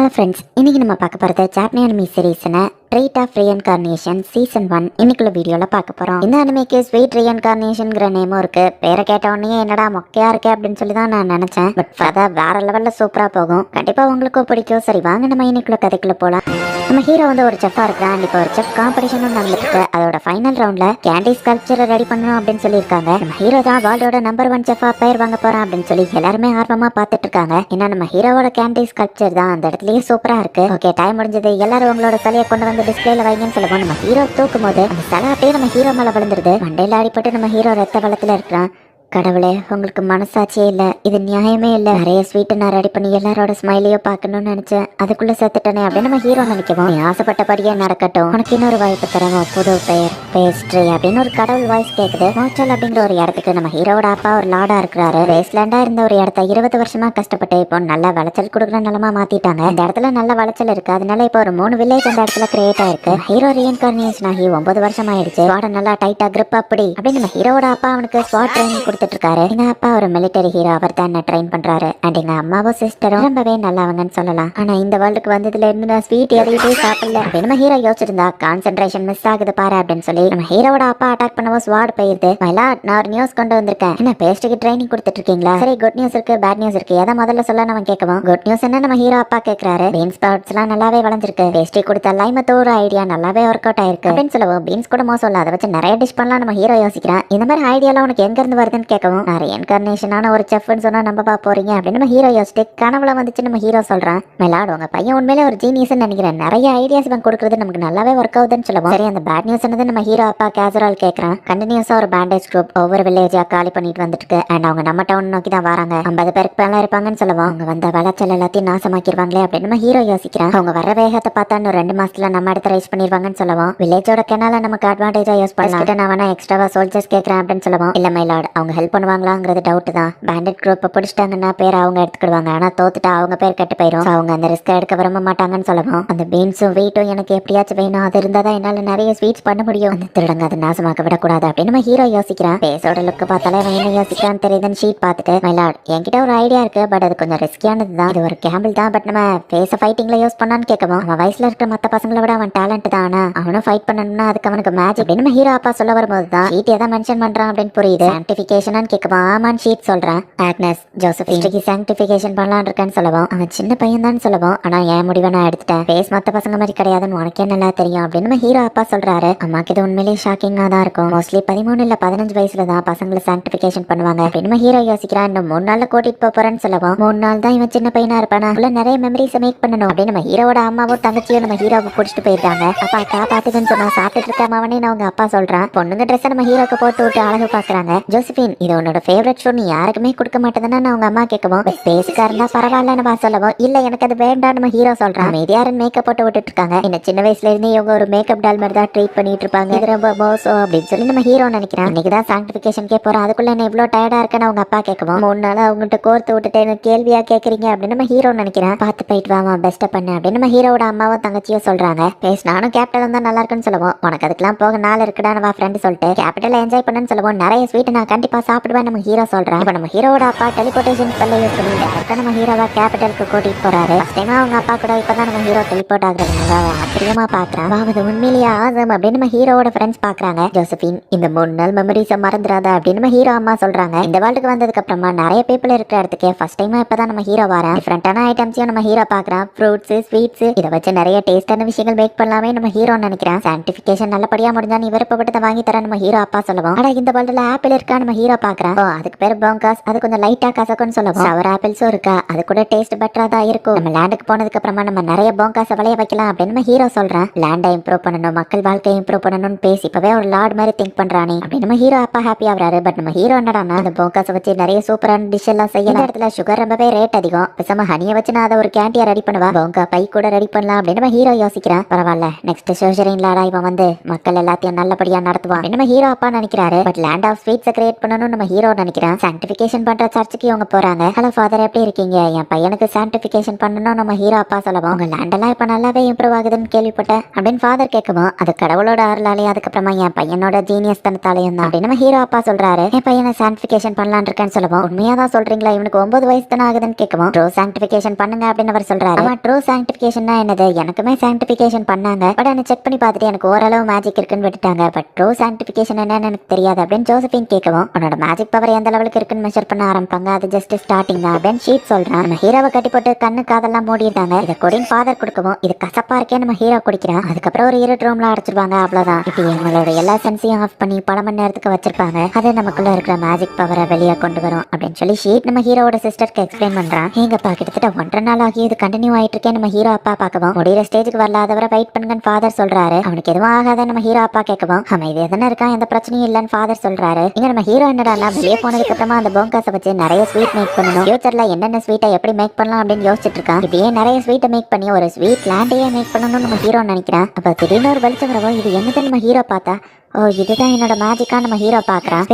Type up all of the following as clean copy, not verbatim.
Hello friends, இன்னைக்கு நம்ம பார்க்க போகிறது ஜாப்பனீஸ் அனிமி சீரீஸ்னு ட்ரீட் ஆஃப் ரீஇன்கார்னேஷன் சீசன் 1 இன்னைக்குள்ள வீடியோவில் பார்க்க போகிறோம். இந்த அனிமிக்கு ஸ்வீட் ரீஇன்கார்னேஷன்ங்கிற நேமும் இருக்கு. பேரை கேட்ட உடனே என்னடா மொக்கையா இருக்கு அப்படின்னு சொல்லி தான் நான் நினச்சேன். பட் அதான் வேற லெவலில் சூப்பராக போகும். கண்டிப்பாக உங்களுக்கும் பிடிக்கும். சரி வாங்க நம்ம இன்னைக்குள்ள கதைக்குள்ள போகலாம். நம்ம ஹீரோ வந்து ஒரு செஃப்பாக இருக்கிறான். இப்போ ஒரு செஃப் காம்படிஷனும் நடந்துருக்கு. அதோட ஃபைனல் ரவுண்டில் கேண்டி ஸ்கல்ப்சரை ரெடி பண்ணணும் அப்படின்னு சொல்லியிருக்காங்க. நம்ம ஹீரோ தான் வேர்ல்டோட நம்பர் 1 செஃப்பாக பேர் வாங்க போகிறான் அப்படின்னு சொல்லி எல்லாருமே ஆர்வமாக பார்த்துட்டு இருக்காங்க. ஏன்னா நம்ம ஹீரோவோட கேண்டி ஸ்கல்ப்சர் தான் அந்த இடத்துலயே சூப்பரா இருக்கு. ஓகே, டைம் முடிஞ்சது. எல்லாரும் உங்களோட சிலையை கொண்டு வந்து டிஸ்பிளேல வைங்கன்னு சொல்லுவோம். நம்ம ஹீரோ தூக்கும் போது அந்த சிலை அப்படியே நம்ம ஹீரோ மேல விழுந்துருது. மண்டையில அடிப்பட்டு நம்ம ஹீரோ ரத்த வெள்ளத்துல இருக்கிறான். கடவுளே, உங்களுக்கு மனசாட்சியே இல்லை, இது நியாயமே இல்லை. நிறைய ஸ்வீட்டை நான் ரெடி பண்ணி எல்லாரோட ஸ்மைலையோ பார்க்கணும்னு நினைச்சேன், அதுக்குள்ள சேர்த்துட்டேனே அப்படின்னு நம்ம ஹீரோ நினைக்கவும், நீ ஆசைப்பட்டபடியே நடக்கட்டும், உனக்கு இன்னொரு வாய்ப்பு தரவும், புது பெயர் பேஸ்ட்ரி அப்படின்னு ஒரு கடவுள் வாய்ஸ் கேட்குது. மோச்சல் அப்படிங்கிற ஒரு இடத்துக்கு நம்ம ஹீரோட அப்பா ஒரு லாடா இருக்கிறாரு. வேஸ்ட்லேண்டா இருந்த ஒரு இடத்த 20 வருஷமா கஷ்டப்பட்டு இப்போ நல்ல விளைச்சல் கொடுக்குற நிலமா மாத்திட்டாங்க. இந்த இடத்துல நல்ல விளைச்சல் இருக்கு. அதனால இப்போ ஒரு 3 வில்லேஜ் அந்த இடத்துல கிரியேட் ஆயிருக்கு. ஹீரோ ரீஇன்கார்னேஷன் ஆகி 9 வருஷம் ஆயிடுச்சு. ஸ்வாட நல்லா டைட்டா கிரிப் அப்படி அப்படின்னு நம்ம ஹீரோட அப்பா அவனுக்கு ஸ்வாட் ட்ரைனிங் கொடுத்துட்டு இருக்காரு. எங்க அப்பா ஒரு மிலிட்டரி ஹீரோ, அவர் தான் என்ன ட்ரெயின் பண்றாரு. அண்ட் எங்க அம்மாவும் சிஸ்டரும் ரொம்பவே நல்லவங்கன்னு சொல்லலாம். ஆனா இந்த வேர்ல்டுக்கு வந்ததுல இருந்து நான் ஸ்வீட் எதையுமே சாப்பிடல அப்படின்னு நம்ம ஹீரோ யோசிச்சிருந்தா கான்சென்ட்ரேஷன் மிஸ் ஆகுது பாரு அப்படின்னு சொல்லி நம்ம ஹீரோட அப்பா அட்டாக் பண்ணவும் ஸ்வாட் போயிருது. நான் ஒரு நியூஸ் கொண்டு வந்திருக்கேன். என்ன பேஸ்ட்க்கு ட்ரைனிங் கொடுத்துட்டு இருக்கீங்களா? சரி, குட் நியூஸ் இருக்கு, பேட் நியூஸ் இருக்கு, எதை முதல்ல சொல்ல நம்ம கேட்கவும், குட் நியூஸ் என்ன நம்ம ஹீரோ அப்பா கேட்கிறாரு. பீன்ஸ் ஸ்ப்ரவுட்ஸ் எல்லாம் நல்லாவே வளர்ந்துருக்கு. பேஸ்ட்ரி கொடுத்த லைமத்தோட ஐடியா நல்லாவே ஒர்க் அவுட் ஆயிருக்கு அப்படின்னு சொல்லவும், பீன்ஸ் கூட மோசம் இல்ல, அதை வச்சு நிறைய டிஷ் பண்ணலாம் நம்ம ஹீரோ யோசிக்கிறான். இந்த மாதிரி ஐடியாலாம் உனக்கு எங்க இருந்து வருதுன்னு கேட்கவும், ரீஇன்கார்னேஷனான ஒரு செஃப்னு சொன்னா நம்ப போறீங்க அப்படின்னு நம்ம ஹீரோ யோசிச்சு கனவுல வந்துச்சு நம்ம ஹீரோ சொல்றான். மெலாட், உங்க பையன் உண்மையிலே ஒரு ஜீனியஸ் நினைக்கிறேன். நிறைய ஐடியாஸ் இவன் கொடுக்குறது நமக்கு நல்லாவே ஒர்க் ஆகுதுன்னு சொல்லுவோம். சரி, அந்த பேட் நியூஸ் என்னது நம்ம ஹீரோ அப்பா கேசரால் கேட்கறான். கண்டினியூஸா ஒரு பேண்டேஜ் குரூப் ஒவ்வொரு வில்லேஜா காலி பண்ணிட்டு வந்துட்டு இருக்கு. அண்ட் அவங்க நம்ம டவுன் நோக்கி தான் வராங்க. 50 பேருக்கு மேல இருப்பாங்கன்னு சொல்லுவோம். அவங்க வந்த விளைச்சல் எல்லாத்தையும் நாசமாக்கிடுவாங்களே அப்படின்னு நம்ம ஹீரோ யோசிக்கிறான். அவங்க வர வேகத்தை பார்த்தா இன்னும் 2 மாசத்துல நம்ம இடத்த ரைஸ் பண்ணிடுவாங்கன்னு சொல்லுவோம். வில்லேஜோட கெனால நமக்கு அட்வான்டேஜா யூஸ் பண்ணலாம். நான் வேணா எக்ஸ்ட்ராவா சோல்ஜர்ஸ் கேட்கறேன் அப்படின்னு சொல்லுவோம். இல்ல மைலாட், அவங்க ஹெல்ப் பண்ணுவாங்களாங்கிறது டவுட் தான். பேண்டட் குரூப்பை பிடிச்சிட்டாங்கன்னா பேர் அவங்க எடுத்துக்கிடுவாங்க. ஆனா தோத்துட்டா அவங்க பேர் கெட்டு போயிடும். அவங்க அந்த ரிஸ்க் எடுக்க விரும்ப மாட்டாங்கன்னு சொல்லுவோம். அந்த பீன்ஸும் வீட்டும் எனக்கு எப்படியாச்சும் வேணும். அது இருந்தாதான் என்னால நிறைய ஸ்வீட்ஸ் பண்ண முடியும். அந்த திருடங்க அதை நாசமாக்க விடக்கூடாது அப்படின்னு நம்ம ஹீரோ யோசிக்கிறான். பேஸோட லுக்கு பார்த்தாலே அவன் என்ன யோசிக்கிறான்னு தெரியுதுன்னு ஷீட் பார்த்துட்டு, மைலாட் என்கிட்ட ஒரு ஐடியா இருக்கு, பட் அது கொஞ்சம் ரிஸ்கியானது தான். இது ஒரு கேம்பிள் தான், பட் நம்ம பேஸ ஃபைட்டிங்ல யூஸ் பண்ணான்னு கேட்கவும், அவன் வயசுல இருக்கிற மத்த பசங்களை விட அவன் டேலண்ட் தான். அவனும் ஃபைட் பண்ணணும்னா அதுக்கு அவனுக்கு மேட்ச் அப்படின்னு நம்ம ஹீரோ அப்பா சொல்ல வரும்போது தான் ஷீட் எதை மென்ஷன் பண்றான் அப்படின்னு புரியுது. சாங்டிஃபிகேஷன் கேட்கவும், ஆமான்னு ஷீட் சொல்றான். ஆக்னஸ் ஜோசபின்க்கு சாங்டிஃபிகேஷன் பண்ணலான்னு இருக்கேன்னு சொல்லுவோம். அவன் சின்ன பையன் தான் சொல்லுவோம். ஆனா என் முடிவை நான் எடுத்துட்டேன். பேஸ் மத்த பசங்க மாதிரி கிடையாதுன்னு உனக்கே நல்லா தெரியும் அப்படின்னு நம்ம ஹீரோ அப்பா சொல்றாரு. அம்மாக்கு இது உண்மையிலேயே ஷாக்கிங்கா தான் இருக்கும். மோஸ்ட்லி 13 இல்ல 15 வயசுல தான் பசங்களை சாங்டிஃபிகேஷன் பண்ணுவாங்க அப்படின்னு நம்ம ஹீரோ யோசிக்கிறான். இன்னும் 3 நாள்ல கூட்டிட்டு போறேன்னு சொல்லுவோம். 3 நாள் தான் இவன் சின்ன பையனா இருப்பானா, நிறைய மெமரிஸ் மேக் பண்ணணும் அப்படின்னு நம்ம ஹீரோட அம்மாவும் தங்கச்சியும் நம்ம ஹீரோவுக்கு பிடிச்சிட்டு போயிருக்காங்க. அப்பா காப்பாத்துக்குன்னு சொன்னா சாப்பிட்டு இருக்க அவனே அவங்க அப்பா சொல்றான். பொண்ணுங்க ட்ரெஸ் நம்ம ஹீரோக்கு போட்டு விட்டு அழகு பாக்குறாங்க. ஜோசபின், இது உன்னோட ஃபேவரட் ஷோ, நீ யாருக்குமே கொடுக்க மாட்டேதுன்னா அவங்க அம்மா கேட்கவும், பேசிக்கா இருந்தா பரவாயில்லன்னு வா சொல்லவும், இல்ல எனக்கு அது வேண்டாம் நம்ம ஹீரோ சொல்றான். அமைதியாரன் மேக்கப் போட்டு விட்டுட்டு இருக்காங்க. இந்த சின்ன வயசுல இருந்து இவங்க ஒரு மேக்கப் டால் மாதிரி தான் ட்ரீட் பண்ணிட்டு இருப்பாங்க. இது ரொம்ப மோசம் அப்படின்னு சொல்லி நம்ம ஹீரோ நினைக்கிறான். இன்னைக்குதான் சாங்டிஃபிகேஷன்கே போறோம், அதுக்குள்ள என்ன இவ்வளவு டயர்டா இருக்குன்னு அவங்க அப்பா கேட்கவும், 3 நாள் அவங்ககிட்ட கோர்த்து விட்டுட்டு எனக்கு கேள்வியா கேட்கறீங்க அப்படின்னு நம்ம ஹீரோ நினைக்கிறான். பார்த்து போயிட்டு வாமா, பெஸ்ட் பண்ணு அப்படின்னு நம்ம ஹீரோட அம்மாவும் தங்கச்சியும் சொல்றாங்க. பேஸ் நானும் கேபிட்டல் தான் நல்லா இருக்குன்னு சொல்லுவோம். உனக்கு அதுக்கெல்லாம் போக நாள் இருக்குடா நம்ம ஃப்ரெண்ட் சொல்லிட்டு கேபிட்டல் என்ஜாய் பண்ணுன்னு சொல்லுவோம். நிறைய ஸ்வீட் நான் கண்டிப்பா சாப்பிடுவேன் நம்ம ஹீரோ சொல்றான். இப்ப நம்ம ஹீரோட அப்பா டெலிபோர்டேஷன் ஸ்பெல்ல யூஸ் பண்ணி நம்ம ஹீரோவா கேபிட்டலுக்கு கூட்டிட்டு போறாரு. ஃபர்ஸ்ட் டைமா அவங்க அப்பா கூட இப்பதான் நம்ம ஹீரோ டெலிபோர்ட் ஆகுறதுனால ஆச்சரியமா பாக்குறான். அது உண்மையிலேயே ஆசம் அப்படின்னு நம்ம ஹீரோட ஃப்ரெண்ட்ஸ் பாக்குறாங்க. ஜோசபின், இந்த 3 நாள் மெமரிஸை மறந்துடாத அப்படின்னு நம்ம ஹீரோ அம்மா சொல்றாங்க. இந்த வேர்ல்டுக்கு வந்ததுக்கு அப்புறமா நிறைய பீப்புள் இருக்கிற இடத்துக்கு ஃபர்ஸ்ட் டைமா இப்பதான் நம்ம ஹீரோ வரான். டிஃபரெண்டான ஐட்டம்ஸையும் நம்ம ஹீரோ பாக்குறான். ஃப்ரூட்ஸ், ஸ்வீட்ஸ், இதை வச்சு நிறைய டேஸ்டான விஷயங்கள் மேக் பண்ணலாமே நம்ம ஹீரோ நினைக்கிறான். சாங்டிஃபிகேஷன் நல்லபடியா முடிஞ்சா நீ விருப்பப்பட்டதை வாங்கி தர நம்ம ஹீரோ அப்பா சொல்லுவோம். ஆனா இந்த வேர்ல்டுல ஆப்பிள் இருக்கா நம்ம ஹீரோ பாக்குறான். அதுக்கு பேர் போங்காஸ், அது கொஞ்சம் லைட்டா கசக்குன்னு சொல்லுவோம். சவர் ஆப்பிள்ஸும் இருக்கா, அது கூட டேஸ்ட் பெட்டரா தான் இருக்கும். நம்ம லேண்டுக்கு போனதுக்கு அப்புறமா நம்ம நிறைய போங்காஸை விளைய வைக்கலாம் அப்படின்னு நம்ம ஹீரோ சொல்றான். லேண்டை இம்ப்ரூவ் பண்ணணும், மக்கள் வாழ்க்கையை இம்ப்ரூவ் பண்ணணும்னு பேசி இப்பவே ஒரு லார்ட் மாதிரி திங்க் பண்றானே அப்படின்னு நம்ம ஹீரோ அப்பா ஹாப்பி ஆகுறாரு. பட் நம்ம ஹீரோ என்னடானா அந்த போங்காஸை வச்சு நிறைய சூப்பரான டிஷ் எல்லாம் செய்யலாம். இடத்துல சுகர் ரொம்பவே ரேட் அதிகம், பேசாம ஹனியை வச்சு நான் அதை ஒரு கேண்டியா ரெடி பண்ணுவா, போங்கா பை கூட ரெடி பண்ணலாம் அப்படின்னு நம்ம ஹீரோ யோசிக்கிறான். பரவாயில்ல, நெக்ஸ்ட் சோஷரின் லாடா இவன் வந்து மக்கள் எல்லாத்தையும் நல்லபடியா நடத்துவான் அப்படின்னு நம்ம ஹீரோ அப்பா நினைக்கிறாரு. பட் லேண்ட் ஆஃப் ஸ்வீட்ஸை கிரியேட் பண்ணணும் பண்ணணும்னு நம்ம ஹீரோ நினைக்கிறேன். சாங்டிஃபிகேஷன் பண்ற சர்ச்சுக்கு இவங்க போறாங்க. ஹலோ ஃபாதர், எப்படி இருக்கீங்க? என் பையனுக்கு சாங்டிஃபிகேஷன் பண்ணணும் நம்ம ஹீரோ அப்பா சொல்லவும், உங்க லேண்டெல்லாம் இப்ப நல்லாவே இம்ப்ரூவ் ஆகுதுன்னு கேள்விப்பட்டேன் அப்படின்னு ஃபாதர் கேட்கவும், அது கடவுளோட அருளாலையும் அதுக்கப்புறமா என் பையனோட ஜீனியஸ் தனத்தாலையும் தான் அப்படின்னு நம்ம ஹீரோ அப்பா சொல்றாரு. என் பையனை சாங்டிஃபிகேஷன் பண்ணலான் இருக்கேன்னு சொல்லவும், உண்மையா தான் சொல்றீங்களா? இவனுக்கு 9 வயசு தானே ஆகுதுன்னு கேட்கவும், ட்ரூ சாங்டிஃபிகேஷன் பண்ணுங்க அப்படின்னு அவர் சொல்றாரு. ஆமா, ட்ரூ சாங்டிஃபிகேஷன்னா என்னது? எனக்குமே சாங்டிஃபிகேஷன் பண்ணாங்க, பட் என்ன செக் பண்ணி பார்த்துட்டு எனக்கு ஓரளவு மேஜிக் இருக்குன்னு விட்டுட்டாங்க. பட் ட்ரூ சாங்டிஃபிகேஷன் என்னன்னு எனக்கு தெரியாது அப்படின்னு ஜோசபின் கேட்கவும், உன்னோட மேஜிக் பவர் எந்த லெவலுக்கு இருக்குன்னு மெஷர் பண்ண ஆரம்பிப்பாங்க. அது ஜஸ்ட் ஸ்டார்டிங் தான் அப்படின்னு ஷீட் சொல்றான். நம்ம ஹீரோவை கட்டி போட்டு கண்ணு காதெல்லாம் மூடிட்டாங்க. இதை கொடின் ஃபாதர் கொடுக்கவும், இது கசப்பா இருக்கே நம்ம ஹீரோ குடிக்கிறான். அதுக்கப்புறம் ஒரு இருட்டு ரூம்ல அடைச்சிருவாங்க. அவ்வளவுதான். இப்போ எங்களோட எல்லா சென்ஸையும் ஆஃப் பண்ணி பல மணி நேரத்துக்கு வச்சிருப்பாங்க. அது நமக்குள்ள இருக்கிற மேஜிக் பவரை வெளியே கொண்டு வரும் அப்படின்னு சொல்லி ஷீட் நம்ம ஹீரோட சிஸ்டருக்கு எக்ஸ்பிளைன் பண்றான். எங்கப்பா கிட்டத்தட்ட 1.5 நாள் ஆகி இது கண்டினியூ ஆயிட்டு இருக்கேன். நம்ம ஹீரோ அப்பா பார்க்கவும், முடிகிற ஸ்டேஜுக்கு வரலாதவரை வெயிட் பண்ணுங்கன்னு ஃபாதர் சொல்றாரு. அவனுக்கு எதுவும் ஆகாத நம்ம ஹீரோ அப்பா கேட்கவும், அமைதி எதனா இருக்கான், எந்த பிரச்சனையும் இல்லைன்னு ஃபாதர் சொல்றாரு. இங்க நம்ம ஹீரோ என்னடா வெளியே போனதுக்கு அப்புறமா அந்த போங்காஸை வச்சு நிறைய ஸ்வீட் மேக் பண்ணணும், ஃபியூச்சர்ல என்னென்ன ஸ்வீட்டை எப்படி மேக் பண்ணலாம் அப்படின்னு யோசிச்சுட்டு இருக்கான். இப்படியே நிறைய ஸ்வீட்டை மேக் பண்ணி ஒரு ஸ்வீட் லேண்டையே மேக் பண்ணணும்னு நம்ம ஹீரோ நினைக்கிறான். அப்ப திடீர்னு ஒரு வெளிச்சம் வரவும், இது என்னது நம்ம ஹீரோ பார்த்தா, ஓ இதுதான் என்னோட மேஜிக்கா நம்ம ஹீரோ பாக்குறான்.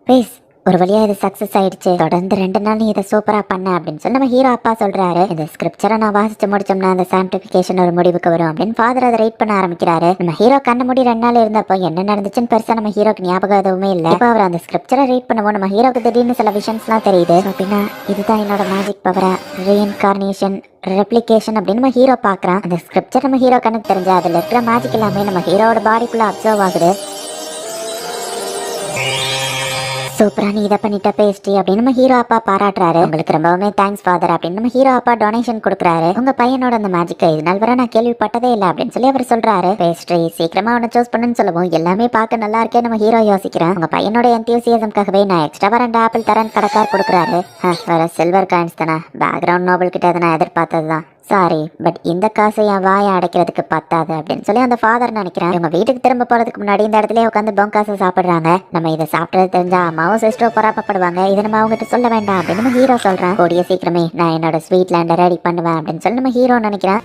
பேஸ் ஒரு வழியா இது சக்சஸ் ஆயிடுச்சு. தொடர்ந்து 2 நாள் நீ இதை சூப்பரா பண்ண அப்படின்னு சொல்லி நம்ம ஹீரோ அப்பா சொல்றாரு. இந்த ஸ்கிரிப்சரை நான் வாசிச்சு முடிச்சோம்னா அந்த சாங்டிஃபிகேஷன் ஒரு முடிவுக்கு வரும் அப்படின்னு ஃபாதர் அதை ரைட் பண்ண ஆரம்பிக்கிறாரு. நம்ம ஹீரோ கண்ண மூடி 2 நாள் இருந்தப்போ என்ன நடந்துச்சுன்னு பெருசா நம்ம ஹீரோக்கு ஞாபகம் எதுவுமே இல்லை. இப்போ அவர் அந்த ஸ்கிரிப்சரை ரீட் பண்ணுவோம். நம்ம ஹீரோக்கு திடீர்னு சில விஷயம்ஸ்லாம் தெரியுது. அப்படின்னா இதுதான் என்னோட மேஜிக் பவரா, ரீஇன்கார்னேஷன், ரெப்ளிகேஷன் அப்படின்னு நம்ம ஹீரோ பாக்குறான். அந்த ஸ்கிரிப்சர் நம்ம ஹீரோ கண்ணுக்கு தெரிஞ்சா அதுல இருக்கிற மேஜிக் எல்லாமே நம்ம ஹீரோட பாடிக்குள்ள அப்சர்வ் ஆகுது. சூப்பரா நீ இதை பண்ணிட்ட பேஸ்டி அப்படின்னு நம்ம ஹீரோ அப்பா பாராட்டுறாரு. உங்களுக்கு ரொம்பவுமே தேங்க்ஸ் ஃபாதர் அப்படின்னு நம்ம ஹீரோ அப்பா டொனேஷன் கொடுக்குறாரு. உங்க பையனோட அந்த மேஜிக்கை இது நாள் வரை நான் கேள்விப்பட்டதே இல்லை அப்படின்னு சொல்லி அவர் சொல்றாரு. பேஸ்ட்ரி சீக்கிரமா அவனை சூஸ் பண்ணுன்னு சொல்லவும், எல்லாமே பார்க்க நல்லா இருக்கே நம்ம ஹீரோ யோசிக்கிறேன். உங்க பையனோட எந்தியூசியசம்காகவே நான் எக்ஸ்ட்ராவா 2 ஆப்பிள் தரேன் கடைக்கார் கொடுக்குறாரு. வேற சில்வர் காயின்ஸ் தானே, பேக்ரவுண்ட் நோபல் கிட்ட அதை நான் எதிர்பார்த்ததுதான். சாரி, பட் இந்த காசை என் வாயை அடைக்கிறதுக்கு பத்தாது அப்படின்னு சொல்லி அந்த ஃபாதர் நினைக்கிறேன். இவங்க வீட்டுக்கு திரும்ப போறதுக்கு முன்னாடி இந்த இடத்துல உட்காந்து பொங்காசை சாப்பிடுறாங்க. நம்ம இதை சாப்பிட்றது தெரிஞ்சா அம்மாவும் சிஸ்டரும் பொறாப்பப்படுவாங்க. இதை நம்ம அவங்ககிட்ட சொல்ல வேண்டாம் அப்படின்னு நம்ம ஹீரோ சொல்றேன். கூடிய சீக்கிரமே நான் என்னோட ஸ்வீட் லேண்டை ரெடி பண்ணுவேன் அப்படின்னு சொல்லி நம்ம ஹீரோ நினைக்கிறேன்.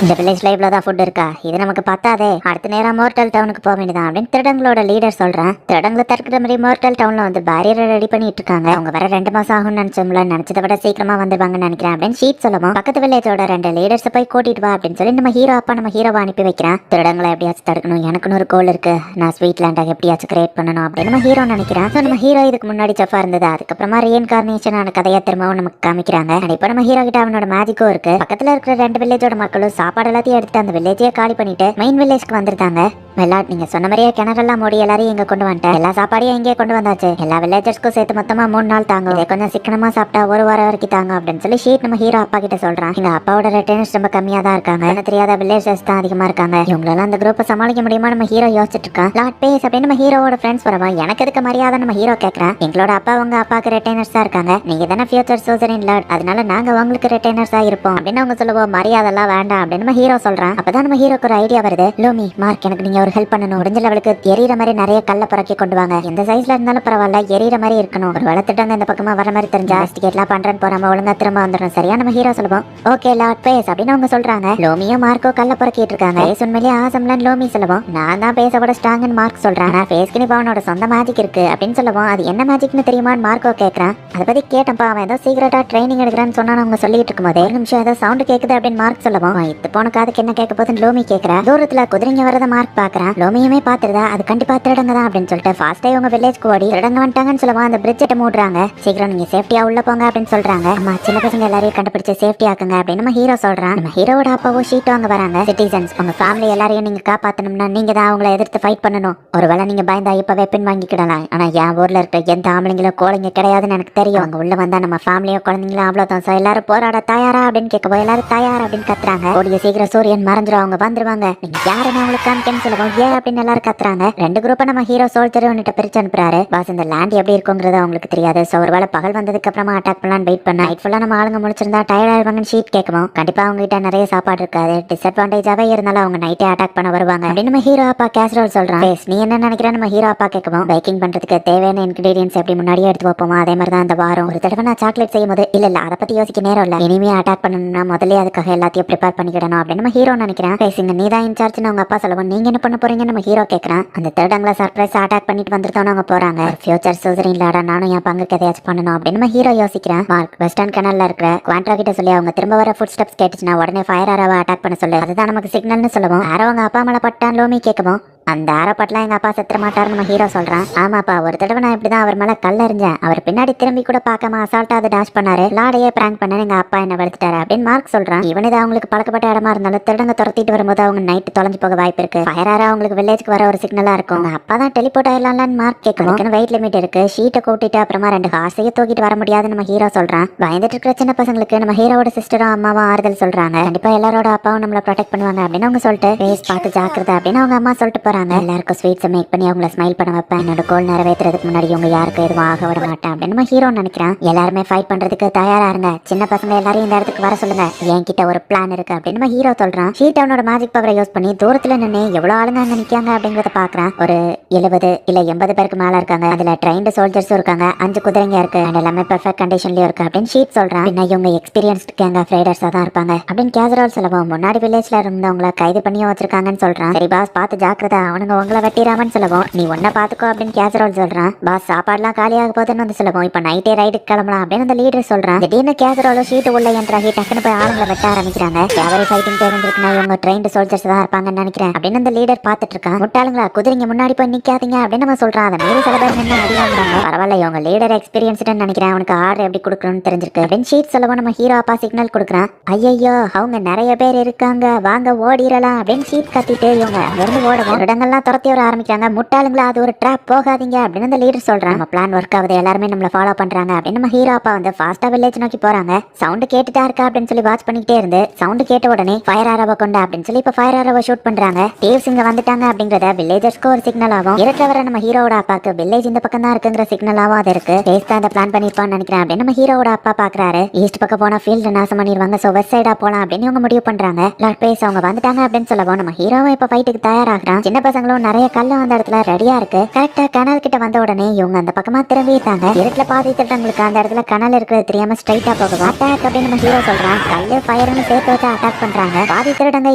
இந்த வில்லேஜ்ல இவ்வளவுதான் ஃபுட் இருக்கா, இது நமக்கு பத்தாதே, அடுத்த நேரம் மோர்டல் டவுனுக்கு போக வேண்டியதான் அப்படின்னு திருடங்களோட லீடர் சொல்றேன். திருடங்களை தடுக்கிற மாதிரி மோர்டல் டவுன்ல வந்து பேரியரை ரெடி பண்ணிட்டு இருக்காங்க. அவங்க வர 2 மாசம் ஆகும்னு நினைச்சோம்ல, நினைச்சதை விட சீக்கிரமா வந்துருவாங்கன்னு நினைக்கிறேன் அப்படின்னு ஷீட் சொல்லவும், பக்கத்து வில்லேஜோட 2 லீடர்ஸ் போய் கூட்டிட்டு வா அப்படின்னு சொல்லி நம்ம ஹீரோ அப்பா நம்ம ஹீரோவை அனுப்பி வைக்கிறேன். திருடங்களை எப்படியாச்சும் தடுக்கணும், எனக்குன்னு ஒரு கோல் இருக்கு, நான் ஸ்வீட் லேண்டை எப்படியாச்சும் கிரியேட் பண்ணணும் அப்படின்னு நம்ம ஹீரோ நினைக்கிறேன். ஸோ நம்ம ஹீரோ இதுக்கு முன்னாடி செஃபா இருந்தது, அதுக்கப்புறமா ரீஇன்கார்னேஷனான கதையை திரும்பவும் நமக்கு காமிக்கிறாங்க. இப்போ நம்ம ஹீரோ கிட்ட அவனோட மேஜிக்கும் இருக்கு. பக்கத்துல இருக்கிற 2 வில்லேஜோட மக்களும் சாப்பாடு எல்லாத்தையும் எடுத்துட்டு அந்த வில்லேஜே காலி பண்ணிட்டு மெயின் வில்லேஜ்க்கு வந்திருக்காங்க. வெள்ளாட் நீங்க சொன்ன மாதிரியே கிணறெல்லாம் மூடி எல்லாரையும் இங்க கொண்டு வந்துட்டேன். எல்லா சாப்பாடையும் இங்கே கொண்டு வந்தாச்சு. எல்லா வில்லேஜர்ஸ்க்கும் சேர்த்து மொத்தமா 3 நாள் தாங்க, இதை கொஞ்சம் சிக்கனமா சாப்பிட்டா 1 வாரம் வரைக்கும் தாங்க அப்படின்னு சொல்லி ஷீட் நம்ம ஹீரோ அப்பா கிட்ட சொல்றான். எங்க அப்பாவோட ரிட்டர்ன்ஸ் ரொம்ப கம்மியா தான் இருக்காங்க, என்ன தெரியாத வில்லேஜர்ஸ் தான் அதிகமா இருக்காங்க. இவங்களெல்லாம் அந்த குரூப்பை சமாளிக்க முடியுமா நம்ம ஹீரோ யோசிச்சுட்டு இருக்கான். லாட் பேஸ் அப்படின்னு நம்ம ஹீரோவோட ஃப்ரெண்ட்ஸ் வரவா, எனக்கு எதுக்கு மரியாதை நம்ம ஹீரோ கேட்கறான். எங்களோட அப்பா உங்க அப்பாவுக்கு ரிட்டர்னர்ஸா இருக்காங்க, நீங்க தானே ஃபியூச்சர் சோசரின் லார்ட், அதனால நாங்க உங்களுக்கு ரிட்டர்னர்ஸா இருப்போம் அப்படின்னு அவங்க சொல்லுவோம். மரியாதை எல்லாம் வேண்டாம் அப்படின்னு நம்ம ஹீரோ சொல்றான். அப்பதான் நம்ம ஹீரோக்கு ஒரு ஐடியா வருது. லூமி, மார்க், எனக்கு நீங்க ஒரு ஹெல்ப் பண்ணணும். முடிஞ்ச லெவலுக்கு எரியிற மாதிரி நிறைய கல்ல புறக்கி கொண்டு வாங்க. எந்த சைஸ்ல இருந்தாலும் பரவாயில்ல, எரியிற மாதிரி இருக்கணும். ஒரு வளர்த்துட்டாங்க இந்த பக்கமா வர மாதிரி தெரிஞ்சா இன்வெஸ்டிகேட்லாம் பண்றேன்னு போறாம ஒழுங்கா திரும்ப வந்துடும். சரியா நம்ம ஹீரோ சொல்லுவோம். ஓகே லார்ட் பேஸ் அப்படின்னு அவங்க சொல்றாங்க. லோமியும் மார்க்கோ கல்ல புறக்கிட்டு இருக்காங்க. பேஸ் உண்மையிலேயே ஆசம்லாம் லோமி சொல்லுவோம். நான் தான் பேசோட ஸ்ட்ராங்னு மார்க் சொல்றேன். ஆனா பேஸ்க்கு இப்போ அவனோட சொந்த மேஜிக் இருக்கு அப்படின்னு சொல்லுவோம். அது என்ன மேஜிக்னு தெரியுமான்னு மார்க்கோ கேட்கறான். அதை பத்தி கேட்டப்பா அவன் ஏதோ சீக்கிரட்டா ட்ரைனிங் எடுக்கிறான்னு சொன்னா அவங்க சொல்லிட்டு இருக்கும்போது ஒரு நிமிஷம் ஏதோ சவுண்ட் கேக்குது அப்படின்னு மார்க் சொல்லுவோம். இது போன காதுக்கு என்ன கேட்க போதுன்னு லோமி கேட்கறா. தூரத்துல குதிரைங்க வரத மார்க் பாக்குறான். லோமியுமே பாத்துருதா, அது கண்டிப்பா திருடங்க தான் அப்படின்னு சொல்லிட்டு ஃபாஸ்டா இவங்க வில்லேஜ்க்கு ஓடி திருடங்க வந்துட்டாங்கன்னு சொல்லுவான். அந்த பிரிட்ஜை மூடுறாங்க. சீக்கிரம் நீங்க சேஃப்டியா உள்ள போங்க அப்படின்னு சொல்றாங்க. அம்மா சின்ன பசங்க எல்லாரையும் கண்டுபிடிச்சு சேஃப்டி ஆக்குங்க அப்படின்னு நம்ம ஹீரோ சொல்றான். நம்ம ஹீரோட அப்பாவோ ஷீட் வாங்க வராங்க. சிட்டிசன்ஸ், உங்க ஃபேமிலி எல்லாரையும் நீங்க காப்பாத்தணும்னா நீங்க தான் அவங்களை எதிர்த்து ஃபைட் பண்ணணும். ஒருவேளை நீங்க பயந்தா இப்பவே பின் வாங்கிக்கிடலாம். ஆனா என் ஊர்ல இருக்க எந்த ஆம்பளைங்களோ கோழைங்க கிடையாதுன்னு எனக்கு தெரியும். அவங்க உள்ள வந்தா நம்ம ஃபேமிலியோ குழந்தைங்களோ அவ்வளவுதான். சோ எல்லாரும் போராட தயாரா அப்படின்னு கேட்கப்போ எல்லாரும் தயார் அப்படின்னு கத்துறாங்க. கூடிய சீக்கிரம் சூரியன் மறைஞ்சிரும், அவங்க வந்துருவாங்க, நீங்க யாருன்னு அவங்களுக்கு காமிக்கன்னு சொல்லுவோம். ஏன் அப்படின்னு எல்லாரும் கத்துறாங்க. 2 குரூப்பா நம்ம ஹீரோ சோல்ஜர் பிரிச்சு அனுப்புறாரு. பாஸ் இந்த லேண்ட் எப்படி இருக்குங்கிறது அவங்களுக்கு தெரியாது. சோ ஒருவேளை பகல் வந்ததுக்கு அப்புறமா அட்டாக் பண்ணலான்னு வெயிட் பண்ணா நைட் ஃபுல்லா நம்ம ஆளுங்க முடிச்சிருந்தா டயர்ட் ஆயிடுவாங்கன்னு ஷீட் கேட்கும். கண்டிப்பா அவங்க கிட்ட நிறைய சாப்பாடு இருக்காது, டிஸ்அட்வான்டேஜாவே இருந்தாலும் அவங்க நைட்டே அட்டாக் பண்ண வருவாங்க அப்படின்னு நம்ம ஹீரோ அப்பா கேஸ்ரோல் சொல்றான். நீ என்ன நினைக்கிற நம்ம ஹீரோ அப்பா கேட்கும். பேக்கிங் பண்றதுக்கு தேவையான இன்கிரீடியன்ஸ் எப்படி முன்னாடியே எடுத்து வைப்போமா அதே மாதிரி தான் அந்த வாரம். ஒரு தடவை நான் சாக்லேட் செய்யும் போது இல்ல அதை பத்தி யோசிக்க நேரம் இல்ல, இனிமே அட்டாக் பண்ணணும்னா முதல்ல அதுக்காக எல்லாத்தையும் ப்ரிப்பேர் பண்ணிக்கிட வைக்கணும் அப்படின்னு நம்ம ஹீரோ நினைக்கிறேன். பேசுங்க நீ தான் இன்சார்ஜ்னு அவங்க அப்பா சொல்லவும் நீங்க என்ன பண்ண போறீங்க நம்ம ஹீரோ கேட்கறான். அந்த திருடங்களை சர்ப்ரைஸ் அட்டாக் பண்ணிட்டு வந்துட்டோம் அவங்க போறாங்க. ஃபியூச்சர் சூசரின் இல்லாடா நானும் என் பங்குக்கு எதையாச்சும் பண்ணணும் அப்படின்னு நம்ம ஹீரோ யோசிக்கிறேன். மார்க் வெஸ்டர்ன் கனல்ல இருக்கிற குவான்ட்ரா கிட்ட சொல்லி அவங்க திரும்ப வர ஃபுட் ஸ்டெப்ஸ் கேட்டுச்சுன்னா உடனே ஃபயர் ஆரோவை அட்டாக் பண்ண சொல்லு, அதுதான் நமக்கு சிக்னல்னு சொல்லுவோம். ஆரோ அவங்க அப்பா மேல பட்டான் லோமி கேட்கவும் அந்த ஆரப்பட்டலாம் எங்க அப்பா செத்துற மாட்டாரு நம்ம ஹீரோ சொல்றான். ஆமாப்பா ஒரு தடவை நான் இப்படிதான் அவர் மேல கல் எறிஞ்சேன், அவர் பின்னாடி திரும்பி கூட பார்க்காம அசால்ட்டா அதை டாஷ் பண்ணாரு, லாடையே பிராங்க் பண்ண எங்க அப்பா என்ன வளர்த்துட்டாரு அப்படின்னு மார்க் சொல்றான். இவன் இது அவங்களுக்கு பழக்கப்பட்ட இடமா இருந்தாலும் திருடங்க துரத்திட்டு வரும்போது அவங்க நைட்டு தொலைஞ்சு போக வாய்ப்பு இருக்கு. ஃபயர் ஆரா அவங்களுக்கு வில்லேஜ்க்கு வர ஒரு சிக்னலா இருக்கும். உங்க அப்பா தான் டெலிபோர்ட் ஆயிடலாம்னு மார்க் கேட்கணும். வெயிட் லிமிட் இருக்கு, ஷீட்டை கூட்டிட்டு அப்புறமா 2 ஹார்ஸையும் தூக்கிட்டு வர முடியாதுன்னு நம்ம ஹீரோ சொல்றான். பயந்துட்டு இருக்கிற சின்ன பசங்களுக்கு நம்ம ஹீரோட சிஸ்டரும் அம்மாவும் ஆறுதல் சொல்றாங்க. கண்டிப்பா எல்லாரோட அப்பாவும் நம்மள ப்ரொடெக்ட் பண்ணுவாங்க அப்படின்னு அவங்க சொல்லிட்டு ஃபேஸ் பார்த்து ஜாக்கிரதை அப்படின்னு அவங்க அம்மா சொல்லிட்டு போறாங்க. எல்லாருக்கும் ஸ்வீட்ஸை மேக் பண்ணி அவங்கள ஸ்மைல் பண்ண வைப்பேன், என்னோட கோல் நிறைவேற்றுறதுக்கு முன்னாடி இவங்க யாருக்கும் எதுவும் ஆக விட மாட்டேன் அப்படின்னு நம்ம ஹீரோ நினைக்கிறான். எல்லாருமே ஃபைட் பண்றதுக்கு தயாரா இருங்க, சின்ன பசங்க எல்லாரும் இந்த இடத்துக்கு வர சொல்லுங்க, என்கிட்ட ஒரு பிளான் இருக்கு அப்படின்னு நம்ம ஹீரோ சொல்றான். ஷீட் அவனோட மேஜிக் பவரை யூஸ் பண்ணி தூரத்துல நின்று எவ்வளவு ஆளுங்க அங்க நிக்காங்க அப்படிங்கறத பாக்குறான். ஒரு 70 இல்ல 80 பேருக்கு மேல இருக்காங்க. அதுல ட்ரெயின்டு சோல்ஜர்ஸும் இருக்காங்க, 5 குதிரைங்க இருக்கு, அண்ட் எல்லாமே பெர்ஃபெக்ட் கண்டிஷன்லயும் இருக்கு அப்படின்னு ஷீட் சொல்றான். பின்ன இவங்க எக்ஸ்பீரியன்ஸ்ட் கேங் ஆஃப் ரைடர்ஸா தான் இருப்பாங்க அப்படின்னு கேசரோல் சொல்லவும் முன்னாடி வில்லேஜ்ல இருந்தவங்களை கைது பண்ணியும் வச்சிருக்காங்கன்னு சொல்றான். சரி பாஸ் பார்த்து ஜாக்கிரதை, அவனுங்க உங்களை வெட்டிராமன்னு சொல்லவும் நீ ஒன்ன பாத்துக்கோ அப்படின்னு கேசரோல் சொல்றான். பாஸ் சாப்பாடுலாம் காலியாக போதுன்னு வந்து சொல்லவும் இப்ப நைட்டே ரைடுக்கு கிளம்பலாம் அப்படின்னு அந்த லீடர் சொல்றான். திடீர்னு கேசரோல ஷீட் உள்ள என்றாகி டக்குன்னு போய் ஆளுங்களை வெட்ட ஆரம்பிக்கிறாங்க. கேவரி ஃபைட்டிங் தெரிஞ்சிருக்குன்னா இவங்க ட்ரெயின்டு சோல்ஜர்ஸ் தான் இருப்பாங்கன்னு நினைக்கிறேன் அப்படின்னு அந்த லீடர் பாத்துட்டு இருக்கான். முட்டாளுங்களா குதிரைங்க முன்னாடி போய் நிக்காதீங்க அப்படின்னு நம்ம சொல்றான். அதை மீறி சில பேர் நின்று அடிவாங்கிறாங்க. பரவாயில்ல இவங்க லீடர் எக்ஸ்பீரியன்ஸ்டுன்னு நினைக்கிறேன், அவனுக்கு ஆர்டர் எப்படி கொடுக்கணும்னு தெரிஞ்சிருக்கு அப்படின்னு ஷீட் சொல்லவும் நம்ம ஹீரோ அப்பா சிக்னல் கொடுக்குறான். ஐயோ அவங்க நிறைய பேர் இருக்காங்க, வாங்க ஓடிரலாம் அப்படின்னு ஷீட் கத்திட்டு இவங்க அங்கிருந்து ஓடவும் இடங்கள்லாம் துரத்தி வர ஆரம்பிக்கிறாங்க. முட்டாளுங்களா அது ஒரு ட்ராப், போகாதீங்க அப்படின்னு அந்த லீடர் சொல்றான். நம்ம பிளான் ஒர்க் ஆகுது, எல்லாருமே நம்மள ஃபாலோ பண்றாங்க அப்படின்னு நம்ம ஹீரோ அப்பா வந்து ஃபாஸ்டா வில்லேஜ் நோக்கி போறாங்க. சவுண்ட் கேட்டுட்டா இருக்கா அப்படின்னு சொல்லி வாட்ச் பண்ணிக்கிட்டே இருந்து சவுண்ட் கேட்ட உடனே ஃபயர் ஆரோவை கொண்டா அப்படின்னு சொல்லி இப்ப ஃபயர் ஆரோவை ஷூட் பண்றாங்க. டீவ்ஸ் இங்க வந்துட்டாங்க அப்படிங்கறத வில்லேஜர்ஸ்க்கு ஒரு சிக்னல் ஆகும். இருட்டுல வர நம்ம ஹீரோட அப்பாக்கு வில்லேஜ் இந்த பக்கம் தான் இருக்குங்கிற சிக்னலாவும் அது இருக்கு. டேஸ் தான் இந்த பிளான் பண்ணிருப்பான்னு நினைக்கிறேன் அப்படின்னு நம்ம ஹீரோட அப்பா பாக்குறாரு. ஈஸ்ட் பக்கம் போனா ஃபீல்டு நாசம் பண்ணிடுவாங்க, சோ வெஸ்ட் சைடா போலாம் அப்படின்னு இவங்க முடிவு பண்றாங்க. லார்ட் பேஸ் அவங்க வந்துட்டாங்க அப்படின்னு சொல்லவும் நம்ம ஹீரோவும் இப்ப ஃபைட்டுக்கு தயாராகிறான். சின்ன பசங்களும் நிறைய கல்லு அந்த இடத்துல ரெடியா இருக்கு. கரெக்டா கனல் கிட்ட வந்த உடனே இவங்க அந்த பக்கமா திரும்பிட்டாங்க. இருட்டுல பாதி திருடங்களுக்கு அந்த இடத்துல கனல் இருக்கிறது தெரியாம ஸ்ட்ரைட்டா போகும். அட்டாக் அப்படின்னு நம்ம ஹீரோ சொல்றான். கல்லு ஃபயர்னு சேர்த்து வச்சு அட்டாக் பண்றாங்க. பாதி திருடங்க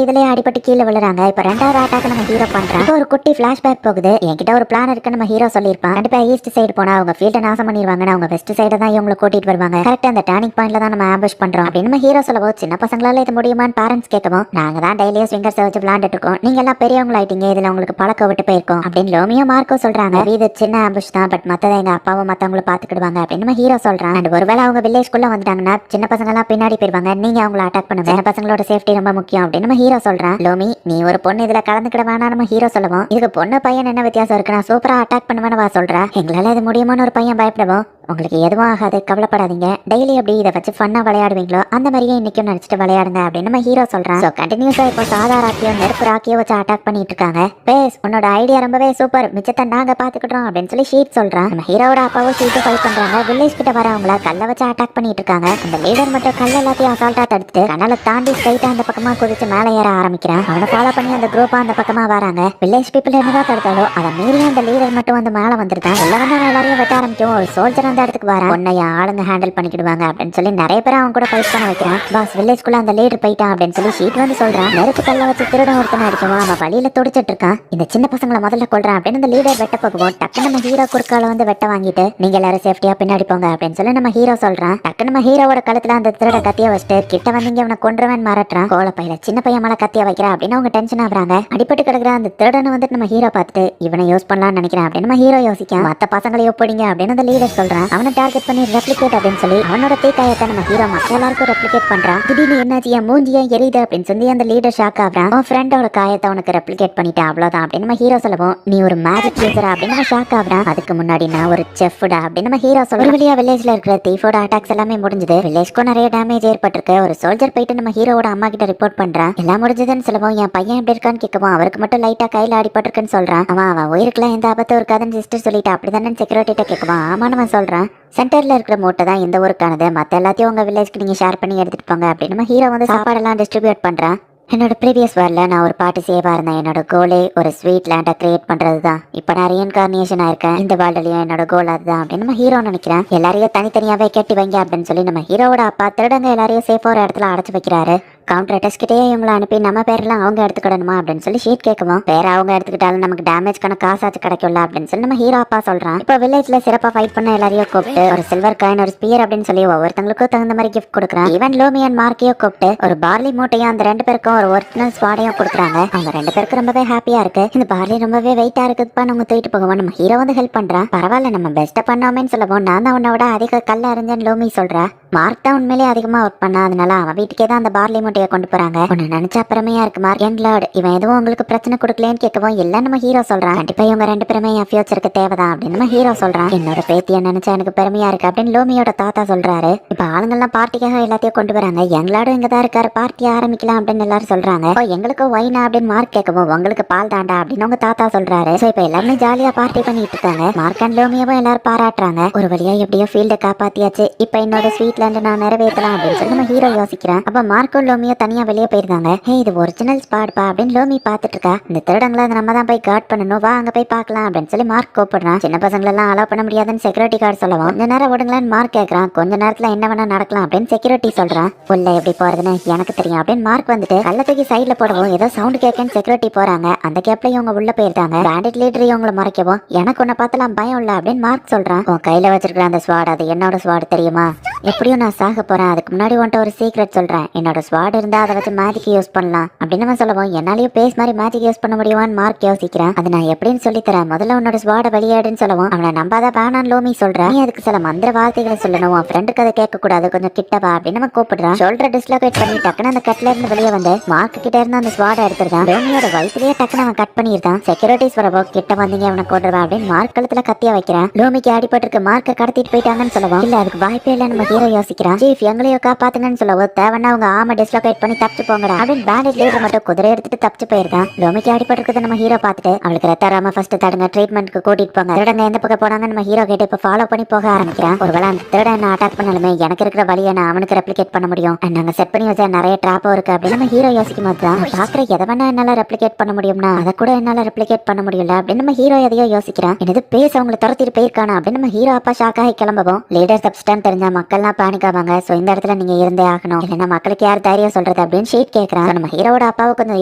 இதுலயே அடிபட்டு கீழே விழுறாங்க. இப்ப 2வது அட்டாக் நம்ம ஹீரோ பண்றான். ஒரு குட்டி பிளாஷ்பேக் போகுது. என்கிட்ட ஒரு பிளான் இருக்கு நம்ம ஹீரோ சொல்லியிருப்பான். கண்டிப்பா ஈஸ்ட் சைடு போனா அவங்க ஃபீல்ட நாசம் பண்ணிடுவாங்க, அவங்க வெஸ்ட் சைடு தான் இவங்களை கூட்டிட்டு வருவாங்க. கரெக்டா அந்த டர்னிங் பாயிண்ட்ல தான் நம்ம ஆம்புஷ் பண்றோம் அப்படின்னு நம்ம ஹீரோ சொல்லவும் சின்ன பசங்களால இது முடியுமான்னு பேரண்ட்ஸ் கேட்கவும் நாங்க தான் டெய்லியும் ஸ்விங்கர்ஸ் வச்சு விளையாண்டுட்டு இருக்கோம், நீங்க எல்லாம் பெரியவங்களாயிட்டீங்க, இதுல உங்களுக்கு பழக்க விட்டு போயிருக்கோம் அப்படின்னு லோமியோ மார்க்கோ சொல்றாங்க. இது சின்ன ஆம்புஷ் தான், பட் மத்ததை எங்க அப்பாவும் மத்தவங்களும் பாத்துக்கிடுவாங்க அப்படின்னு நம்ம ஹீரோ சொல்றான். அண்ட் ஒருவேளை அவங்க வில்லேஜ்குள்ள வந்துட்டாங்கன்னா சின்ன பசங்க எல்லாம் பின்னாடி போயிருவாங்க, நீங்க அவங்களை அட்டாக் பண்ணுங்க, சின்ன பசங்களோட சேஃப்டி ரொம்ப முக்கியம் அப்படின்னு நம்ம ஹீரோ சொல்றான். லோமி நீ ஒரு பொண்ணு இதுல கலந்துக்கிட வேணா நம்ம ஹீரோ சொல்லுவோம். இதுக்கு பொண்ணு பையன் என்ன வித்தியாசம் இருக்கு, நான் சூப்பரா அட்டாக் பண்ணுவேன்னு வா சொல்றா. எங்களால இது முடியுமான்னு ஒரு பையன் பயப்படுவோம். உங்களுக்கு எதுவும் ஆகாது, கவலைப்படாதீங்க, டெய்லி அப்படி இதை வச்சு ஃபன்னா விளையாடுவீங்களோ அந்த மாதிரியே இன்னைக்கும் நினைச்சிட்டு விளையாடுங்க அப்படின்னு நம்ம ஹீரோ சொல்றான். ஸோ கண்டினியூஸா இப்போ சாதா ராக்கியோ நெருப்பு ராக்கியோ வச்சு அட்டாக் பண்ணிட்டு இருக்காங்க. பேஸ் உன்னோட ஐடியா ரொம்பவே சூப்பர், மிச்சத்தை நாங்க பாத்துக்கிட்டோம் அப்படின்னு சொல்லி ஷீட் சொல்றான். நம்ம ஹீரோட அப்பாவும் ஷீட்டு ஃபைட் பண்றாங்க. வில்லேஜ் கிட்ட வரவங்கள கல்ல வச்சு அட்டாக் பண்ணிட்டு இருக்காங்க. அந்த லீடர் மட்டும் கல்ல எல்லாத்தையும் அசால்ட்டா தடுத்து கனலை தாண்டி ஸ்ட்ரைட்டா அந்த பக்கமா குதிச்சு மேலே ஏற ஆரம்பிக்கிறான். அவனை ஃபாலோ பண்ணி அந்த குரூப்பா அந்த பக்கமா வராங்க. வில்லேஜ் பீப்புள் என்னதான் தடுத்தாலும் அதை மீறி அந்த லீடர் மட்டும் வந்து மேலே வந்துருக்கான். எல்லாரும் எல்லாரையும் வெட்ட ஆரம்பிக்கும். ஒரு சோல்ஜர் அந்த இடத்துக்கு வர உன்னை ஆளுங்க ஹேண்டில் பண்ணிக்கிடுவாங்க அப்படின்னு சொல்லி நிறைய பேர் அவன் கூட ஃபைட் பண்ண வைக்கிறான். பாஸ் வில்லேஜ்குள்ள அந்த லீடர் போயிட்டான் அப்படின்னு சொல்லி ஷீட் வந்து சொல்றான். நெருப்பு கல்ல வச்சு திருடன் ஒருத்தனை அடிக்கவும் அவன் வழியில துடிச்சிட்டு இருக்கான். இந்த சின்ன பசங்களை முதல்ல கொள்றான் அப்படின்னு அந்த லீடர் வெட்ட போகுவோம். டக்கு நம்ம ஹீரோ குறுக்கால வந்து வெட்ட வாங்கிட்டு நீங்க எல்லாரும் சேஃப்டியா பின்னாடி போங்க அப்படின்னு சொல்லி நம்ம ஹீரோ சொல்றான். டக்கு நம்ம ஹீரோவோட கழுத்துல அந்த திருட கத்திய வச்சுட்டு கிட்ட வந்தீங்க அவனை கொன்றுவன் மிரட்டுறான். கோல பையில சின்ன பையன் மேல கத்திய வைக்கிறா அப்படின்னு அவங்க டென்ஷன் ஆகுறாங்க. அடிப்பட்டு கிடக்குற அந்த திருடனை வந்துட்டு நம்ம ஹீரோ பார்த்துட்டு இவனை யூஸ் பண்ணலாம்னு நினைக்கிறேன் அப்படின்னு நம்ம ஹீரோ யோசிக்க மத்த பசங்களையோ பிடிங்க அப்படின்னு அந்த லீடர் சொல்றான். அவனை டார்கெட் பண்ணி ரெப்ளிகேட் அப்படின்னு சொல்லி அவனோட தீக்காயத்தை நம்ம ஹீரோ மத்த எல்லாருக்கும் ரெப்ளிகேட் பண்றான். திடீர்னு என்னாச்சு என் மூஞ்சியா எரியுது அப்படின்னு சொல்லி அந்த லீடர் ஷாக் ஆகுறான். அவன் ஃப்ரெண்டோட காயத்தை அவனுக்கு ரெப்ளிகேட் பண்ணிட்டா அவ்வளவுதான் அப்படின்னு நம்ம ஹீரோ சொல்லுவோம். நீ ஒரு மேஜிக் யூசரா அப்படின்னு நம்ம ஷாக் ஆகுறான். அதுக்கு முன்னாடி நான் ஒரு செஃப்டா அப்படின்னு நம்ம ஹீரோ சொல்லுவோம். ஒரு வழியா வில்லேஜ்ல இருக்கிற தீஃபோட அட்டாக்ஸ் எல்லாமே முடிஞ்சது. வில்லேஜ்க்கும் நிறைய டேமேஜ் ஏற்பட்டிருக்கு. ஒரு சோல்ஜர் போயிட்டு நம்ம ஹீரோட அம்மா கிட்ட ரிப்போர்ட் பண்றான். எல்லாம் முடிஞ்சதுன்னு சொல்லுவோம். என் பையன் எப்படி இருக்கான்னு கேட்கவும் அவருக்கு மட்டும் லைட்டா கையில அடிபட்டிருக்குன்னு சொல்றான். அவன் உயிருக்குலாம் எந்த ஆபத்தும் இருக்காதுன்னு சிஸ்டர் சொல்லிட்டு அப்படிதானே செக்யூரிட்டிட்ட கேட்குவான். ஆமான்னு சொல்றான். சென்டர்ல இருக்கிற மூட்டை தான் இந்த ஊருக்கானது, மற்ற எல்லாத்தையும் உங்க வில்லேஜ்க்கு நீங்க ஷேர் பண்ணி எடுத்துட்டு போங்க அப்படின்னு நம்ம ஹீரோ வந்து சாப்பாடெல்லாம் டிஸ்ட்ரிபியூட் பண்றான். என்னோட ப்ரீவியஸ் வேர்ல நான் ஒரு பாட்டு சேவா இருந்தேன். என்னோட கோலே ஒரு ஸ்வீட் லேண்டை கிரியேட் பண்றது தான். இப்போ நான் ரீஇன்கார்னேஷன் ஆயிருக்கேன். இந்த வேர்ல்ட்லயும் என்னோட கோல் அதுதான் அப்படின்னு நம்ம ஹீரோ நினைக்கிறேன். எல்லாரையும் தனித்தனியாவே கட்டி வைங்க அப்படின்னு சொல்லி நம்ம ஹீரோவோட அப்பா திருடங்க எல்லாரையும் சேஃபா ஒரு இடத்துல அடைச்சு வைக்கிறாரு. கவுண்டர் டெஸ்கிட்டே இவங்களை அனுப்பி நம்ம பேரெல்லாம் அவங்க எடுத்துக்கிடணுமா அப்படின்னு சொல்லி ஷீட் கேட்கவும், பேர் அவங்க எடுத்துக்கிட்டாலும் நமக்கு டேமேஜ்க்கான காசாச்சு கிடைக்கும்ல அப்படின்னு சொல்லி நம்ம ஹீரோ அப்பா சொல்றான். இப்போ வில்லேஜ்ல சிறப்பா ஃபைட் பண்ண எல்லாரையும் கூப்பிட்டு ஒரு சில்வர் காயின் ஒரு ஸ்பியர் அப்படின்னு சொல்லி ஒவ்வொருத்தங்களுக்கும் தகுந்த மாதிரி கிஃப்ட் கொடுக்குறான். ஈவன் லூமி அண்ட் மார்க்கையும் கூப்பிட்டு ஒரு பார்லி மூட்டையும் அந்த 2 பேருக்கும் ஒரு ஒரிஜினல் ஸ்வாடையும் கொடுக்குறாங்க. அவங்க 2 பேருக்கு ரொம்பவே ஹாப்பியா இருக்கு. இந்த பார்லி ரொம்பவே வெயிட்டா இருக்குதுப்பா, நம்ம தூக்கிட்டு போகவும் நம்ம ஹீரோ வந்து ஹெல்ப் பண்றான். பரவாயில்ல நம்ம பெஸ்ட்டா பண்ணோமேன்னு சொல்லவும், நான் தான் உன்னை விட அதிக கல்ல அறிஞ்சேன்னு லூமி சொல்றா. மார்க் தான் உண்மையிலே அதிகமா ஒர்க் பண்ணா, அதனால அவன் வீட்டுக்கே தான் அந்த பார்லி மூட்டையை கொண்டு போறாங்க. உன்னை நினைச்சா பெருமையா இருக்கு மார்க் அண்ட் லார்ட், இவன் எதுவும் உங்களுக்கு பிரச்சனை கொடுக்கலன்னு கேட்கவும் எல்லாம் நம்ம ஹீரோ சொல்றான். கண்டிப்பா இவங்க 2 பேருமே என் ஃபியூச்சருக்கு தேவைதான் அப்படின்னு நம்ம ஹீரோ சொல்றான். என்னோட பேத்தியை நினைச்சா எனக்கு பெருமையா இருக்கு அப்படின்னு லூமியோட தாத்தா சொல்றாரு. இப்ப ஆளுங்கெல்லாம் பார்ட்டிக்காக எல்லாத்தையும் கொண்டு வராங்க. எங்களாடும் இங்க தான் இருக்காரு, பார்ட்டி ஆரம்பிக்கலாம் அப்படின்னு எல்லாரும் சொல்றாங்க. எங்களுக்கு ஒயினா அப்படின்னு மார்க் கேட்கவும், உங்களுக்கு பால் தாண்டா அப்படின்னு உங்க தாத்தா சொல்றாரு. சோ இப்ப எல்லாருமே ஜாலியா பார்ட்டி பண்ணிட்டு இருக்காங்க. மார்க் அண்ட் லூமியவும் எல்லாரும் பாராட்டுறாங்க. ஒரு வழியா எப்படியோ ஃபீல்ட காப்பாத்தியாச்சு, இப்ப என்னோட ஸ்வீட்ல இருந்து நான் நிறைவேற்றலாம் அப்படின்னு சொல்லி நம்ம ஹீரோ யோசிக்கிறேன். அப்ப மார்க்கும் லூமியோ தனியா வெளியே போயிருந்தாங்க. ஹே இது ஒரிஜினல் ஸ்பாட்பா அப்படின்னு லூமி பாத்துட்டு இருக்கா. இந்த திருடங்களை நம்ம தான் போய் கார்ட் பண்ணணும், வா அங்க போய் பார்க்கலாம் அப்படின்னு சொல்லி மார்க் கூப்பிடுறான். சின்ன பசங்களெல்லாம் அலோவ் பண்ண முடியாதுன்னு செக்யூரிட்டி கார்டு சொல்லவும், கொஞ்ச நேரம் விடுங்களான்னு மார்க் கேட்கறான். கொஞ்ச நேரத்துல என்ன வேணா நடக்கலாம் அப்படின்னு செக்யூரிட்டி சொல்றான். உள்ள எப்படி போறதுன்னு எனக்கு தெரியும் அப்படின்னு மார்க் வந்துட்டு கல்ல தூக்கி சைட்ல போடவும் ஏதோ சவுண்ட் கேட்கன்னு செக்யூரிட்டி போறாங்க. அந்த கேப்ல இவங்க உள்ள போயிருக்காங்க. பேண்டட் லீடர் இவங்களை மறைக்கவும், எனக்கு உன்னை பார்த்தலாம் பயம் இல்ல அப்படின்னு மார்க் சொல்றான். உன் கையில வச்சிருக்கிற அந்த ஸ்வாட் அது என்னோட ஸ்வாட் தெரியுமா, எப்படியும் நான் சாக போறேன், அதுக்கு முன்னாடி உன்ட்ட ஒரு சீக்ரெட் சொல்றேன். என்னோட ஸ்வாட் இருந்தா அதை வச்சு மேஜிக் யூஸ் பண்ணலாம் அப்படின்னு நம்ம சொல்லவும், என்னாலயும் பேஸ் மாதிரி மேஜிக் யூஸ் பண்ண முடியுமான்னு மார்க் யோசிக்கிறேன். அது நான் எப்படின்னு சொல்லி தரேன், முதல்ல உன்னோட ஸ்வாட வெளியாடுன்னு சொல்லவும், அவனை நம்பாத வேணான்னு லூமி சொல்றேன். நீ அதுக்கு சில மந்திர வார்த்தைகளை சொல்லணும், உன் ஃப்ரெண்டுக்கு அதை கேட்க கூடாது, கொஞ்சம் கிட்டவா அப்படின்னு நம்ம கூப்பிடுறான். ஷோல்டர் டிஸ்லோகேட் பண்ணி டக்குன்னு அந்த கட்ல இருந்து வெளியே வந்து மார்க் கிட்ட இருந்து அந்த ஸ்வாட எடுத்துருக்கான். லூமியோட வயிற்றுலயே டக்குன்னு அவன் கட் பண்ணிருக்கான். செக்யூரிட்டிஸ் வரவோ, கிட்ட வந்தீங்க அவனை கொண்டுருவான் அப்படின்னு மார்க் கழுத்துல கத்தியா வைக்கிறான். லூமிக்கு அடிபட்டு மார்க்க கடத்திட்டு போயிட்டாங்கன்னு சொல்லவும், இல்ல அதுக்கு வாய்ப்பே இல்ல நம்ம ஹீரோ யோசிக்கிறான். சீஃப் எங்களையும் காப்பாத்துங்கன்னு சொல்லவோ, தேவைன்னா அவங்க ஆமா டிஸ்லோகேட் பண்ணி தப்பிச்சு போங்கடா அப்படின்னு பேண்டேஜ் லீடர் மட்டும் குதிரை எடுத்துட்டு தப்பிச்சு போயிருக்கான். லூமிக்கு அடிபட்டு நம்ம ஹீரோ பார்த்துட்டு அவளுக்கு ரத்தாராம ஃபர்ஸ்ட் தடுங்க, ட்ரீட்மெண்ட்க்கு கூட்டிட்டு போங்க, திருடங்க எந்த பக்கம் போனாங்க நம்ம ஹீரோ கிட்ட இப்ப ஃபாலோ பண்ணி போக ஆரம்பிக்கிறான். ஒருவேளை அந்த திருடன் என்ன அட்டாக் பண்ணாலுமே எனக்கு இருக்கிற வழியை நான் அவனுக்கு ரெப்ளிகேட் பண்ண முடியும். நாங்க செட் பண்ணி வச்சா நிறைய டிராப்பும் இருக்கு அப்படின்னு நம்ம ஹீரோ யோசிக்கும் போது தான் பாக்குற எதை வேணா என்னால ரெப்ளிகேட் பண்ண முடியும்னா அதை கூட என்னால ரெப்ளிகேட் பண்ண முடியல அப்படின்னு நம்ம ஹீரோ எதையோ யோசிக்கிறான். எனது பேச அவங்களை துரத்திட்டு போயிருக்கானா அப்படின்னு நம்ம ஹீரோ அப்பா ஷாக்காகி கிளம்பவும், லீடர் சப்ஸ்டன் தெரிஞ்சா மக்கள்லாம் பேனிக் ஆவாங்க. சோ இந்த இடத்துல நீங்க இருந்தே ஆகணும், இல்லைன்னா மக்களுக்கு யார் தைரியம் சொல்றது அப்படின்னு ஷீட் கேட்கறான். நம்ம ஹீரோட அப்பாவை கொஞ்சம்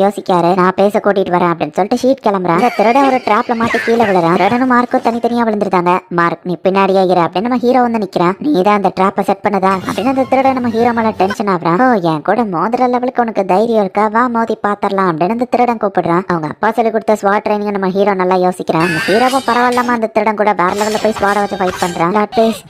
யோசிக்காரு. நான் பேச கூட்டிட்டு வரேன் அப்படின்னு சொல்லிட்டு ஷீட் கிளம்புறான். திருடன் ஒரு டிராப்ல மாட்டி கீழே விழுறான். திருடனும் மார்க்கும் தனித்தனியா விழுந்துருந்தாங்க. மார்க் நீ பின்னாடியே இரு அப்படின்னு நம்ம ஹீரோ வந்து நிக்கிறான். நீ தான் அந்த டிராப்பை செட் பண்ணதா அப்படின்னு அந்த திருடன் நம்ம ஹீரோ மேல டென்ஷன் ஆகுறான். ஓ என் கூட மோதிர லெவலுக்கு உனக்கு தைரியம் இருக்கா, வா மோதி பாத்திரலாம் அப்படின்னு அந்த திருடன் கூப்பிடுறான். அவங்க அப்பா சொல்லி கொடுத்த ஸ்வாட் ட்ரைனிங் நம்ம ஹீரோ நல்லா யோசிக்கிறான். அந்த ஹீரோவும் பரவாயில்லாம அந்த திருடன் கூட வேற லெவல்ல போய் ஸ்வாட வச்சு ஃபைட் பண்றான்.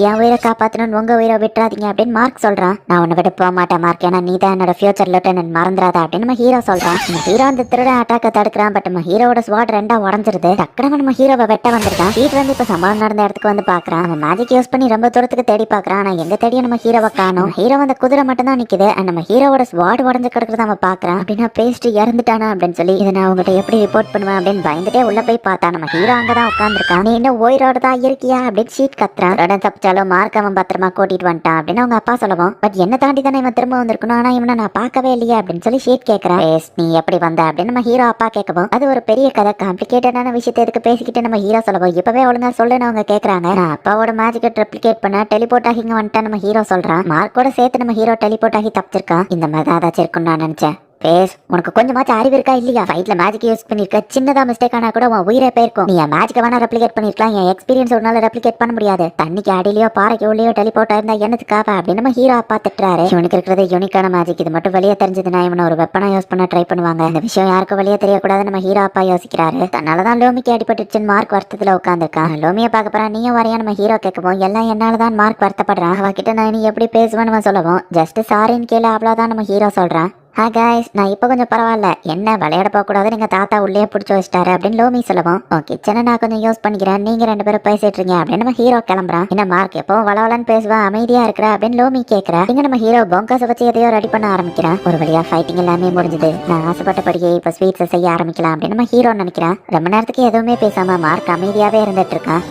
என் உயிரை காப்பாத்தணும்னு உங்க உயிரை விட்டுறாதீங்க அப்படின்னு மார்க் சொல்றான். நான் உன்னை விட்டு போக மாட்டேன் மார்க், ஏன்னா நீ தான் என்னோட ஃபியூச்சர் லிeutenant மறந்துடாத அப்படின்னு நம்ம ஹீரோ சொல்றான். நம்ம ஹீரோ அந்த திருடன் அட்டாக்க தடுக்கிறான். பட் நம்ம ஹீரோட ஸ்வாட் ரெண்டா உடஞ்சிருது. டக்குனு நம்ம ஹீரோவை வெட்ட வந்திருக்கான். ஷீட் வந்து இப்ப சம்பவம் நடந்த இடத்துக்கு வந்து பாக்குறான். அவன் மேஜிக் யூஸ் பண்ணி ரொம்ப தூரத்துக்கு தேடி பாக்குறான். ஆனா எங்க தேடியும் நம்ம ஹீரோவை காணோம். ஹீரோ அந்த குதிரை மட்டும் தான் நிக்குது. நம்ம ஹீரோவோட ஸ்வாட் உடஞ்சு கிடக்குறத அவன் பாக்குறான். அப்படின்னா பேஸ்ட் இறந்துட்டானா அப்படின்னு சொல்லி இதை நான் அவங்ககிட்ட எப்படி ரிப்போர்ட் பண்ணுவேன் அப்படின்னு பயந்துட்டே உள்ள போய் பார்த்தா நம்ம ஹீரோ அங்கதான் உட்காந்துருக்கான். நீ இன்னும் உயிரோட தான் இருக்கியா அப்படின்னு ஷீட் கத்துறான். உடன் தப்பிச்சாலும் மார்க் அவன் பத்திரமா கூட்டிட்டு வந்துட்டான் அப்படின்னு அவங்க அப்பா சொல்லவும், பட் என்ன தாண்டி தானே இவன் திரும்ப வந்திருக்கணும், ஆனா இவனை நான் பார்க்கவே இல்லையா அப்படின்னு சொல்லி ஷீட் கேட்கறான். நீ எப்படி வந்த அப்படின்னு நம்ம ஹீரோ அப்பா கேட்கவும், அது ஒரு பெரிய கதை, காம்ப்ளிகேட்டடான விஷயத்தை எதுக்கு பேசிக்கிட்டு நம்ம ஹீரோ சொல்லவும், இப்பவே ஒழுங்கா சொல்லுன்னு அவங்க கேட்கறாங்க. நான் அப்பாவோட மேஜிக்கை ரெப்ளிகேட் பண்ண டெலிபோர்ட் ஆகி இங்க வந்துட்டேன் நம்ம ஹீரோ சொல்றான். மார்க்கோட சேர்த்து நம்ம ஹீரோ டெலிபோர்ட் ஆகி தப்பிச்சிருக்கான். இந்த மாதிரி தான் ஏதாச்சும் இருக்குன்னு நான் நினைச்சேன். பேஸ் உனக்கு கொஞ்சமாச்சும் அறிவு இருக்கா இல்லையா? ஃபைட்ல மேஜிக் யூஸ் பண்ணிருக்க, சின்னதா மிஸ்டேக் ஆனா கூட உன் உயிரே போயிருக்கும். நீ என் மேஜிக்கை வேணா ரெப்ளிகேட் பண்ணிருக்கலாம், என் எக்ஸ்பீரியன்ஸ் ஒரு நாள் ரெப்ளிகேட் பண்ண முடியாது. தண்ணிக்கு அடியிலயோ பாறைக்கு உள்ளேயோ டெலிபோர்ட் ஆயிருந்தா என்னதுக்காக அப்படின்னு நம்ம ஹீரோ அப்பா திட்டுறாரு. இவனுக்கு இருக்கிறது யூனிக்கான மேஜிக், இது மட்டும் வெளியே தெரிஞ்சதுன்னா இவனை ஒரு வெப்பனா யூஸ் பண்ண ட்ரை பண்ணுவாங்க. இந்த விஷயம் யாருக்கும் வெளியே தெரியக்கூடாது நம்ம ஹீரோ அப்பா யோசிக்கிறாரு. தன்னாலதான் லோமிக்கு அடிபட்டுச்சுன்னு மார்க் வருத்தத்துல உட்காந்துருக்கான். லோமியை பார்க்க போறான். நீயும் வரையா நம்ம ஹீரோ கேட்கவும், எல்லாம் என்னாலதான் மார்க் வருத்தப்படுறான். அவகிட்ட நான் நீ எப்படி பேசுவேன்னு சொல்லவும், ஜஸ்ட் சாரின்னு கேளு அவ்வளவுதான் நம்ம ஹீரோ சொல்றான். ஹாய் காய்ஸ், நான் இப்போ கொஞ்சம் பரவாயில்ல, என்ன விளையாட போகக்கூடாது, நீங்கள் தாத்தா உள்ளே பிடிச்சி வச்சிட்டாரு அப்படின்னு லோமி சொல்லவும், ஓ கிச்சனை நான் கொஞ்சம் யூஸ் பண்ணிக்கிறேன், நீங்கள் 2 பேரும் பேசிட்டு இருக்கீங்க அப்படின்னு நம்ம ஹீரோ கிளம்புறான். என்ன மார்க் எப்பவும் வளவலன்னு பேசுவேன், அமைதியாக இருக்கிற அப்படின்னு லோமி கேட்குறா. இங்கே நம்ம ஹீரோ பொங்காசை வச்சு எதையோ ரெடி பண்ண ஆரம்பிக்கிறான். ஒரு வழியாக ஃபைட்டிங் எல்லாமே முடிஞ்சது. நான் ஆசைப்பட்டபடியே இப்போ ஸ்வீட்ஸை செய்ய ஆரம்பிக்கலாம் அப்படின்னு நம்ம ஹீரோ நினைக்கிறான். ரொம்ப நேரத்துக்கு எதுவுமே பேசாம மார்க் அமைதியாகவே இருந்துட்டு இருக்கான்.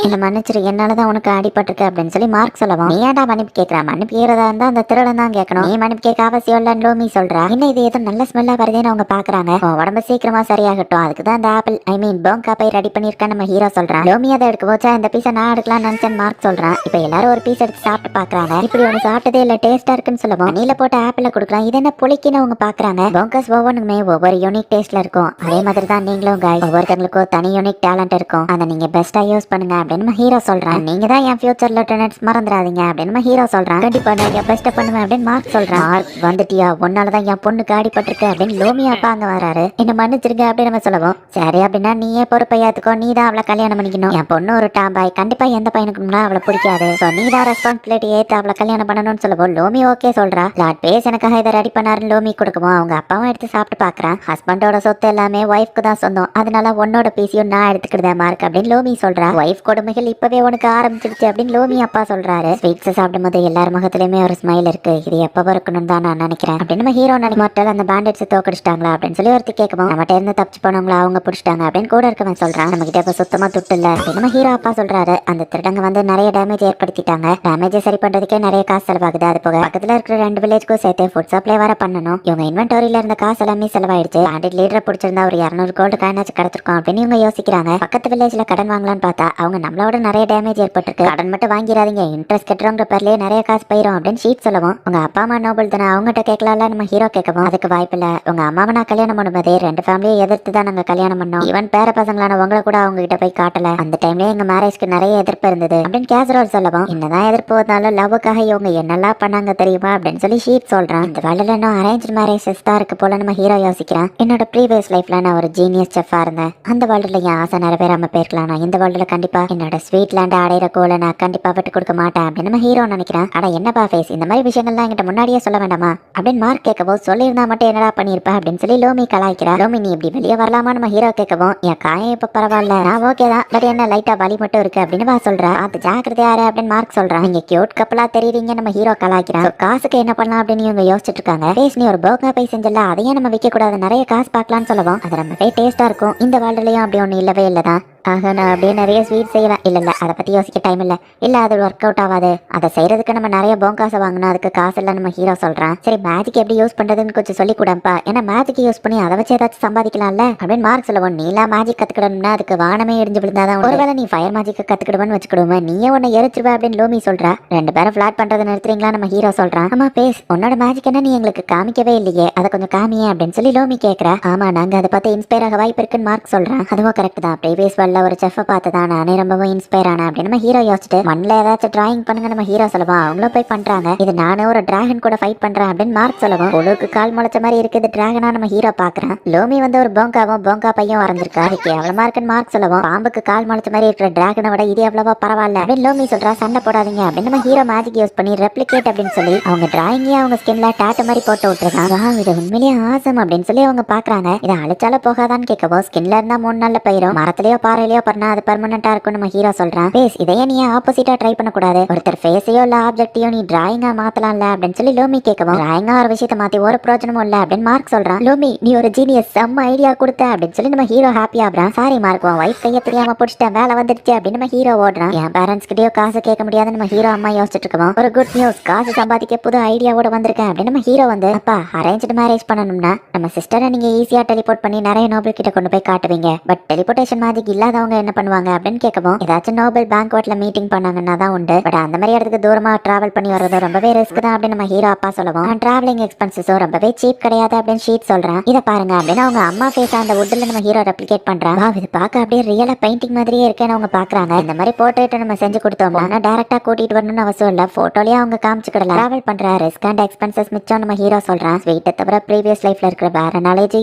என்ன மன்னிச்சிரு, என்னாலதான் உனக்கு அடிபட்டிருக்கு அப்படின்னு சொல்லி மார்க் சொல்லவும், நீ ஏன்டா மன்னிப்பு கேட்கற? மன்னிப்பு கேட்கறதா இருந்தா அந்த திருடன் தான் கேட்கணும், நீ மன்னிப்பு கேட்க அவசியம் இல்லன்னு லோமி சொல்றா. என்ன இது ஏதோ நல்ல ஸ்மெல்லா வருதுன்னு அவங்க பாக்குறாங்க. உடம்பு சீக்கிரமா சரியாகட்டும், அதுக்குதான் அந்த ஆப்பிள் போங்கா பை ரெடி பண்ணிருக்கேன் நம்ம ஹீரோ சொல்றான். லோமி அதை எடுக்க போச்சா, இந்த பீஸை நான் எடுக்கலாம்னு நினைச்சேன் மார்க் சொல்றான். இப்ப எல்லாரும் ஒரு பீஸ் எடுத்து சாப்பிட்டு பாக்குறாங்க. இப்படி ஒண்ணு சாப்பிட்டதே இல்ல, டேஸ்டா இருக்குன்னு சொல்லுவோம். நீல போட்டு ஆப்பிள கொடுக்குறான். இது என்ன புளிக்குன்னு அவங்க பாக்குறாங்க. போங்கஸ் ஒவ்வொன்றுமே ஒவ்வொரு யூனிக் டேஸ்ட்ல இருக்கும். அதே மாதிரி தான் நீங்களும் guys. ஒவ்வொருத்தங்களுக்கும் தனி யூனிக் டேலண்ட் இருக்கும், அதை நீங்க பெஸ்டா யூஸ் பண்ணுங்க அப்படின்னு நம்ம ஹீரோ சொல்றான். நீங்க தான் என் ஃபியூச்சர் லிeutenants, மறந்துடாதீங்க அப்படின்னு நம்ம ஹீரோ சொல்றான். கண்டிப்பா நான் என் பெஸ்ட்டா பண்ணுவேன் அப்படின்னு மார்க் சொல்றான். மார்க் வந்துட்டியா, உன்னாலதான் என் பொண்ணுக்கு அடிபட்டிருக்கு அப்படின்னு லோமி அப்பா அங்க வராரு. என்ன மன்னிச்சிருங்க அப்படின்னு நம்ம சொல்லுவோம். சரி அப்படின்னா நீயே பொறுப்பை ஏத்துக்கோ, நீ தான் அவளை கல்யாணம் பண்ணிக்கணும். என் பொண்ணு ஒரு டாம்பாய், கண்டிப்பா எந்த பையனுக்கும்னா அவளை பிடிக்காது, சோ நீ தான் ரெஸ்பான்சிபிலிட்டி ஏத்து அவளை கல்யாணம் பண்ணணும்னு சொல்லுவோம். லோமி ஓகே சொல்றா. லார்ட் பேஸ் எனக்காக இதை ரெடி பண்ணாருன்னு லோமி கொடுக்கவும் அவங்க அப்பாவும் எடுத்து சாப்பிட்டு பாக்குறான். ஹஸ்பண்டோட சொத்து எல்லாமே ஒய்ஃப்க்கு தான் சொந்தம், அதனால உன்னோட பீஸையும் நான் எடுத்துக்கிட்டேன் மார்க் அப்படின்னு லோமி சொல்றா. ஒய்ஃப் கொடுமைகள் இப்பவே உனக்கு ஆரம்பிச்சிருச்சு அப்படின்னு லோமி அப்பா சொல்றாரு. ஸ்வீட்ஸ் சாப்பிடும் போது எல்லார் முகத்திலுமே ஒரு ஸ்மைல் இருக்கு, இது எப்ப இருக்கணும் தான் நான் நினைக்கிறேன் அப்படின்னு நம்ம ஹீரோ நினைமாட்டல் அந்த பேண்டேட்ஸ் தோக்கடிச்சிட்டாங்களா அப்படின்னு சொல்லி ஒருத்தி கேட்கவும், நம்மகிட்ட இருந்து தப்பிச்சு போனவங்களா அவங்க பிடிச்சிட்டாங்க அப்படின்னு கூட இருக்கவன் சொல்றான். நம்ம கிட்ட இப்ப சுத்தமா துட்டு இல்ல அப்படின்னு நம்ம ஹீரோ அப்பா சொல்றாரு. அந்த திருடங்க வந்து நிறைய டேமேஜ் ஏற்படுத்திட்டாங்க, டேமேஜ் சரி பண்றதுக்கே நிறைய காசு செலவாகுது. அது போக பக்கத்துல இருக்கிற 2 வில்லேஜ்க்கும் சேர்த்து ஃபுட் சப்ளை வர பண்ணணும். இவங்க இன்வென்டரியில இருந்த காசு எல்லாமே செலவாயிடுச்சு. பேண்டேட் லீடரை பிடிச்சிருந்தா ஒரு 200 கோல்டு காயினாச்சு கிடைச்சிருக்கும் அப்படின்னு இவங்க யோசிக்கிறாங்க. பக்கத்து வில்லேஜ்ல கடன் வாங்கலாம்னு பார்த்தா அவங்க நம்மளோட நிறைய டேமேஜ் ஏற்பட்டிருக்கு, கடன் மட்டும் வாங்கிடாதீங்க, இன்ட்ரெஸ்ட் கட்டுறவங்க பேர்லயே நிறைய காசு போயிரும் அப்படின்னு ஷீட் சொல்லுவோம். உங்க அப்பா அம்மா நோபல் தானே, அவங்ககிட்ட கேட்கலாம்ல நம்ம ஹீரோ கேட்கவும், அதுக்கு வாய்ப்பில்ல, உங்க அம்மாவை நான் கல்யாணம் பண்ணும்போதே 2 ஃபேமிலியை எதிர்த்து தான் நாங்க கல்யாணம் பண்ணோம், ஈவன் பேர பசங்களான உங்களை கூட அவங்க கிட்ட போய் காட்டல, அந்த டைம்லயே எங்க மேரேஜ்க்கு நிறைய எதிர்ப்பு இருந்தது அப்படின்னு கேசரோல் சொல்லவும், என்னதான் எதிர்ப்பு வந்தாலும் லவ்வுக்காக இவங்க என்னெல்லாம் பண்ணாங்க தெரியுமா அப்படின்னு சொல்லி ஷீட் சொல்றான். இந்த வேர்ல்டுல இன்னும் அரேஞ்ச் மேரேஜஸ் தான் இருக்கு போல நம்ம ஹீரோ யோசிக்கிறான். என்னோட ப்ரீவியஸ் லைஃப்ல நான் ஒரு ஜீனியஸ் செஃபா இருந்தேன், அந்த வேர்ல்டுல என் ஆசை நிறைவேறாம போயிருக்கலாம், நான் இந்த வேர்ல்டுல கண்டிப்பா என்னோட ஸ்வீட் லேண்ட் அடையிற கோலை நான் கண்டிப்பா விட்டு கொடுக்க மாட்டேன் அப்படின்னு நம்ம ஹீரோ நினைக்கிறான். ஆனா என்னப்பா ஃபேஸ், இந்த மாதிரி விஷயங்கள்லாம் என்கிட்ட முன்னாடியே சொல்ல வேண்டாமா அப்படின்னு மார்க் கேட்கவும், சொல்லியிருந்தா மட்டும் என்னடா பண்ணிருப்பேன் அப்படின்னு சொல்லி லோமி கலாய்க்கிறா. லோமி நீ இப்படி வெளியே வரலாமா நம்ம ஹீரோ கேட்கவும், என் காயம் இப்ப பரவாயில்ல, நான் ஓகே தான், பட் என்ன லைட்டா வலி மட்டும் இருக்கு அப்படின்னு வா சொல்றா. அது ஜாக்கிரதையா யாரு அப்படின்னு மார்க் சொல்றான். நீங்க கியூட் கப்பலா தெரியுறீங்க நம்ம ஹீரோ கலாய்க்கிறான். காசுக்கு என்ன பண்ணலாம் அப்படின்னு இவங்க யோசிச்சுட்டு இருக்காங்க. பேஸ் நீ ஒரு போகா பை செஞ்சல, அதையே நம்ம விற்க கூடாது, நிறைய காசு பார்க்கலாம்னு சொல்லுவோம். அது ரொம்பவே டேஸ்டா இருக்கும், இந்த வேர்ல்டுலயும் அப்படி ஒண்ணு இல்லவே இல்லதான். ஆக நான் அப்படியே நிறைய ஸ்வீட் செய்வேன். இல்ல அதை பத்தி யோசிக்க டைம் இல்ல அது ஒர்க் அவுட் ஆகாது, அதை செய்யறதுக்கு நம்ம நிறைய போங்காசை வாங்கணும், அதுக்கு காசு இல்ல நம்ம ஹீரோ சொல்றான். சரி மேஜிக் எப்படி யூஸ் பண்றதுன்னு கொஞ்சம் சொல்லி கூடப்பா, ஏன்னா மேஜிக் யூஸ் பண்ணி அதை வச்சு ஏதாச்சும் சம்பாதிக்கலாம்ல அப்படின்னு மார்க் சொல்லுவோம். நீலா மேஜிக் கத்துக்கிடணும்னா அதுக்கு வானமே எரிஞ்சு விழுந்தாதான், ஒருவேளை நீ ஃபயர் மேஜிக் கத்துக்கிடுவேன்னு வச்சுக்கிடுவேன், நீயே உன்னை எரிச்சிருவ அப்படின்னு லோமி சொல்றா. 2 பேரும் ஃபிளாட் பண்றதை நிறுத்துறீங்களா நம்ம ஹீரோ சொல்றான். ஆமா பேஸ், உன்னோட மேஜிக் என்ன நீ எங்களுக்கு காமிக்கவே இல்லையே, அதை கொஞ்சம் காமியே அப்படின்னு சொல்லி லோமி கேட்கறா. ஆமா நாங்க அதை பார்த்து இன்ஸ்பயர் ஆக வாய்ப்பு இருக்குன்னு மார்க் சொல்றான். அதுவும் கரெக்ட் தான், ப்ரீவியஸ் வேர்ல்ட்ல ஒரு செஃப் பார்த்து நானே ரொம்பவும் இன்ஸ்பயர் ஆனேன் அப்படின்னு நம்ம ஹீரோ யோசிச்சுட்டு, மண்ணில் ஏதாச்சும் டிராயிங் பண்ணுங்க நம்ம ஹீரோ சொல்லுவோம். அவங்களும் போய் பண்றாங்க. இது நானே ஒரு டிராகன் கூட ஃபைட் பண்றேன் அப்படின்னு மார்க் சொல்லுவோம். பொழுதுக்கு கால் முளைச்ச மாதிரி இருக்குது டிராகனா நம்ம ஹீரோ பாக்குறேன். லோமி வந்து ஒரு போங்கா பையன் வரைஞ்சிருக்கா, அதுக்கு எவ்வளவு இருக்குன்னு மார்க் சொல்லுவோம். பாம்புக்கு கால் முளைச்ச மாதிரி இருக்கிற டிராகனை விட இது எவ்வளவோ பரவாயில்ல அப்படின்னு லோமி சொல்றா. சண்டை போடாதீங்க அப்படின்னு நம்ம ஹீரோ மேஜிக் யூஸ் பண்ணி ரெப்ளிகேட் அப்படின்னு சொல்லி அவங்க டிராயிங்கே அவங்க ஸ்கின்ல டாட்டு மாதிரி போட்டு விட்டுருக்காங்க. இது உண்மையிலேயே ஆசம் அப்படின்னு சொல்லி அவங்க பாக்குறாங்க. இதை அழிச்சாலும் போகாதான்னு கேட்கவோ, ஸ்கின்ல இருந்தா 3 நாள்ல போயிரும், மரத்திலயோ பாறையிலயோ பண்ணா அது பெர்மனண்டா இருக்கும் நம்ம ஹீரோ சொல்றான். பேஸ் இதையே நீ ஆப்போசிட்டா ட்ரை பண்ண கூடாது, ஒருத்தர் ஃபேஸையோ இல்ல ஆப்ஜெக்டையோ நீ டிராயிங்கா மாத்தலாம்ல அப்படின்னு சொல்லி லோமி கேட்கவும், டிராயிங்கா ஒரு விஷயத்தை மாத்தி ஒரு பிரோஜனமும் இல்ல அப்படின்னு மார்க் சொல்றான். லோமி நீ ஒரு ஜீனியஸ், செம்ம ஐடியா கொடுத்த அப்படின்னு சொல்லி நம்ம ஹீரோ ஹாப்பி ஆகுறான். சாரி மார்க், உன் வைஃப் கைய தெரியாம பிடிச்சிட்டேன், வேலை வந்துருச்சு அப்படின்னு நம்ம ஹீரோ ஓடுறான். என் பேரண்ட்ஸ் கிட்டயோ காசு கேட்க முடியாதுன்னு நம்ம ஹீரோ அம்மா யோசிச்சுட்டு இருக்கோம். ஒரு குட் நியூஸ், காசு சம்பாதிக்க புது ஐடியாவோட வந்திருக்கேன் அப்படின்னு நம்ம ஹீரோ வந்து, அப்பா அரேஞ்ச்டு மேரேஜ் பண்ணணும்னா நம்ம சிஸ்டரை நீங்க ஈஸியா டெலிபோர்ட் பண்ணி நிறைய நோபல் கிட்ட கொண்டு போய் காட்டுவீங்க, பட் டெலிபோர்டேஷன் மேஜிக் இல்லாதவங்க என்ன பண்ணுவாங்க அப்படின்னு கேட்கவும், ஏதாச்சும் நோபல் பேங்க்வெட்ல மீட்டிங் பண்ணாங்கன்னா தான் உண்டு, பட் அந்த மாதிரி இடத்துக்கு தூரமா டிராவல் பண்ணி வர்றது ரொம்பவே ரிஸ்க் தான் அப்படின்னு நம்ம ஹீரோ அப்பா சொல்லுவோம். டிராவலிங் எக்ஸ்பென்சஸும் ரொம்பவே சீப் கிடையாது அப்படின்னு ஷீட் சொல்றேன். இதை பாருங்க அப்படின்னு அவங்க அம்மா ஃபேஸ் அந்த வுட்ல நம்ம ஹீரோ ரெப்ளிகேட் பண்றான். இது பார்க்க அப்படியே ரியலா பெயிண்டிங் மாதிரியே இருக்கேன்னு அவங்க பாக்குறாங்க. இந்த மாதிரி போர்ட்ரேட் நம்ம செஞ்சு கொடுத்தோம்னா டைரக்டா கூட்டிட்டு வரணும்னு அவசியம் இல்ல, போட்டோலயே அவங்க காமிச்சுக்கிடலாம். டிராவல் பண்ற ரிஸ்க் அண்ட் எக்ஸ்பென்சஸ் மிச்சம் நம்ம ஹீரோ சொல்றான். ஸ்வீட்டை தவிர ப்ரீவியஸ் லைஃப்ல இருக்கிற வேற நாலேஜ்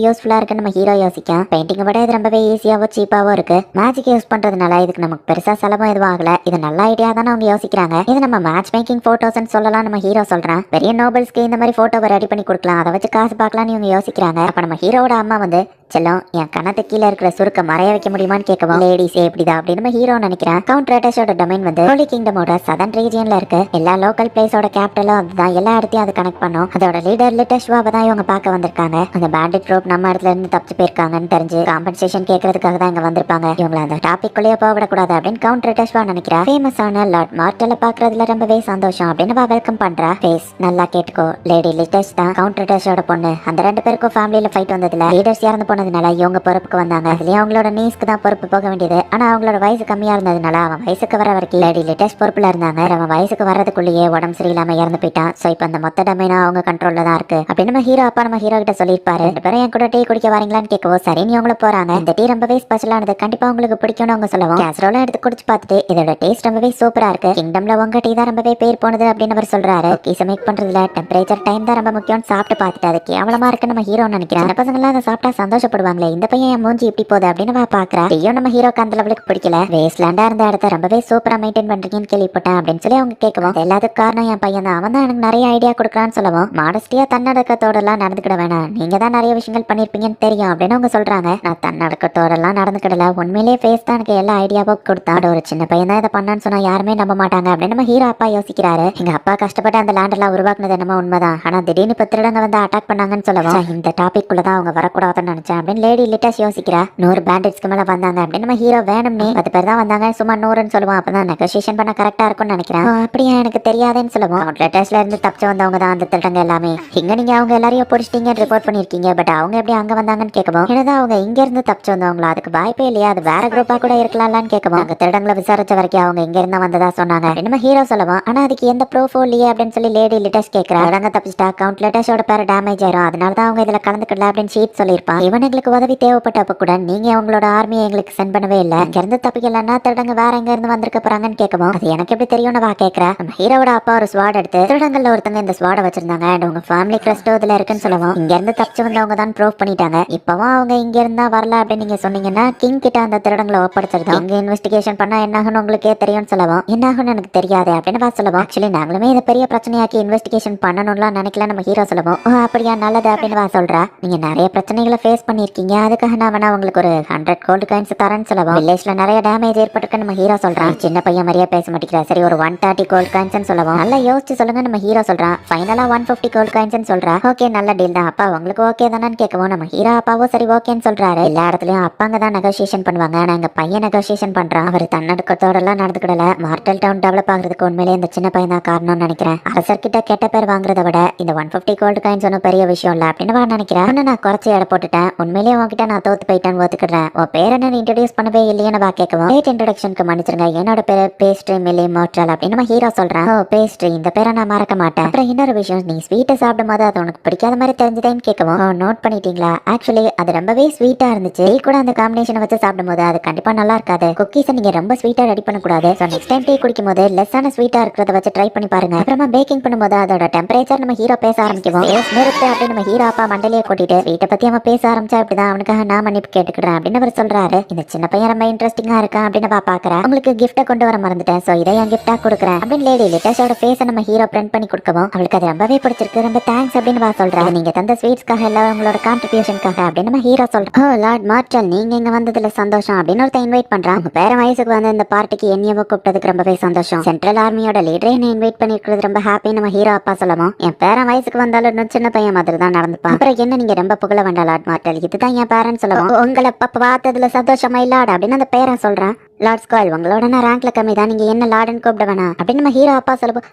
யூஸ்ஃபுல்லா இருக்கு நம்ம ஹீரோ யோசிக்கும். பெயிண்டிங் விட இது ரொம்பவே ஈஸியாவோ சீப்பாவோ இருக்கு, மேஜிக் யூஸ் பண்றதுனால இதுக்கு நமக்கு பெருசா செலவும் எதுவும் ஆகல, இது நல்ல ஐடியா தானே அவங்க யோசிக்கிறாங்க. இது நம்ம மேட்ச் மேக்கிங் போட்டோஸ் சொல்லலாம் நம்ம ஹீரோ சொல்றான். பெரிய நோபல்ஸ்க்கு இந்த மாதிரி போட்டோவை ரெடி பண்ணி கொடுக்கலாம், அதை வச்சு காசு பார்க்கலாம்னு இவங்க யோசிக்கிறாங்க. அப்ப நம்ம ஹீரோட அம்மா வந்து, செல்லம் என் கணத்து கீழே இருக்கிற சுருக்க மறைய வைக்க முடியுமான்னு கேட்கவும் லேடிஸே எப்படிதான் அப்படின்னு நம்ம ஹீரோ நினைக்கிறேன். கவுண்டர் அட்டாஷோட டொமைன் வந்து ஹோலி கிங்டமோட சதன் ரீஜியன்ல இருக்கு. எல்லா லோக்கல் பிளேஸோட கேபிட்டலும் அதுதான். எல்லா இடத்தையும் அது கனெக்ட் பண்ணும். அதோட லீடர் லிட்டஷ்வாவை தான் இவங்க பார்க்க வந்திருக்காங்க. அந்த பேண்டிட் குரூப் நம்ம இடத்துல இருந்து தப்பிச்சு போயிருக்காங்கன்னு தெரிஞ்சு காம்பன்சேஷன் கேட்கறதுக்காக தான் இங்க வந்திருப்பாங்க. இவங்களை அந்த டாபிக் குள்ளேயே போகக்கூடாது அப்படின்னு கவுண்டர் அட்டாஷ்வா நினைக்கிறா. ஃபேமஸான லார்ட் மார்டலை பாக்குறதுல ரொம்பவே சந்தோஷம் அப்படின்னு வெல்கம் பண்றா. ஃபேஸ் நல்லா கேட்டுக்கோ, லேடி லிட்டஷ் தான் கவுண்டர் அட்டாஷோட பொண்ணு. அந்த 2 பேருக்கும் ஃபேமிலியில ஃபைட் வந்ததுல லீடர்ஸ் இறந்து போனதுனால இவங்க பொறுப்புக்கு வந்தாங்க. அதுலயும் அவங்களோட நீஸ்க்கு தான் பொறுப்பு போக வேண்டியது. ஆனா அவங்களோட வயசு கம்மியா இருந்ததுனால அவன் வயசுக்கு வர வரைக்கும் லேடி லிட்டஸ் பொறுப்புல இருந்தாங்க. அவன் வயசுக்கு வர்றதுக்குள்ளேயே உடம்பு சரியில்லாம இறந்து போயிட்டான். சோ இப்ப அந்த மொத்த டமைனா அவங்க கண்ட்ரோல்ல தான் இருக்கு அப்படின்னு நம்ம ஹீரோ அப்பா நம்ம ஹீரோ கிட்ட சொல்லியிருப்பாரு. 2 பேரும் என் கூட டீ குடிக்க வரீங்களான்னு கேட்கவும் சரின்னு அவங்கள போறாங்க. இந்த டீ ரொம்பவே ஸ்பெஷலானது, கண்டிப்பா உங்களுக்கு பிடிக்கும்னு அவங்க சொல்லுவோம். கேசரோல எடுத்து குடிச்சு பார்த்துட்டு இதோட டேஸ்ட் ரொம்பவே சூப்பரா இருக்கு, கிங்டம்ல உங்க டீ தான் ரொம்பவே பேர் போனது அப்படின்னு அவர் சொல்றாரு. குக்கீஸ் மேக் பண்றதுல டெம்பரேச்சர் டைம் தான் ரொம்ப முக்கியம். சாப்பிட்டு பார்த்துட்டு அது கேவலமா இருக்கு நம்ம ஹீரோ நினைக்கிறேன். சின்ன பசங்க எல்லாம் அதை சாப்பிட்டா சந்தோஷப்படுவாங்களே, இந்த பையன் என் மூஞ்சி இப்படி போகுது அப்படின்னு பாக்குறா. டீயும் நம்ம ஹீரோக்கு அந்த லெவலுக்கு பிடிக்கல. வேஸ்ட்லேண்டா இருந்த இடத்த ரொம்பவே சூப்பரா மெயின்டைன் பண்றீங்கன்னு கேள்விப்பட்டேன் அப்படின்னு சொல்லி அவங்க கேட்கவும் எல்லாத்துக்கும் காரணம் என் பையன் தான், அவன் தான் எனக்கு நிறைய ஐடியா கொடுக்குறான்னு சொல்லவும் மாடஸ்டியா தன்னடக்கத்தோட எல்லாம் நடந்துக்கிட வேணாம், நீங்க தான் நிறைய விஷயங்கள் பண்ணிருப்பீங்கன்னு தெரியும் அப்படின்னு அவங்க சொல்றாங்க. நான் தன்னடக்கத்தோட எல்லாம் நடந்துக்கிடல, உண்மையிலேயே ஃபேஸ் தான் எனக்கு எல்லா ஐடியாவும் கொடுத்தா. ஒரு சின்ன பையன் தான் இதை பண்ணான்னு சொன்னா யாருமே நம்ப மாட்டாங்க அப்படின்னு நம்ம ஹீரோ அப்பா யோசிக்கிறாரு. எங்க அப்பா கஷ்டப்பட்டு அந்த லேண்ட் எல்லாம் உருவாக்குனது என்னமோ உண்மைதான், ஆனா திடீர்னு 10 திருடங்க வந்து அட்டாக் பண்ணாங்கன்னு சொல்லவும் இந்த டாபிக் குள்ளதான் அவங்க வரக்கூடாதுன்னு நினைச்சேன் அப்படின்னு லேடி லிட்டஸ் யோசிக்கிறா. 100 பேண்டிட்ஸ்க்கு மேல வந்தாங்க அப்படின்னு நம்ம ஹீரோ வேணும்னே 10 பேர் தான் வந்தாங்க, சும்மா 100ன்னு சொல்லுவோம். அப்பதான் நெகோசியேஷன் பண்ண கரெக்டா இருக்கும்னு நினைக்கிறேன். அப்படியா எனக்கு தெரியாதுன்னு சொல்லுவோம். லெட்டர்ஸ்ல இருந்து தப்பிச்சு வந்தவங்க தான் அந்த திருடங்க எல்லாமே. இங்க நீங்க அவங்க எல்லாரையும் பிடிச்சிட்டீங்க ரிப்போர்ட் பண்ணிருக்கீங்க, பட் அவங்க எப்படி அங்க வந்தாங்கன்னு கேட்கவும் என்னதான் அவங்க இங்க இருந்து தப்பிச்சு வந்தவங்களா, அதுக்கு வாய்ப்பே இல்லையா, அது வேற குரூப்பா கூட இருக்கலாம்லான்னு கேட்கவும் அங்க திருடங்களை விசாரிச்ச வரைக்கும் அவங்க இங்க இருந்தா வந்ததா சொன்னாங்க நம்ம ஹீரோ சொல்லுவோம். ஆனா அதுக்கு எந்த ப்ரூஃபோ இல்லையே அப்படின்னு சொல்லி லேடி லிட்டஸ் கேட்கிறா. திருடங்க தப்பிச்சிட்டா கவுண்ட் லெட்டர்ஸோட பேர் டேமேஜ் ஆயிரும், அதனால தான் அவங்க இதுல கலந்துக்கல அப்படின்னு ஷீட் சொல்லியிருப்பான். இவனுங்களுக்கு உதவி தேவைப்பட்டப்ப கூட நீங்க உங்களோட ஆர்மியை எங்களுக்கு சென்ட் பண்ணவே இல்லை, இங்க இருந்து தப்பிக்கலன்னா திருடங்க வேற எங்க இருந்து வந்திருக்க போறாங்கன்னு கேட்கவும் அது எனக்கு எப்படி தெரியும்னு வா கேட்கிறா. நம்ம ஹீரோட அப்பா ஒரு ஸ்வாட் எடுத்து திருடங்கள்ல ஒருத்தங்க இந்த ஸ்வாட வச்சிருந்தாங்க அண்ட் உங்க ஃபேமிலி கிரஸ்டோ இதுல இருக்குன்னு சொல்லுவோம். இங்க இருந்து தப்பிச்சு வந்தவங்க தான் ப்ரூவ் பண்ணிட்டாங்க. இப்பவும் அவங்க இங்க இருந்தா வரல அப்படின்னு நீங்க சொன்னீங்கன்னா கிங் கிட்ட அந்த திருடங்களை ஒப்படைச்சிருந்தோம். இங்க இன்வெஸ்டிகேஷன் பண்ணா என்னாகும் உங்களுக்கே தெரியும்னு சொல்லுவோம். என்னாகும் எனக்கு தெரியாது அப்படின்னு சொல்லுவோம். ஆக்சுவலி நாங்களுமே இதை பெரிய பிரச்சனையாக்கி இன்வெஸ்டிகேஷன் பண்ணணும்லாம் நினைக்கல நம்ம ஹீரோ சொல்லுவோம். அப்படியா நல்லது அப்படின்னு சொல்றா. நீங்க நிறைய பிரச்சனைகளை ஃபேஸ் பண்ணிருக்கீங்க, அதுக்காக நான் வேணா உங்களுக்கு ஒரு 100 கோல்டு காயின்ஸ் தரேன்னு சொல்லுவோம். வில்லேஜ்ல நிறைய டேமேஜ் ஏற்பட்டிருக்கு நம்ம ஹீரோ சொல்றான். சின்ன பையன் மாதிரியே பேச மாட்டேங்கிறா. சரி ஒரு 130 கோல்டு காயின்ஸ் சொல்லுவோம். நல்லா யோசிச்சு சொல்லுங்க நம்ம ஹீரோ சொல்றான். ஃபைனலா 150 கோல்டு காயின்ஸ் சொல்றா. ஓகே நல்ல டீல் தான் அப்பா, உங்களுக்கு ஓகே தானு கேட்கவும் நம்ம ஹீரோ அப்பாவோ சரி ஓகேன்னு சொல்றாரு. எல்லா இடத்துலயும் அப்பாங்க தான் நெகோசியேஷன் பண்ணுவாங்க, ஆனா எங்க பையன் நெகோசியேஷன் பண்றான். அவர் தன்னடக்கத்தோட எல்லாம் நடந்துக்கிடல. மார்டல் டவுன் டெவலப் ஆகுறதுக்கு உண்மையிலே இந்த சின்ன பையன் தான் காரணம்னு நினைக்கிறேன். அரசர் கிட்ட கெட்ட பேர் வாங்குறத விட இந்த 150 கோல்டு காயின்ஸ் ஒன்றும் பெரிய விஷயம் இல்ல அப்படின்னு நான் நினைக்கிறேன். நான் குறைச்சி எடை போட்டுட்டேன், உண்மையிலேயே உங்ககிட்ட நான் தோத்து போயிட்டேன்னு ஒத்துக்கிறேன். உன் பேர் என்ன இன்ட்ரோடியூஸ் பண்ணவே இல்லையேன்னு வா கேட்கவும் லேட் இன்ட்ரோடக்ஷனுக்கு மன்னிச்சிருங்க, என்னோட பேரு பேஸ்ட்ரி மில்லி மோட்ரல் அப்படின்னு நம்ம ஹீரோ சொல்றான். ஓ பேஸ்ட்ரி, இந்த பேரை நான் மறக்க மாட்டேன். அப்புறம் இன்னொரு விஷயம், நீ ஸ்வீட்டை சாப்பிடும் போது அது உனக்கு பிடிக்காத மாதிரி தெரிஞ்சதேன்னு கேட்கவும் நோட் பண்ணிட்டீங்களா, ஆக்சுவலி அது ரொம்பவே ஸ்வீட்டா இருந்துச்சு, டீ கூட அந்த காம்பினேஷனை வச்சு சாப்பிடும் போது அது கண்டிப்பா நல்லா இருக்காது. குக்கீஸை நீங்க ரொம்ப ஸ்வீட்டா ரெடி பண்ணக்கூடாது. ஸோ நெக்ஸ்ட் டைம் டீ குடிக்கும் போது லெஸ்ஸான ஸ்வீட்டா இருக்கிறத வச்சு ட்ரை பண்ணி பாருங்க. அப்புறமா பேக்கிங் பண்ணும்போது அதோட டெம்பரேச்சர் நம்ம ஹீரோ பேச ஆரம்பிக்குவோம். நிறுத்து அப்படின்னு நம்ம ஹீரோ அப்பா மண்டலியை கூட்டிட்டு வீட்டை பத்தி அவன் பேச ஆரம்பிச்சா அப்படிதான் அவனுக்காக நான் மன்னிப்பு கேட்டுக்கிறேன் அப்படின்னு அவர் சொல்றாரு. இந்த சின்ன பையன் ரொம்ப இன்ட்ரெஸ்டிங்கா இருக்கான் அப்படின்னு பாக்குறேன். உங்களுக்கு கிஃப்ட்டை கொண்டு வர மறந்துட்டேன், சோ இதை என் கிஃப்டா கொடுக்குறேன் அப்படின்னு லேடி லிட்டஸோட ஃபேஸை நம்ம ஹீரோ பிரிண்ட் பண்ணி கொடுக்கவும் அவளுக்கு அது ரொம்பவே பிடிச்சிருக்கு, ரொம்ப தேங்க்ஸ் அப்படின்னு சொல்றாரு. நீங்க தந்த ஸ்வீட்ஸ்க்காக எல்லாம் உங்களோட கான்ட்ரிபியூஷனுக்காக அப்படின்னு நம்ம ஹீரோ சொல்றோம். ஓ லார்ட் மார்டல், நீங்க இங்க வந்ததுல சந்தோஷம் அப்படின்னு ஒருத்தன் இன்வைட் பண்றான். உங்க பேர வயசுக்கு வந்து இந்த பார்ட்டிக்கு என்னையவோ கூப்பிட்டதுக்கு ரொம்பவே சந்தோஷம். சென்ட்ரல் ஆர்மியோட லீடரே என்ன இன்வைட் பண்ணிருக்கிறது ரொம்ப ஹாப்பி நம்ம ஹீரோ அப்பா சொல்லவும் என் பேர வயசுக்கு வந்தாலும் இன்னும் சின்ன பையன் மாதிரி தான் நடந்துப்பான். அப்புறம் என்ன நீங்க ரொம்ப புகழ வேண்டாம் லார்ட் மார்டல், இதுதான் என் பேரன்னு சொல்லவும் உங்களை பார்த்ததுல சந்தோஷமா இல்லாட அப்படின்னு அந்த பேரை சொல்றேன். லார்ட் ஸ்குவால், உங்களோட நான் ரேங்க்ல கம்மி தான், நீங்க என்ன லார்டுன்னு கூப்பிட வேணாம் அப்படின்னு நம்ம ஹீரோ அப்பா சொல்லுவோம்.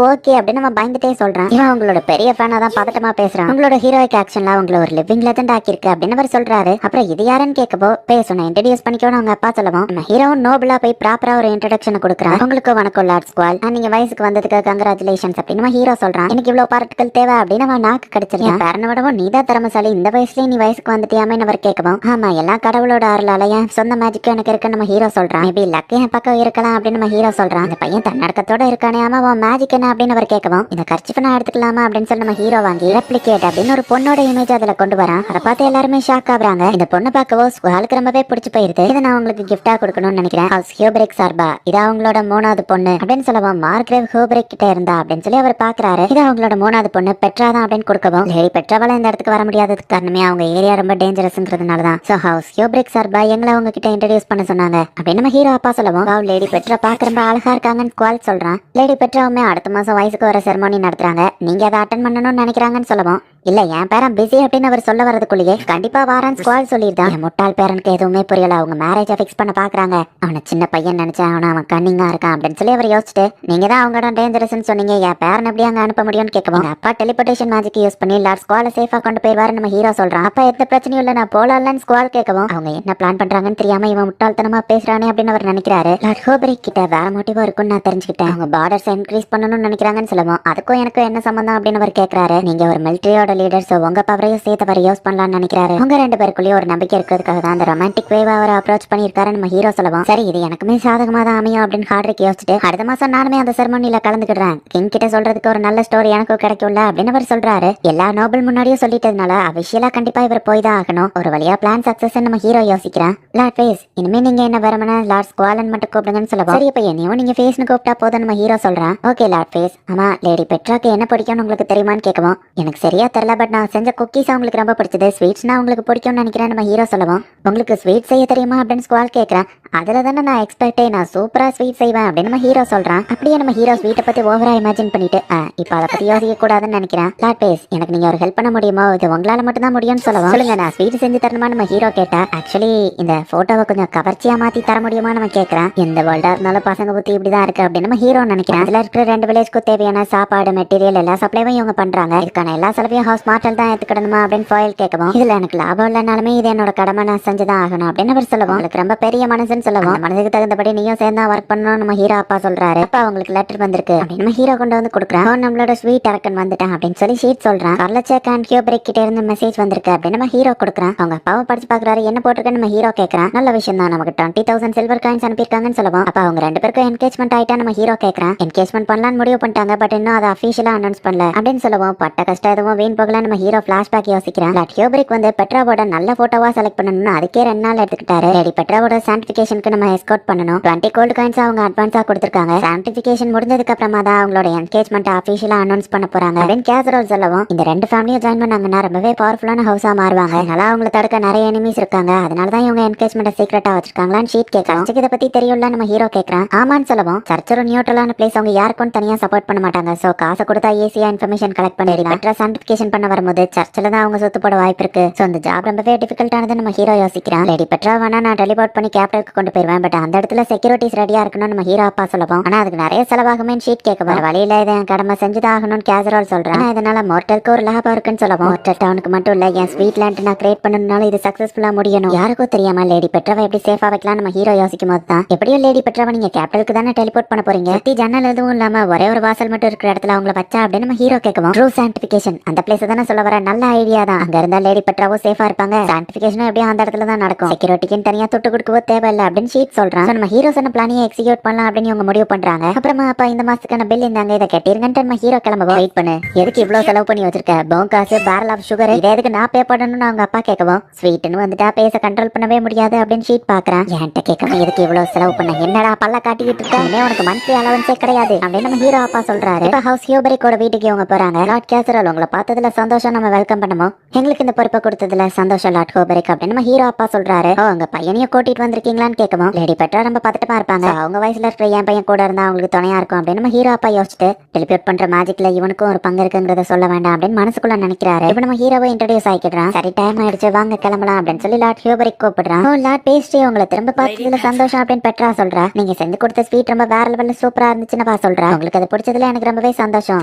ஓகே அப்படின்னு நம்ம பயந்துட்டே சொல்றேன். இவன் உங்களோட பெரிய ஃபேனா தான் பதட்டமா பேசுறான். உங்களோட ஹீரோயிக் ஆக்ஷன்ல உங்களை ஒரு லிவிங் லெஜெண்ட் ஆக்கிருக்கு அப்படின்னு அவர் சொல்றாரு. அப்புறம் இது யாருன்னு கேட்கப்போ பேசணும் இன்ட்ரடியூஸ் பண்ணிக்கணும் அவங்க அப்பா சொல்லவும் நம்ம ஹீரோ நோபலா போய் ப்ராப்பரா ஒரு இன்ட்ரடக்ஷன் கொடுக்குறான். உங்களுக்கு வணக்கம் லார்ட் ஸ்குவால், நீங்க வயசுக்கு வந்ததுக்கு கங்க்ராச்சுலேஷன்ஸ் அப்படின்னு நம்ம ஹீரோ சொல்றான். எனக்கு இவ்வளவு பாராட்டுகள் தேவை அப்படின்னு அவன் நாக்கு கிடைச்சிருக்கேன். பேரனை விடவும் நீதான் திறமசாலி, இந்த வயசுலயே நீ வயசுக்கு வந்துட்டியாமேன்னு அவர் கேட்கவும் ஆமா எல்லா கடவுளோட அருளால என் சொந்த மேஜிக்கும் எனக்கு இருக்குன்னு நம்ம ஹீரோ சொல்றான். சொல்றான். மேபி லக் என் பக்கம் இருக்கலாம் அப்படின்னு நம்ம ஹீரோ சொல்றான். அந்த பையன் தன்னடக்கத்தோட இருக்கானே, ஆமா உன் மேஜிக் என்ன அப்படின்னு அவர் கேட்கவும், இந்த கர்ச்சிஃப் நான் எடுத்துக்கலாமா அப்படின்னு சொல்லி நம்ம ஹீரோ வாங்கி ரெப்ளிகேட் அப்படின்னு ஒரு பொண்ணோட இமேஜ் அதுல கொண்டு வரான். அதை பார்த்து எல்லாருமே ஷாக் ஆகுறாங்க. இந்த பொண்ணு பார்க்கவோ ஸ்குவாலுக்கு ரொம்பவே பிடிச்சு போயிருது. இதை நான் உங்களுக்கு கிஃப்டா கொடுக்கணும்னு நினைக்கிறேன், ஹவுஸ் ஹியூபரிக் சார்பா. இது அவங்களோட 3வது பொண்ணு அப்படின்னு சொல்லவும், மார்க்ரேவ் ஹியூபரிக் கிட்ட இருந்தா அப்படின்னு சொல்லி அவர் பாக்குறாரு. இது அவங்களோட 3வது பொண்ணு பெட்ரா தான் அப்படின்னு கொடுக்கவும், லேடி பெட்ராவால இந்த இடத்துக்கு வர முடியாததுக்கு காரணமே அவங்க ஏரியா ரொம்ப டேஞ்சரஸ்ங்கிறதுனாலதான். சோ ஹவுஸ் ஹியூபரிக் சார்பா எங்களை அவங்க கிட்ட இன்ட்ரோடியூஸ் பண்ண சொன்னாங்க அப்படின்னு நம்ம ஹீரோ அப்பா சொல்லவும், லேடி பெட்ரா பார்க்க ரொம்ப அழகா இருக்காங்கன்னு ஸ்குவால் சொல்றான். லேடி பெட்ராவுமே அடுத்த மாசம் வயசுக்கு வர செரமோனி நடத்துறாங்க, நீங்க அதை அட்டன் பண்ணணும்னு நினைக்கிறாங்கன்னு சொல்லவும், இல்ல என் பேரன் பிஸி அப்படின்னு அவர் சொல்ல வரதுக்குள்ளேயே கண்டிப்பா வாரான் ஸ்குவால் சொல்லிருந்தான். என் முட்டாள் பேரனுக்கு எதுவுமே புரியல, அவங்க மேரேஜை ஃபிக்ஸ் பண்ண பாக்குறாங்க, அவனை சின்ன பையன் நினைச்சேன், அவன் கன்னிங்கா இருக்கான் அப்படின்னு சொல்லி அவர் யோசிச்சுட்டு, நீங்க தான் அவங்களோட டேஞ்சரஸ்ன்னு சொன்னீங்க, என் பேரன் எப்படி அங்க அனுப்ப முடியும்னு கேட்கவும், அப்பா டெலிபோர்டேஷன் மேஜிக் யூஸ் பண்ணி லார்ட் ஸ்குவால சேஃபா கொண்டு போயிருவாரு நம்ம ஹீரோ சொல்றான். அப்ப எந்த பிரச்சனையும் இல்ல, நான் போலாம்னு ஸ்குவால் கேட்கவும், அவங்க என்ன பிளான் பண்றாங்கன்னு தெரியாம இவன் முட்டாள்தனமா பேசுறானே அப்படின்னு அவர் நினைக்கிறாரு. லார்ட் ஹியூபரிக் கிட்ட வேற மோட்டிவா இருக்கும்னு நான் தெரிஞ்சுக்கிட்டேன், அவங்க பார்டர்ஸ் இன்க்ரீஸ் பண்ணணும்னு நினைக்கிறாங்கன்னு சொல்லுவோம். அதுக்கும் எனக்கு என்ன சம்பந்தம் அப்படின்னு அவர் கேட்கிறாரு. நீங்க ஒரு மிலிட்டரியோட லீடர், உங்க பவரையும் சேர்த்து வர யூஸ் பண்ணலாம்னு நினைக்கிறாரு. உங்க 2 பேருக்குள்ளேயும் ஒரு நம்பிக்கை இருக்கிறதுக்காக தான் அந்த ரொமான்டிக் வேவா அவர் அப்ரோச் பண்ணிருக்காரு நம்ம ஹீரோ சொல்லவும், சரி இது எனக்குமே சாதகமா தான் அமையும் அப்படின்னு ஹார்ட்ரிக் யோசிச்சுட்டு, அடுத்த மாசம் நானுமே அந்த செரமோனியில கலந்துக்கிடுறேன், கிங் கிட்ட சொல்றதுக்கு ஒரு நல்ல ஸ்டோரி எனக்கும் கிடைக்கும்ல அப்படின்னு அவர் சொல்றாரு. எல்லா நோபல் முன்னாடியும் சொல்லிட்டதுனால அபிஷியலா கண்டிப்பா இவர் போய் தான் ஆகணும். ஒரு வழியா பிளான் சக்சஸ் நம்ம ஹீரோ யோசிக்கிறான். லார்ட் ஃபேஸ், இனிமே நீங்க என்ன வரமனா லார்ட் ஸ்குவாலன் மட்டும் கூப்பிடுங்கன்னு சொல்லவும், சரி இப்ப என்னையும் நீங்க ஃபேஸ்னு கூப்பிட்டா போதும் நம்ம ஹீரோ சொல்றான். Okay lord face. ஆமா லேடி பெட்ராக்கு என்ன பிடிக்கும்னு உங்களுக்கு தெரியுமான்னு கேட்கவும், எனக்கு சரியா தெரியல, பட் நான் செஞ்ச குக்கீஸ் அவங்களுக்கு ரொம்ப பிடிச்சது, ஸ்வீட்ஸ்னா உங்களுக்கு பிடிக்கும்னு நினைக்கிறேன் நம்ம ஹீரோ சொல்லவும், உங்களுக்கு ஸ்வீட் செய்ய தெரியுமா அப்படின்னு ஸ்குவால் கேட்கறான். அதுல தானே நான் எக்ஸ்பெக்டே, நான் சூப்பரா ஸ்வீட் செய்வேன் அப்படின்னு நம்ம ஹீரோ சொல்றான். அப்படியே நம்ம ஹீரோ ஸ்வீட்டை பத்தி ஓவரா இமேஜின் பண்ணிட்டு, இப்ப அதை பத்தி யோசிக்க கூடாதுன்னு நினைக்கிறேன். லார்ட் பேஸ், எனக்கு நீங்க ஒரு ஹெல்ப் பண்ண முடியுமோ, இது உங்களால மட்டும் தான் முடியும்னு சொல்லவும், சொல்லுங்க நான் ஸ்வீட் செஞ்சு தரணுமா நம்ம ஹீரோ கேட்டா. ஆக்சுவலி இந்த போட்டோவை கொஞ்சம் கவர்ச்சியா மாத்தி தர முடியுமா நம்ம கேட்கறேன். எந்த வேர்ல்டா இருந்தாலும் பசங்க புத்தி இப்படிதான் இருக்கு அப்படின்னு நம்ம ஹீரோ நினைக்கிறேன். அதுல இருக்கிற 2 வில்லேஜ்க்கு தேவையான சாப்பாடு மெட்டீரியல் எல்லா சப்ளையும் இவங்க பண்றாங்க, இதுக்கான எல்லா செலவையும் ஹவுஸ் மார்ட்டல் தான் ஏத்துக்கிடணுமா அப்படின்னு ஃபாயில் கேட்கவும், இதுல எனக்கு லாபம் இல்லைனாலுமே இது என்னோட கடமை, நான் செஞ்சுதான் ஆகணும் அப்படின்னு அவர் சொல்லுவோம். உங்களுக்கு ரொம்ப பெரிய மனசுன்னு சொல்லுவோம், மனசுக்கு தகுந்தபடி நீயும் சேர்ந்தா ஒர்க் பண்ணணும் நம்ம ஹீரோ அப்பா சொல்றாரு. அப்பா அவங்களுக்கு லெட்டர் வந்திருக்கு அப்படின்னு நம்ம ஹீரோ கொண்டு வந்து கொடுக்குறான். நம்மளோட ஸ்வீட் அரக்கன் வந்துட்டான் அப்படின்னு சொல்லி ஷீட் சொல்றான். கார்லச்சேக் அண்ட் ஹியூபரிக் கிட்ட இருந்து மெசேஜ் வந்திருக்கு அப்படின்னு நம்ம ஹீரோ கொடுக்குறான். அவங்க அப்பாவை படிச்சு பாக்குறாரு, என்ன போட்டிருக்கேன்னு நம்ம ஹீரோ கேட்கறான். நல்ல விஷயம் தான், நமக்கு 20,000 சில்வர் காயின்ஸ் அனுப்பியிருக்காங்கன்னு சொல்லுவோம். அப்ப அவங்க 2 பேருக்கும் என்கேஜ்மெண்ட் ஆயிட்டா நம்ம ஹீரோ கேட்கறான். என்கேஜ்மெண்ட் பண்ணலாம்னு முடிவு பண்ணிட்டாங்க, பட் இன்னும் அதை அஃபீஷியலா அனௌன்ஸ் பண்ணல அப்படின்னு சொல்லுவோம். பட்ட கஷ்டம் எதுவும் வீண் போகல நம்ம ஹீரோ பிளாஷ்பேக் யோசிக்கிறான். லார்ட் ஹியூபரிக் வந்து பெட்ராவோட நல்ல போட்டோவா செலக்ட் பண்ணணும்னு அதுக்கே 2 நாள் எடுத்துக்கிட்டாரு. லேடி பெட்ராவோட சான்டிஃபிகேஷனுக்கு நம்ம எஸ்கார்ட் பண்ணணும். 20 கோல்டு காயின்ஸ் அவங்க அட்வான்ஸா கொடுத்திருக்காங்க. சான்டிஃபிகேஷன் முடிஞ்சதுக்கு அப்புறமா தான் அவங்களோட என்கேஜ்மெண்ட் அஃபீஷியலா அனௌன்ஸ் பண்ண போறாங்க அப்படின்னு கேசரோல் சொல்லவும், இந்த 2 ஃபேமிலியும் ஜாயின் பண்ணாங்கன்னா ரொம்பவே பவர்ஃபுல்லான ஹவுஸா மாறுவாங்க, அதனால அவங்கள தடுக்க நிறைய எனிமீஸ் இருக்காங்க, அதனால தான் இவங்க என்கேஜ்மெண்ட் சீக்ரெட்டா வச்சிருக்காங்களான்னு ஷீட் கேட்கறான். இதை பத்தி தெரியும்ல நம்ம ஹீரோ கேட்கறான். ஆமான்னு சொல்லவும், சர்ச் ஒரு நியூட்ரலான பிளேஸ், அவங்க யாருக்கும் தனியா சப்போர்ட் பண்ண மாட்டாங்க, சோ காசு கொடுத்தா ஈஸியா இன்ஃபர்மேஷன் கலெக்ட் பண்ணிடலாம். பெட்ரா சான்டிஃபிகேஷன் பண்ண வரும்போது சர்ச்சில் தான் அவங்க சுத்து போட வாய்ப்பு இருக்கு, சோ அந்த ஜாப் ரொம்பவே டிஃபிகல்ட்டானது நம்ம ஹீரோ யோசிக்கிறான். லேடி பெட்ரா வேணா நான் டெலிபோர்ட் பண்ணி கேபிட்டலுக்கு கொண்டு போயிருவேன், பட் அந்த இடத்துல செக்யூரிட்டிஸ் ரெடியா இருக்கணும் நம்ம ஹீரோ அப்பா சொல்லவும், ஆனா அதுக்கு நிறைய செலவாகுமே ஷீட் கேட்க வர வழியில இதை என் கடமை செஞ்சுதான் ஆகணும்னு கேசரோல் சொல்றேன். இதனால மோர்டலுக்கு ஒரு லாபம் இருக்குன்னு சொல்லவும், மோர்டல் டவுனுக்கு மட்டும் இல்ல, என் ஸ்வீட் லேண்ட் நான் கிரியேட் பண்ணணும்னால இது சக்சஸ்ஃபுல்லா முடியணும். யாருக்கும் தெரியாம லேடி பெட்ராவை எப்படி சேஃபா வைக்கலாம் நம்ம ஹீரோ யோசிக்கும் போது தான், எப்படியும் லேடி பெட்ராவை நீங்க கேபிட்டலுக்கு தானே டெலிபோர்ட் பண்ண போறீங்க, ஜன்னல் எதுவும் இல்லாம ஒரே ஒரு வாசல் மட்டும் இருக்கிற இடத்துல அவங்கள வச்சா அப்படின்னு நம்ம ஹீரோ கேட்கவும், ட்ரூ சான்டிஃபிகேஷன் அந்த பிளேஸ் தானே சொல்ல வர, நல்ல ஐடியா தான், அங்க இருந்தா லேடி பெட்ராவும் சேஃபா இருப்பாங்க, சான்டிஃபிகேஷனும் எப்படியும் அந்த இடத்துல தான் நடக்கும், செக்யூரிட்டிக்கு தனியா தொட்டு கொடுக்கவோ தேவையில்லை அப்படின்னு ஷீட் சொல்றான். நம்ம ஹீரோ சொன்ன பிளானியை எக்ஸிக்யூட் பண்ணலாம் அப்படின்னு இவங்க முடிவு பண்றாங்க. அப்புறமா அப்ப இந்த மாசத்துக்கான பில் இந்தாங்க, இதை கட்டிருங்கன்ட்டு நம்ம ஹீரோ கிளம்பவும், வெயிட் பண்ணு எதுக்கு இவ்வளவு செலவு பண்ணி வச்சிருக்க, போங்காசு பேரல் ஆஃப் சுகர் இதை எதுக்கு நான் பே பண்ணணும்னு அவங்க அப்பா கேட்கவும், ஸ்வீட்னு வந்துட்டா பேச கண்ட்ரோல் பண்ணவே முடியாது அப்படின்னு ஷீட் பாக்குறான். என்கிட்ட கேட்கணும் எதுக்கு இவ்வளவு செலவு பண்ண, என்னடா பல்ல காட்டிக்கிட்டு இருக்க, உனக்கு மந்த்லி அலவன்ஸே கிடையாது அப்படின்னு நம்ம ஹீரோ அப்பா சொல்றாரு. இப்ப ஹவுஸ் ஹியூபரிக்கோட வீட்டுக்கு இவங்க போறாங்க. லார்ட் கேசரோல் உங்களை பார்த்ததுல சந்தோஷம், நம்ம வெல்கம் பண்ணுவோம், எங்களுக்கு இந்த பொறுப்பை கொடுத்ததுல சந்தோஷம் லார்ட் ஹியூபரிக் அப்படின்னு நம்ம ஹீரோ அப்பா சொல்றாரு. உங்க பையனையும் கூட்டிட்டு வந்திருக்கீங்களான்னு கேட்கவும், லேடி பெட்ரா ரொம்ப பதட்டமா இருப்பாங்க, அவங்க வயசுல இருக்கிற என் பையன் கூட இருந்தா அவங்களுக்கு துணையா இருக்கும் அப்படின்னு நம்ம ஹீரோ அப்பா யோசிச்சுட்டு, டெலிபோர்ட் பண்ற மேஜிக்ல இவனுக்கும் ஒரு பங்கு இருக்குங்கிறத சொல்ல வேண்டாம் அப்படின்னு மனசுக்குள்ள நினைக்கிறாரு. இப்ப நம்ம ஹீரோவை இன்ட்ரோடியூஸ் ஆகிக்கிறான். சரி டைம் ஆயிடுச்சு வாங்க கிளம்பலாம் அப்படின்னு சொல்லி லார்ட் ஹியூபரிக் கூப்பிடுறான். லார்ட் பேஸ்ட்ரி உங்களை திரும்ப பார்த்ததுல சந்தோஷம் அப்படின்னு பெட்ரா சொல்றா. நீங்க செஞ்சு கொடுத்த ஸ்வீட் ரொம்ப வேற லெவல்ல சூப்பரா இருந்துச்சுன்னு சொல்றா. உங்களுக்கு அது பிடிச்சதுல எனக்கு ரொம்பவே சந்தோஷம்,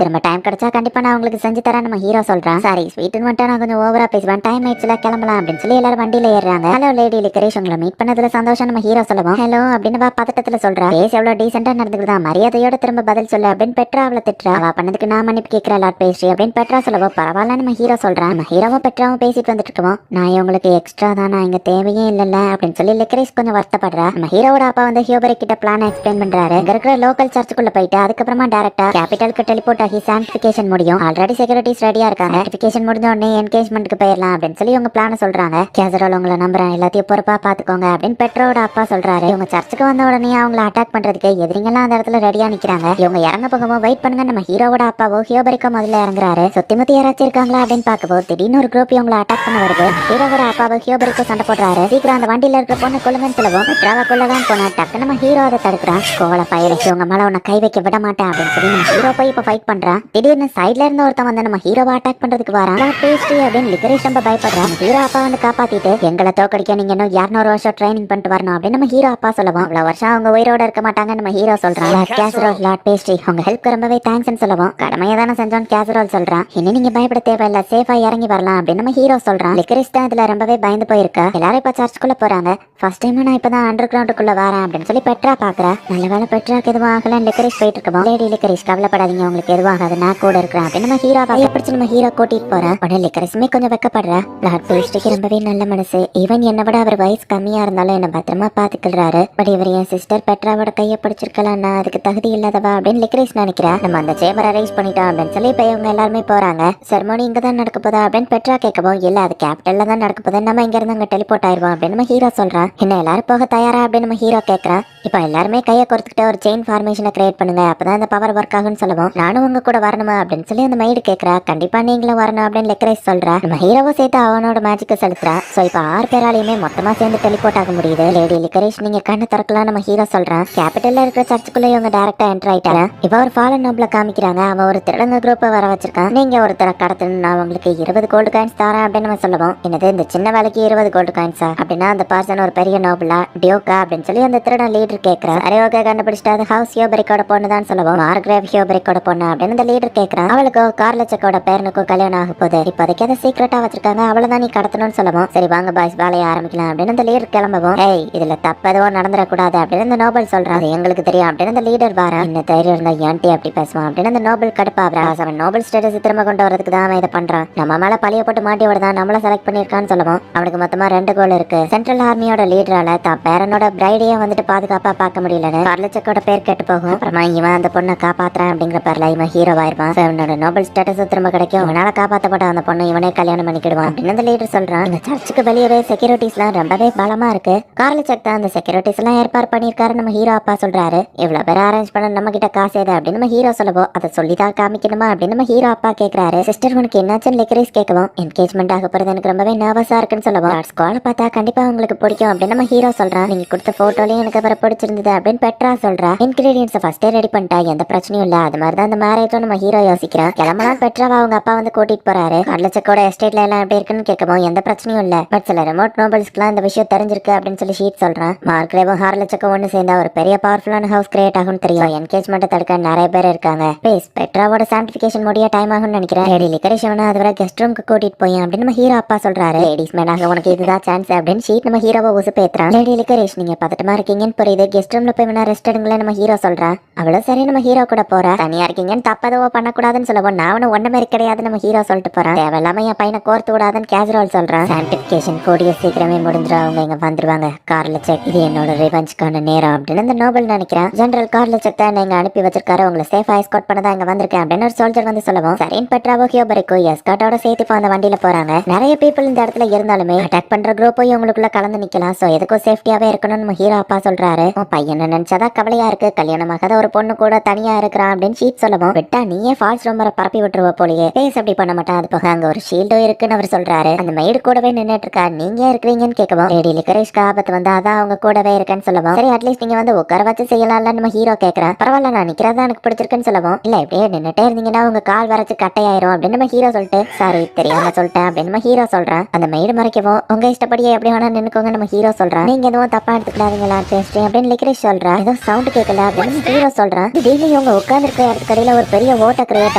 திரும்ப டைம் கிடைச்சா கண்டிப்பா நான் உங்களுக்கு செஞ்சு தரேன் நம்ம ஹீரோ சொல்றான். சாரி ஸ்வீட்னு வந்துட்டு நான் கொஞ்சம் ஓவரா பேசுவேன், டைம் ஆயிடுச்சுல கிளம்பலாம் அப்படின்னு சொல்லி எல்லாரும் வண்டியில ஏறாங்க. ஹலோ லேடி லிக்கரேஷ், உங்களை மீட் பண்ணதுல சந்தோஷம் நம்ம ஹீரோ சொல்லுவோம். ஹலோ அப்படின்னு பதட்டத்துல சொல்றா. பேஸ் எவ்வளவு டீசெண்டா நடந்துக்குதா, மரியாதையோட திரும்ப பதில் சொல்லு அப்படின்னு பெட்ரா அவளை திட்டுறா. அவ பண்ணதுக்கு நான் மன்னிப்பு கேட்கிற லாட் பேஸ்ட்ரி அப்படின்னு பெட்ரா சொல்லவோ பரவாயில்ல நம்ம ஹீரோ சொல்றான். நம்ம ஹீரோவும் பெட்ராவும் பேசிட்டு வந்துட்டு இருக்கோம். நான் உங்களுக்கு எக்ஸ்ட்ரா தான், நான் இங்க தேவையே இல்லைல்ல அப்படின்னு சொல்லி லிக்கரேஷ் கொஞ்சம் வருத்தப்படுறா. நம்ம ஹீரோட அப்பா வந்து ஹியூபரி கிட்ட பிளான் எக்ஸ்பிளைன் பண்றாரு. இங்க இருக்கிற லோக்கல் சர்ச்சுக்குள்ள போயிட்டு அதுக்கப்புறமா டைரக்டா கேபிட்டலுக்கு டெலிபோர்ட் ஆகி சான்டிஃபிகேஷன் முடியும். ஆல்ரெடி செக்யூரிட்டிஸ் ரெடியா இருக்காங்க. சான்டிஃபிகேஷன் முடிஞ்ச உடனே என்கேஜ்மெண்ட்க்கு போயிடலாம் அப்படின்னு சொல்லி இவங்க பிளான சொல்றாங்க. கேசரோல் உங்களை நம்புறேன், எல்லாத்தையும் பொறுப்பா பாத்துக்கோங்க அப்படின்னு பெட்ரோட அப்பா சொல்றாரு. இவங்க சர்ச்சுக்கு வந்த உடனே அவங்களை அட்டாக் பண்றதுக்கு எதிரிங்கெல்லாம் அந்த இடத்துல ரெடியா நிக்கிறாங்க. இவங்க இறங்க போகவும் வெயிட் பண்ணுங்க நம்ம ஹீரோவோட அப்பாவோ ஹியூபரிக்கோ முதல்ல இறங்குறாரு. சுத்தி முத்தி யாராச்சும் இருக்காங்களா அப்படின்னு பாக்கும்போது திடீர்னு ஒரு குரூப் இவங்களை அட்டாக் பண்ண வருது. ஹீரோவோட அப்பாவோ ஹியூபரிக்கோ சண்டை போடுறாரு. சீக்கிரம் அந்த வண்டியில இருக்கிற பொண்ணு கொள்ளுங்கன்னு சொல்லவும் பெட்ராவை கொள்ளதான் போனா டக்கு நம்ம ஹீரோ அதை தடுக்கிறான். கோவல பயிரச்சு உங்க மேல உன்னை கை வைக்க விட மாட்டேன் அப்படின்னு சொல்லி நம்ம ஹீரோ போய் இப்ப ஃபைட் பண்றான். திடீர்னு சைட்ல இருந்து ஒருத்தன் வந்து நம்ம ஹீரோவை அட்டாக் பண்றதுக்கு வரான். பேஸ்ட்ரி அப்படின்னு லிக்கரேஷ் ரொம்ப பயப்படுறான். ஹீரோ அப்பா வந்து காப்பாத்திட்டு எங்களை தோக்கடிக்க நீங்க இன்னும் 200 வருஷம் ட்ரைனிங் பண்ணிட்டு வரணும் அப்படின்னு நம்ம ஹீரோ அப்பா சொல்லுவோம். அவ்வளவு வருஷம் அவங்க உயிரோட இருக்க மாட்டாங்க நம்ம ஹீரோ சொல்றான். கேசரோல் லாட் பேஸ்ட்ரி உங்க ஹெல்ப்க்கு ரொம்பவே தேங்க்ஸ் சொல்லுவோம். கடமையை தானே செஞ்சோன்னு கேசரோல் சொல்றான். இனி நீங்க பயப்பட தேவையில்ல, சேஃபா இறங்கி வரலாம் அப்படின்னு நம்ம ஹீரோ சொல்றான். லிக்கரேஷ் தான் இதுல ரொம்பவே பயந்து போயிருக்கா. எல்லாரும் இப்ப சர்ச்சுக்குள்ள போறாங்க. ஃபர்ஸ்ட் டைம் நான் இப்பதான் அண்டர் கிரவுண்டுக்குள்ள வரேன் அப்படின்னு சொல்லி பெட்ரா பாக்குறா. நல்ல வேலை பெட்ராக்கு எதுவும் ஆகல. லிக்கரேஷ் போயிட்டு இருக்கோம். லேடி லிக்கரேஷ் கவலைப்படாதீங்க, உங்களுக்கு எதுவும் ஆகாது, நான் கூட இருக்கிறேன் அப்படின்னு நம்ம ஹீரோ பிடிச்சு நம்ம ஹீரோ கூட்டிட்டு போறேன். உடனே லிக்கரேஷுமே கொஞ்சம் வெக்கப்படுறா. லாட் பேஸ்ட்ரிக்கு ரொம்பவே நல்ல மனசு. ஈவன் என்னை விட அவர் வயசு கம்மியா இருந்தாலும் என்ன பத்திரமா பாத்துக்கிறாரு. பட் இவர் என் சிஸ்டர் பெட்ராவோட கையை பிடிச்சிருக்கலாம், நான் அதுக்கு தகுதி இல்லாதவா அப்படின்னு லிக்கரேஷ் நினைக்கிறா. நம்ம அந்த சேம்பர் அரேஞ்ச் பண்ணிட்டோம் அப்படின்னு சொல்லி இப்ப இவங்க எல்லாருமே போறாங்க. செரமோனி இங்க தான் நடக்க போதா அப்படின்னு பெட்ரா கேட்கவும், இல்ல அது கேபிட்டல்ல தான் நடக்க போதா, நம்ம இங்க இருந்து அங்க டெலிபோர்ட் ஆயிருவோம் அப்படின்னு நம்ம ஹீரோ சொல்றான். என்ன எல்லாரும் போக தயாரா அப்படின்னு நம்ம ஹீரோ கேட்கறான். இப்ப எல்லாருமே கையை கொடுத்துக்கிட்ட ஒரு செயின் ஃபார்மேஷனை கிரியேட் பண்ணுங்க, அப்பதான் இந்த பவர் ஒர்க் ஆகும்னு சொல்லுவோம். நானும் உங்க கூட வரணுமா அப்படின்னு சொல்லி அந்த மைடு கேட்கறா. கண்டிப்பா நீங்களும் வரணும் அப்படின்னு லிக்கரேஷ் சொல்றா. நம்ம ஹீரோவை சேர்த்து அவனோட மேஜிக்கை செலுத்துறா. சோ இப்ப 6 பேராலையுமே மொத்தமா சேர்ந்து டெலிபோர்ட் ஆக முடியுது. லேடி லிக்கரேஷ் நீங்க கண்ணு திறக்கலாம் நம்ம ஹீரோ சொல்றான். கேபிட்டல்ல இருக்கிற சர்ச்சுக்குள்ள இவங்க டைரக்டா என்டர் ஆயிட்டாங்க. இப்ப ஒரு ஃபாலன் நோப்ல காமிக்கிறாங்க. அவன் ஒரு திருடங்க குரூப்பை வர வச்சிருக்கான். நீங்க ஒருத்தர கடத்தணும், நான் உங்களுக்கு 20 கோல்டு காயின்ஸ் தரேன் அப்படின்னு நம்ம சொல்லுவோம். என்னது இந்த சின்ன வேலைக்கு 20 கோல்டு காயின்ஸா அப்படின்னா அந்த பர்சன் ஒரு பெரிய நோபலா டியோக்கா அப்படின்னு சொல்லி அந்த திருடன் லீடர் கேட்கறா. சரி ஓகே கண்டுபிடிச்சிட்டு அது ஹவுஸ் ஹியூபரிக்கோட பொண்ணு தான் சொல்லுவோம். மார்க்ரேவ் ஹியூபரிக்கோட பொண்ணு அப்படின்னு அந்த லீடர் கேட்கறா. அவளுக்கு கார்லச்சக்கோட பேரனுக்கும் கல்யாணம் ஆக போகுது. இப்போதைக்கு அதை சீக்கிரட்டா வச்சிருக்காங்க, அவளதான் நீ கடத்தணும்னு சொல்லுவோம். சரி வாங்க பாய்ஸ் வேலையை ஆரம்பிக்கலாம் அப்படின்னு அந்த லீடர் கிளம்பவும், ஏய் இதுல தப்பு எதுவும் நடந்துடக்கூடாது அப்படின்னு அந்த நோபல் சொல்றான். எங்களுக்கு தெரியும் அப்படின்னு அந்த லீடர் வாரா. என்ன தைரியம் இருந்தா ஏன்டி அப்படி பேசுவான் அப்படின்னு அந்த நோபல் கடுப்பாவா. அவன் நோபல் ஸ்டேட்டஸ் திரும்ப கொண்டு வரதுக்கு தான் அவன் இதை பண்றான். நம்ம மேல பழிய போட்டு மாட்டி விடதான் நம்மள செலக்ட் பண்ணிருக்கான்னு சொல்லுவோம். அவனுக்கு மொத்தமா 2 கோல் இருக்கு. சென்ட்ரல் ஆர்மியோட லீடரால தான் பேரனோட பிரைடையே வந்துட்டு பாதுகாப்பா பார்க்க முடியலன்னு கார்லச்சக்கோட பேர் கெட்டு போகும். அப்புறமா இவன் அந்த பொண்ணை காப்பாத்துறான் அப்படிங்கிற பேர்ல இவன் ஹீரோவாயிருப்பான். இவனோட நோபல் ஸ்டேட்டஸ் திரும்ப கிடைக்கும். இவனால காப்பாற்றப்பட்ட அந்த பொண்ணு இவனே கல்யாணம் பண்ணிக்கிடுவான் அப்படின்னு அந்த லீடர் சொல்றான். இந்த சர்ச்சுக்கு வெளியவே செக்யூரிட்டிஸ் எல்லாம் ரொம்பவே பலமா இருக்கு. கார்லச்சக் தான் அந்த செக்யூரிட்டிஸ் எல்லாம் ஏற்பாடு பண்ணிருக்காரு நம்ம ஹீரோ அப்பா சொல்றாரு. இவ்வளவு பேர் அரேஞ்ச் பண்ண நம்ம கிட்ட காசு எது அப்படின்னு நம்ம ஹீரோ சொல்லுவோம். அதை சொல்லிதான் காமிக்கணுமா அப்படின்னு நம்ம ஹீரோ அப்பா கேட்கறாரு. சிஸ்டர் உனக்கு என்னாச்சுன்னு லிக்கரேஷ் கேட்கவும், என்கேஜ்மெண்ட் ஆக போறது எனக்கு ரொம்பவே நர்வஸா இருக்குன்னு சொல்லுவோம். ஸ்குவாட் பார்த்தா கண்டிப்பா உங்களுக்கு பிடிக்கும் அப்படின்னு நம்ம ஹீரோ சொல்றான். நீங்க கொடுத்த போட்டோலயும் எனக்கு அப்புறம் பிடிச்சிருந்தது அப்படின்னு பெட்ரா சொல்றா. இன்கிரீடியன்ஸ் ஃபர்ஸ்டே ரெடி பண்ணிட்டா, எந்த பிரச்சனையும் இல்ல. அது மாதிரி தான் அந்த மேரேஜும் நம்ம ஹீரோ யோசிக்கிறான். கிளம்பலாம் பெட்ராவா அவங்க அப்பா வந்து கூட்டிட்டு போறாரு. கார்லச்சக்கோட எஸ்டேட்ல எல்லாம் எப்படி இருக்குன்னு கேட்கவும் எந்த பிரச்சனையும் இல்ல. பட் சில ரிமோட் நோபல்ஸ்க்குலாம் இந்த விஷயம் தெரிஞ்சிருக்கு அப்படின்னு சொல்லி ஷீட் சொல்றான். மார்க்ரேவும் ஹார்லச்சக்கும் ஒன்னு சேர்ந்தா ஒரு பெரிய பவர்ஃபுல்லான ஹவுஸ் கிரியேட் ஆகும்னு தெரியும். என்கேஜ்மெண்ட் தடுக்க நிறைய பேர் இருக்காங்க. பேஸ் பெட்ராவோட சான்டிஃபிகேஷன் முடிய டைம் ஆகும்னு நினைக்கிறேன். லேடி லிக்கரேஷ் அதுவரை கெஸ்ட் ரூம்க்கு கூட்டிட்டு போய் அப்படின்னு நம்ம ஹீரோ அப்பா சொல்றாரு. லேடிஸ் மேனாக உனக்கு இதுதான் சான்ஸ் அப்படின்னு ஷீட் நம்ம ஹீரோவை உசுப்பேத்துறான். லேடி லிக்கரேஷ் நீங்க பதட்டமா இருக்கீங்கன்னு புரியுது, கெஸ்ட் ரூம்ல போய் வேணா ரெஸ்ட் எடுங்களேன் நம்ம ஹீரோ சொல்றான். அவ்வளவு சரி நம்ம ஹீரோ கூட போறா. தனியா இருக்கீங்கன்னு தப்பதவோ பண்ணக்கூடாதுன்னு சொல்லுவோம். நான் ஒண்ணு மாதிரி கிடையாது நம்ம ஹீரோ சொல்லிட்டு போறான். தேவையில்லாம என் பையனை கோர்த்து விடாதுன்னு கேசுரல் சொல்றான். சான்டிஃபிகேஷன் கூடிய சீக்கிரமே முடிஞ்சிடும், அவங்க இங்க வந்துருவாங்க. கார்லச்சக் இது என்னோட ரிவெஞ்ச்க்கான நேரம் அப்படின்னு அந்த நோபல் நினைக்கிறான். ஜெனரல் கார்லச்சக் தான் இங்க அனுப்பி வச்சிருக்காரு, உங்களை சேஃபா எஸ்கார்ட் பண்ணதான் இங்க வந்திருக்கேன் அப்படின்னு ஒரு சோல்ஜர் வந்து சொல்லுவோம். சரின்னு பெட்ராவோ ஹியூபரிக்கோ எஸ்கார்ட்டோட சேர்த்து இப்போ அந்த வண்டியில போறாங்க. நிறைய பீப்புள் இந்த இடத்துல இருந்தாலுமே அட்டாக் பண்ற குரூப் இவங்களுக்குள்ள கலந்து நிக்கலாம். சோ எதுக்கும் சேஃப்டியாவே இருக்கணும்னு நம்ம ஹீரோ அப்பா சொல்றாரு. பையன் நினைச்சாதான் கவலையா இருக்கு, கல்யாணமாகாத ஒரு பொண்ணு கூட தனியா இருக்கிறான் அப்படின்னு ஷீட் சொல்லுவோம். விட்டா நீயே ஃபால்ஸ் ரூமரை பரப்பி விட்டுருவ போலயே, பேஸ் அப்படி பண்ண மாட்டான். அது போக அங்க ஒரு ஷீல்டும் இருக்குன்னு அவர் சொல்றாரு. அந்த மெய்டு கூடவே நின்னுட்டு இருக்கா, நீங்க இருக்கிறீங்கன்னு கேட்கவும் லேடி லிக்கரேஷ்க்கு ஆபத்து வந்து அதான் அவங்க கூடவே இருக்கேன்னு சொல்லுவோம். சரி அட்லீஸ்ட் நீங்க வந்து உட்கார வச்சு செய்யலாம்ல நம்ம ஹீரோ கேட்கறேன். பரவாயில்ல நான் நிக்கிறதா எனக்கு பிடிச்சிருக்குன்னு சொல்லுவோம். இல்ல இப்படியே நின்னுட்டே இருந்தீங்கன்னா உங்க கால் வரைச்சு கட்டையாயிரும் அப்படின்னு நம்ம ஹீரோ சொல்லிட்டு, சாரி தெரியாம சொல்லிட்டேன் அப்படின்னு நம்ம ஹீரோ சொல்றான். அந்த மெய்டு மறைக்கவும் உங்க இஷ்டப்படியே எப்படி வேணா நின்னுக்கோங்க நம்ம ஹீரோ சொல்றான். நீங்க எதுவும் தப்பா எடுத்துக்கிடாதீங்களா பேசுறேன் அப்படின்னு லிக்கரேஷ் சொல்றா. ஏதோ சவுண்ட் கேட்கல அப்படின்னு ஹீரோ சொல்றான். திடீர்னு இவங்க உட்கார்ந்து இருக்க இடத்துக்கடையில ஒரு பெரிய ஓட்ட கிரியேட்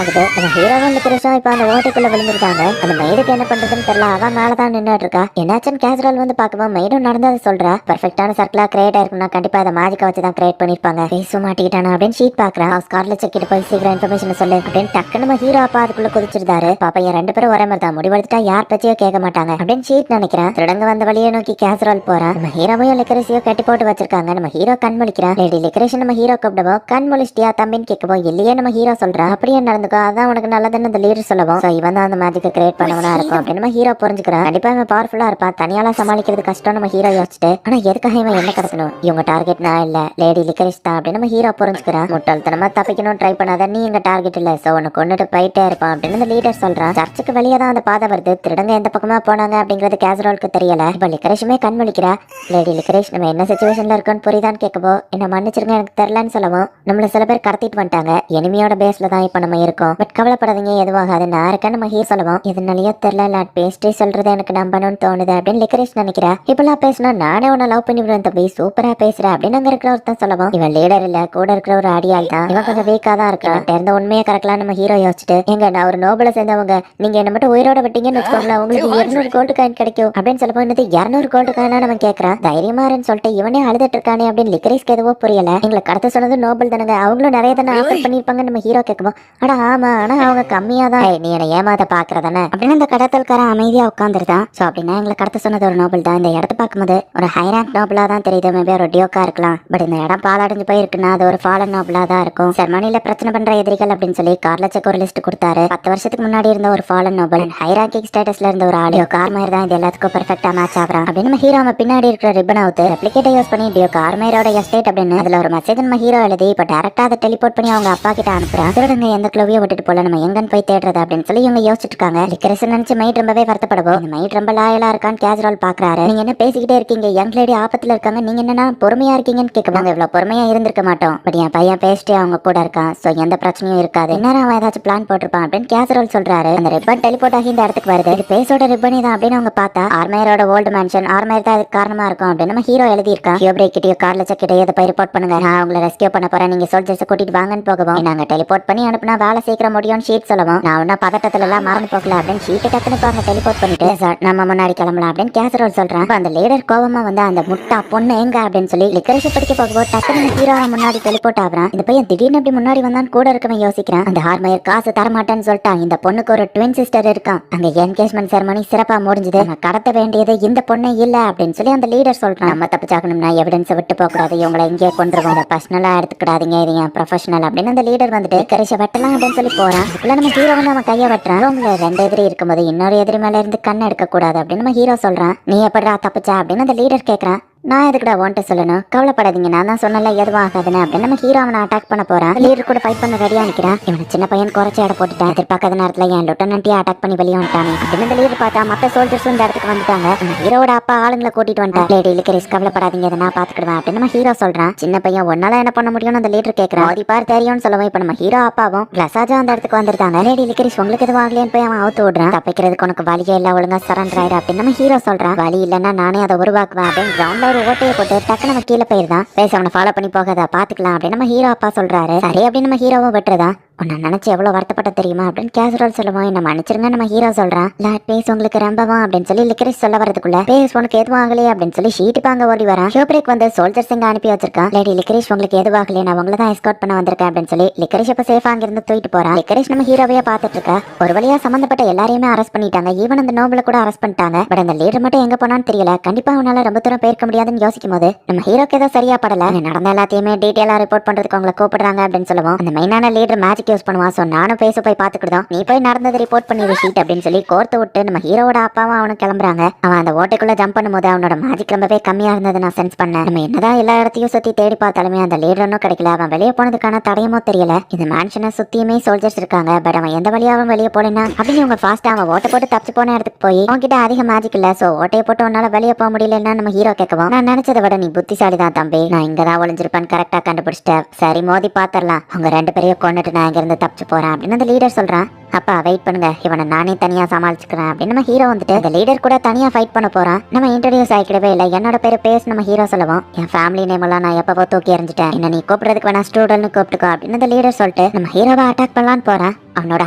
ஆகுது. நம்ம ஹீரோவும் லிக்கரேஷும் இப்ப அந்த ஓட்டைக்குள்ள விழுந்துருக்காங்க. அந்த மெய்டுக்கு என்ன பண்றதுன்னு தெரியல. அவன் மேலதான் நின்னுட்டு இருக்கா. என்னாச்சுன்னு கேசரல் வந்து பாக்கும்போது மெய்டும் நடந்ததை சொல்றா. பெர்ஃபெக்டான சர்க்கிளா கிரியேட் ஆயிருக்குன்னா கண்டிப்பா அதை மேஜிக்கா வச்சு தான் கிரியேட் பண்ணிருப்பாங்க. பேச மாட்டிக்கிட்டானா அப்படின்னு ஷீட் பாக்குறான். ஸ்கார்லெட் செக்கிட்டு போய் சீக்கிரம் இன்ஃபர்மேஷன் சொல்லு அப்படின்னு டக்குன்னு நம்ம ஹீரோ அப்பா அதுக்குள்ள குதிச்சிருந்தாரு. பாப்பா என் 2 பேரும் ஒரே மாதிரி தான் முடிவெடுத்துட்டா யார் பச்சையோ கேட்க மாட்டாங்க அப்படின்னு ஷீட் நினைக்கிறேன். திருடங்க வந்த வழியை நோக்கி கேசரல் போறான். நம்ம ஹீரோவையும் லிக்கரேஷையும் கட்டி போட்டு வச்சிருக்காங்க. நம்ம ஹீரோ கண் முழிக்கிறான். லேடி லிக்கரேஷ் நம்ம ஹீரோ கூப்பிடுவோம். கண் முழிச்சிட்டியா தம்பின்னு கேட்கவும் இல்லையே நம்ம ஹீரோ சொல்றான். அப்படியே நடந்துக்கோ அதான் உனக்கு நல்லதுன்னு அந்த லீடர் சொல்லவும் இவன் தான் அந்த மேஜிக்கை கிரியேட் பண்ணவனா இருக்கும் அப்படின்னு நம்ம ஹீரோ புரிஞ்சுக்கிறான். கண்டிப்பா இவன் பவர்ஃபுல்லா இருப்பான். தனியால சமாளிக்கிறது கஷ்டம் நம்ம ஹீரோ யோசிச்சுட்டு. ஆனா எதுக்காக இவன் என்ன கடத்தணும்? இவங்க டார்கெட் நான் இல்ல லேடி லிக்கரேஷ் தான் அப்படின்னு நம்ம ஹீரோ புரிஞ்சுக்கிறான். முட்டாள்தனமா தப்பிக்கணும் ட்ரை பண்ணாத நீ எங்க டார்கெட் இல்ல சோ உனக்கு கொண்டுட்டு போயிட்டே இருப்பான் அப்படின்னு அந்த லீடர் சொல்றான். சர்ச்சுக்கு வெளியே தான் அந்த பாதை வருது. திருடங்க எந்த பக்கமா போனாங்க அப்படிங்கறது கேசரோலுக்கு தெரியல. இப்ப லிக்கரேஷுமே கண் முழிக்கிறா. லேடி லிக்கரேஷ் நம்ம என்ன சிச்சுவேஷன்ல இருக்கோன்னு புரியுதான்னு கேட்கவோ என்ன மன்னிச்சிருங்க எனக்கு தெரியலன்னு சொல்லவும் நம்மள சில பேர் கடத்திட்டு வந்துட்டாங்க. எனிமியோட பேஸ்ல தான் இப்ப நம்ம இருக்கோம். பட் கவலைப்படாதீங்க எதுவாகாது நான் இருக்கேன்னு நம்ம ஹீரோ சொல்லவும் இதனாலயே தெரியல லாட் பேஸ்ட்ரி சொல்றது எனக்கு நம்பணும்னு தோணுது அப்படின்னு லிக்கரேஷ் நினைக்கிறா. இப்பெல்லாம் பேசினா நானே உன்னை லவ் பண்ணி விடுவேன் தம்பி சூப்பரா பேசுற அப்படின்னு அங்க இருக்கிற ஒருத்தன் சொல்லவும் இவன் லீடர் இல்ல கூட இருக்கிற ஒரு அடியாள் தான். இவன் கொஞ்சம் வீக்கா தான் இருக்கான். இருந்த உண்மையை கறக்கலாம் நம்ம ஹீரோ யோசிச்சுட்டு எங்க நான் ஒரு நோபல சேர்ந்தவங்க நீங்க என்ன மட்டும் உயிரோட விட்டீங்கன்னு வச்சுக்கோங்களேன் உங்களுக்கு 200 கோல்டு காயின் கிடைக்கும் அப்படின்னு சொல்லப்போ இன்னது 200 கோல்டு காயினா நம்ம கேட்கறான். தைரியமாருன்னு சொல்லிட்டு இவனே அழுதுட்டு இருக்கானே அப்படின்னு லிக்கரேஷ்க்கு எதுவோ புரியல. எங்களை கடத்த சொன்னது நோபல் தானுங்க அவங்களும் நிறைய தானே ஆஃபர் பண்ணிருப்பாங்க நம்ம ஹீரோ கேட்கும். ஆனா ஆமா ஆனா அவங்க கம்மியா தான் நீ என்ன ஏமாத்த பாக்குறதானே அப்படின்னு அந்த கடத்தல்காரன் அமைதியா உட்காந்துருதான். சோ அப்படின்னா எங்களை கடத்த சொன்னது ஒரு நோபல் தான். இந்த இடத்த பார்க்கும்போது ஒரு ஹை ரேங்க் நோபலா தான் தெரியுது. மேபி ஒரு டியோக்கா இருக்கலாம். பட் இந்த இடம் பாலடைஞ்சு போயிருக்குன்னா அது ஒரு ஃபாலன் நோபலா தான் இருக்கும். ஜெர்மனில பிரச்சனை பண்ற எதிரிகள் அப்படின்னு சொல்லி கார்லச்சக்கு ஒரு லிஸ்ட் கொடுத்தாரு. 10 வருஷத்துக்கு முன்னாடி இருந்த ஒரு ஃபாலன் நோபல் ஹை ரேங்கிங் ஸ்டேட்டஸ்ல இருந்த ஒரு ஆடியோ கார்மேர் தான் இது எல்லாத்துக்கும் பெர்ஃபெக்ட்டா மேட்ச் ஆகுறான் அப்படின்னு நம்ம ஹீரோ பின்னாடி இருக்கிற ரிப்பன் அவுத்து ரெப்ளிகேட்டை யூஸ் பண்ணி டியோ கார்மேரோட எஸ்டேட் அப்படின்னு அதுல ஒரு மெசேஜ் நம்ம ஹீரோ எழுதி இப்ப டைரக்டா அதை டெலிபோர்ட் பண்ணி அவங்க அப்பா கிட்ட அனுப்புறான். திருடுங்க எந்த கிளவியை விட்டுட்டு போல நம்ம எங்கன்னு போய் தேடுறது அப்படின்னு சொல்லி இவங்க யோசிச்சுட்டு இருக்காங்க. லிக்கரேஷ் நினைச்சு மைட் ரொம்பவே வருத்தப்படுவோம். இந்த மைட் ரொம்ப லாயலா இருக்கான்னு கேசரோல் பாக்குறாரு. நீங்க என்ன பேசிக்கிட்டே இருக்கீங்க யங் லேடி ஆபத்துல இருக்காங்க நீங்க என்னன்னா பொறுமையா இருக்கீங்கன்னு கேட்குவாங்க. இவ்வளவு பொறுமையா இருந்திருக்க மாட்டோம். பட் என் பையன் பேசிட்டு அவங்க கூட இருக்கான் சோ எந்த பிரச்சனையும் இருக்காது. என்ன அவன் ஏதாச்சும் பிளான் போட்டிருப்பான் அப்படின்னு கேசரோல் சொல்றாரு. அந்த ரிப்பன் டெலிபோர்ட் ஆகி இந்த இடத்துக்கு வருது. இது பேசோட ரிப்பனி தான் அப்படின்னு அவங்க பார்த்தா ஆர்மேரோட ஓல்டு மேன்ஷன் ஆர்மேர் தான் அதுக்கு காரணமா இருக்கும் அப்படின்னு நம்ம ஹீரோ எழுதியிருக்கான். ஹியோப்ரேக் கிட்டயோ கார்ல கிட்டயோ இதை போய் ரிப்போர்ட் பண்ணுங்க நான் உங்களை ரெஸ்கியூ பண்ண போறேன் நீங்க சோல்ஜர்ஸ் கூட்டிட்டு வாங்கன்னு போகவும் நாங்க டெலிபோர்ட் பண்ணி அனுப்புனா வேலை சீக்கிரம் முடியும்னு ஷீட் சொல்லவும் நான் ஒன்னும் பதட்டத்துல எல்லாம் மறந்து போகல அப்படின்னு ஷீட்டை டக்குன்னு பாங்க டெலிபோர்ட் பண்ணிட்டு சார் நம்ம முன்னாடி கிளம்பலாம் அப்படின்னு கேசரோல் சொல்றான். அந்த லீடர் கோவமா வந்து அந்த முட்டா பொண்ணு எங்க அப்படின்னு சொல்லி லிக்கரேஷ் படிக்க போகும்போது டக்குன்னு ஹீரோ முன்னாடி டெலிபோர்ட் ஆகுறான். இந்த பையன் திடீர்னு அப்படி முன்னாடி வந்தான் கூட இருக்கவன் யோசிக்கிறான். அந்த ஹார்மேயர் காசு தரமாட்டேன்னு சொல்லிட்டான். இந்த பொண்ணுக்கு ஒரு ட்வின் சிஸ்டர் இருக்கான். அங்க என்கேஜ்மெண்ட் செரமனி சிறப்பா முடிஞ்சது. நம்ம கடத்த வேண்டியது இந்த பொண்ணு இல்ல அப்படின்னு சொல்லி அந்த லீடர் சொல்றான். நம்ம தப்பிச்சாக்கணும்னா எவிடன்ஸ் விட்டு போக கூடாது இவங்களை இங்கே கொண்டுருவோம் பர்சனலா எடுத்துக்கிடாதீங்க இது என் ப்ரொஃபஷனல் அப்படின்னு அந்த லீடர் வந்துட்டு கரிச வெட்டலாம் அப்படின்னு சொல்லி போறான். அதுக்குள்ள நம்ம ஹீரோ வந்து அவன் கையை வெட்டுறான். உங்களை 2 எதிரி இருக்கும்போது இன்னொரு எதிரி மேல இருந்து கண் எடுக்க கூடாது அப்படின்னு நம்ம ஹீரோ சொல்றான். நீ எப்படா தப்பிச்சா அப்படின்னு அந்த லீடர் கேட்கறான். நான் எதுக்குடா ஒன்ட்டு சொல்லணும் கவலைப்படாதீங்க நான் தான் சொன்னல எதுவும் ஆகாதுன்னு அப்படின்னு நம்ம ஹீரோ அவனை அட்டாக் பண்ண போறான். லீடர் கூட ஃபைட் பண்ண ரெடியா நிக்கிறான். இவனை சின்ன பையன் குறைச்சி இட போட்டுட்டேன். எதிர்பார்க்காத நேரத்துல என் லிeutenant அட்டாக் பண்ணி வெளியே வந்துட்டானே அப்படின்னு இந்த லீடர் பார்த்தா மத்த சோல்ஜர்ஸ் இந்த இடத்துக்கு வந்துட்டாங்க. ஹீரோட அப்பா ஆளுங்களை கூட்டிட்டு வந்துட்டான். லேடி லிக்கரேஷ் கவலைப்படாதீங்க இதை நான் பாத்துக்கிடுவேன் அப்படின்னு நம்ம ஹீரோ சொல்றான். சின்ன பையன் ஒன்னால என்ன பண்ண முடியும்னு அந்த லீடர் கேட்கறான். அது பார் தெரியும்னு சொல்லவும் இப்ப நம்ம ஹீரோ அப்பாவும் லசாஜா அந்த இடத்துக்கு வந்திருக்காங்க. லேடி லிக்கரேஷ் உங்களுக்கு எதுவும் ஆகலைன்னு போய் அவன் அவுத்து விடுறான். தப்பிக்கிறதுக்கு உனக்கு வழியே இல்ல ஒழுங்கா சரண்டர் ஆயிரு அப்படின்னு நம்ம ஹீரோ சொல்றான். வழி இல்லைன்னா நானே அதை உருவாக்குவேன் அப்படின்னு கிரவுண்ட்ல ஒரு ஓட்டையை போட்டு டக்கு நம்ம கீழே போயிருந்தான். பேச அவனை ஃபாலோ பண்ணி போகாத பாத்துக்கலாம் அப்படின்னு நம்ம ஹீரோ அப்பா சொல்றாரு. சரி அப்படின்னு நம்ம ஹீரோவும் விட்டுறதா. உன்னை நினைச்சு எவ்வளவு வருத்தப்பட்ட தெரியுமா அப்படின்னு கேசரோல் சொல்லுவோம். என்ன மன்னிச்சிருங்க நம்ம ஹீரோ சொல்றான். லாட் பேஸ் உங்களுக்கு ரொம்பவும் அப்படின்னு சொல்லி லிக்கரேஷ் சொல்ல வரதுக்குள்ள பேஸ் உனக்கு எதுவும் ஆகலையே அப்படின்னு சொல்லி ஷீட்டுப்பாங்க ஓடி வரான். ஹியோப்ரேக் வந்து சோல்ஜர்ஸ் இங்க அனுப்பி வச்சிருக்கான். லேடி லிக்கரேஷ் உங்களுக்கு எதுவும் ஆகலையே நான் உங்களை தான் எஸ்கார்ட் பண்ண வந்திருக்கேன் அப்படின்னு சொல்லி லிக்கரேஷ் இப்ப சேஃபா அங்கிருந்து தூக்கிட்டு போறான். லிக்கரேஷ் நம்ம ஹீரோவையே பாத்துட்டு இருக்கா. ஒரு வழியா சம்பந்தப்பட்ட எல்லாரையுமே அரெஸ்ட் பண்ணிட்டாங்க. ஈவன் அந்த நோபல கூட அரெஸ்ட் பண்ணிட்டாங்க. பட் அந்த லீடர் மட்டும் எங்க போனான்னு தெரியல. கண்டிப்பா அவனால ரொம்ப தூரம் போயிருக்க முடியாதுன்னு யோசிக்கும் போது நம்ம ஹீரோக்கு ஏதோ சரியா படல. நடந்த எல்லாத்தையுமே டீடைலா ரிப்போர்ட் பண்றதுக்கு அவங்களை கூப்பிடுறாங்க அப்படின்னு சொல்லுவோம். அந்த மெயினான லீடர் மேஜிக் யூஸ் பண்ணுவான். சோ நானும் பேச போய் பாத்துக்கிட்டோம் நீ போய் நடந்தது ரிப்போர்ட் பண்ணி ஷீட் அப்படின்னு சொல்லி கோர்த்து விட்டு நம்ம ஹீரோட அப்பாவும் அவனும் கிளம்புறாங்க. அவன் அந்த ஓட்டைக்குள்ள ஜம்ப் பண்ணும்போது அவனோட மேஜிக் ரொம்பவே கம்மியா இருந்தது நான் சென்ஸ் பண்ணேன். நம்ம என்னதான் எல்லா இடத்தையும் சுத்தி தேடி பார்த்தாலுமே அந்த லீடர் ஒன்னும் கிடைக்கல. அவன் வெளியே போனதுக்கான தடயமோ தெரியல. இந்த மேன்ஷனை சுத்தியுமே சோல்ஜர்ஸ் இருக்காங்க. பட் அவன் எந்த வழியாவும் வெளியே போலனா அப்படின்னு இவங்க ஃபாஸ்டா அவன் ஓட்டை போட்டு தப்பிச்சு போன இடத்துக்கு போய் அவன்கிட்ட அதிக மேஜிக் இல்ல. சோ ஓட்டையை போட்டு உன்னால வெளியே போக முடியலன்னா நம்ம ஹீரோ கேட்கவும் நான் நினைச்சதை விட நீ புத்திசாலி தான் தம்பி. நான் இங்கதான் ஒளிஞ்சிருப்பேன் கரெக்டா கண்டுபிடிச்சிட்டேன். சரி மோதி பாத்திரலாம். அவங்க 2 பேரையும் கொண்டுட்டு நான் இங்க இருந்து தப்பிச்சு போறேன் அப்படின்னு அந்த லீடர் சொல்றான். அப்பா வெயிட் பண்ணுங்க இவனை நானே தனியா சமாளிச்சுக்கிறேன் அப்படின்னு நம்ம ஹீரோ வந்துட்டு அந்த லீடர் கூட தனியா ஃபைட் பண்ண போறான். நம்ம இன்ட்ரோடியூஸ் ஆகிடவே இல்லை. என்னோட பேரு பேஸ் நம்ம ஹீரோ சொல்லுவோம். என் ஃபேமிலி நேம் எல்லாம் நான் எப்பவோ தூக்கி எறிஞ்சிட்டேன். என்ன நீ கூப்பிடுறதுக்கு வேணா ஸ்டூடெண்ட்னு கூப்பிட்டுக்கோ அப்படின்னு அந்த லீடர் சொல்லிட்டு நம்ம ஹீரோவை அட்டாக் பண்ணலான்னு போறான். அவனோட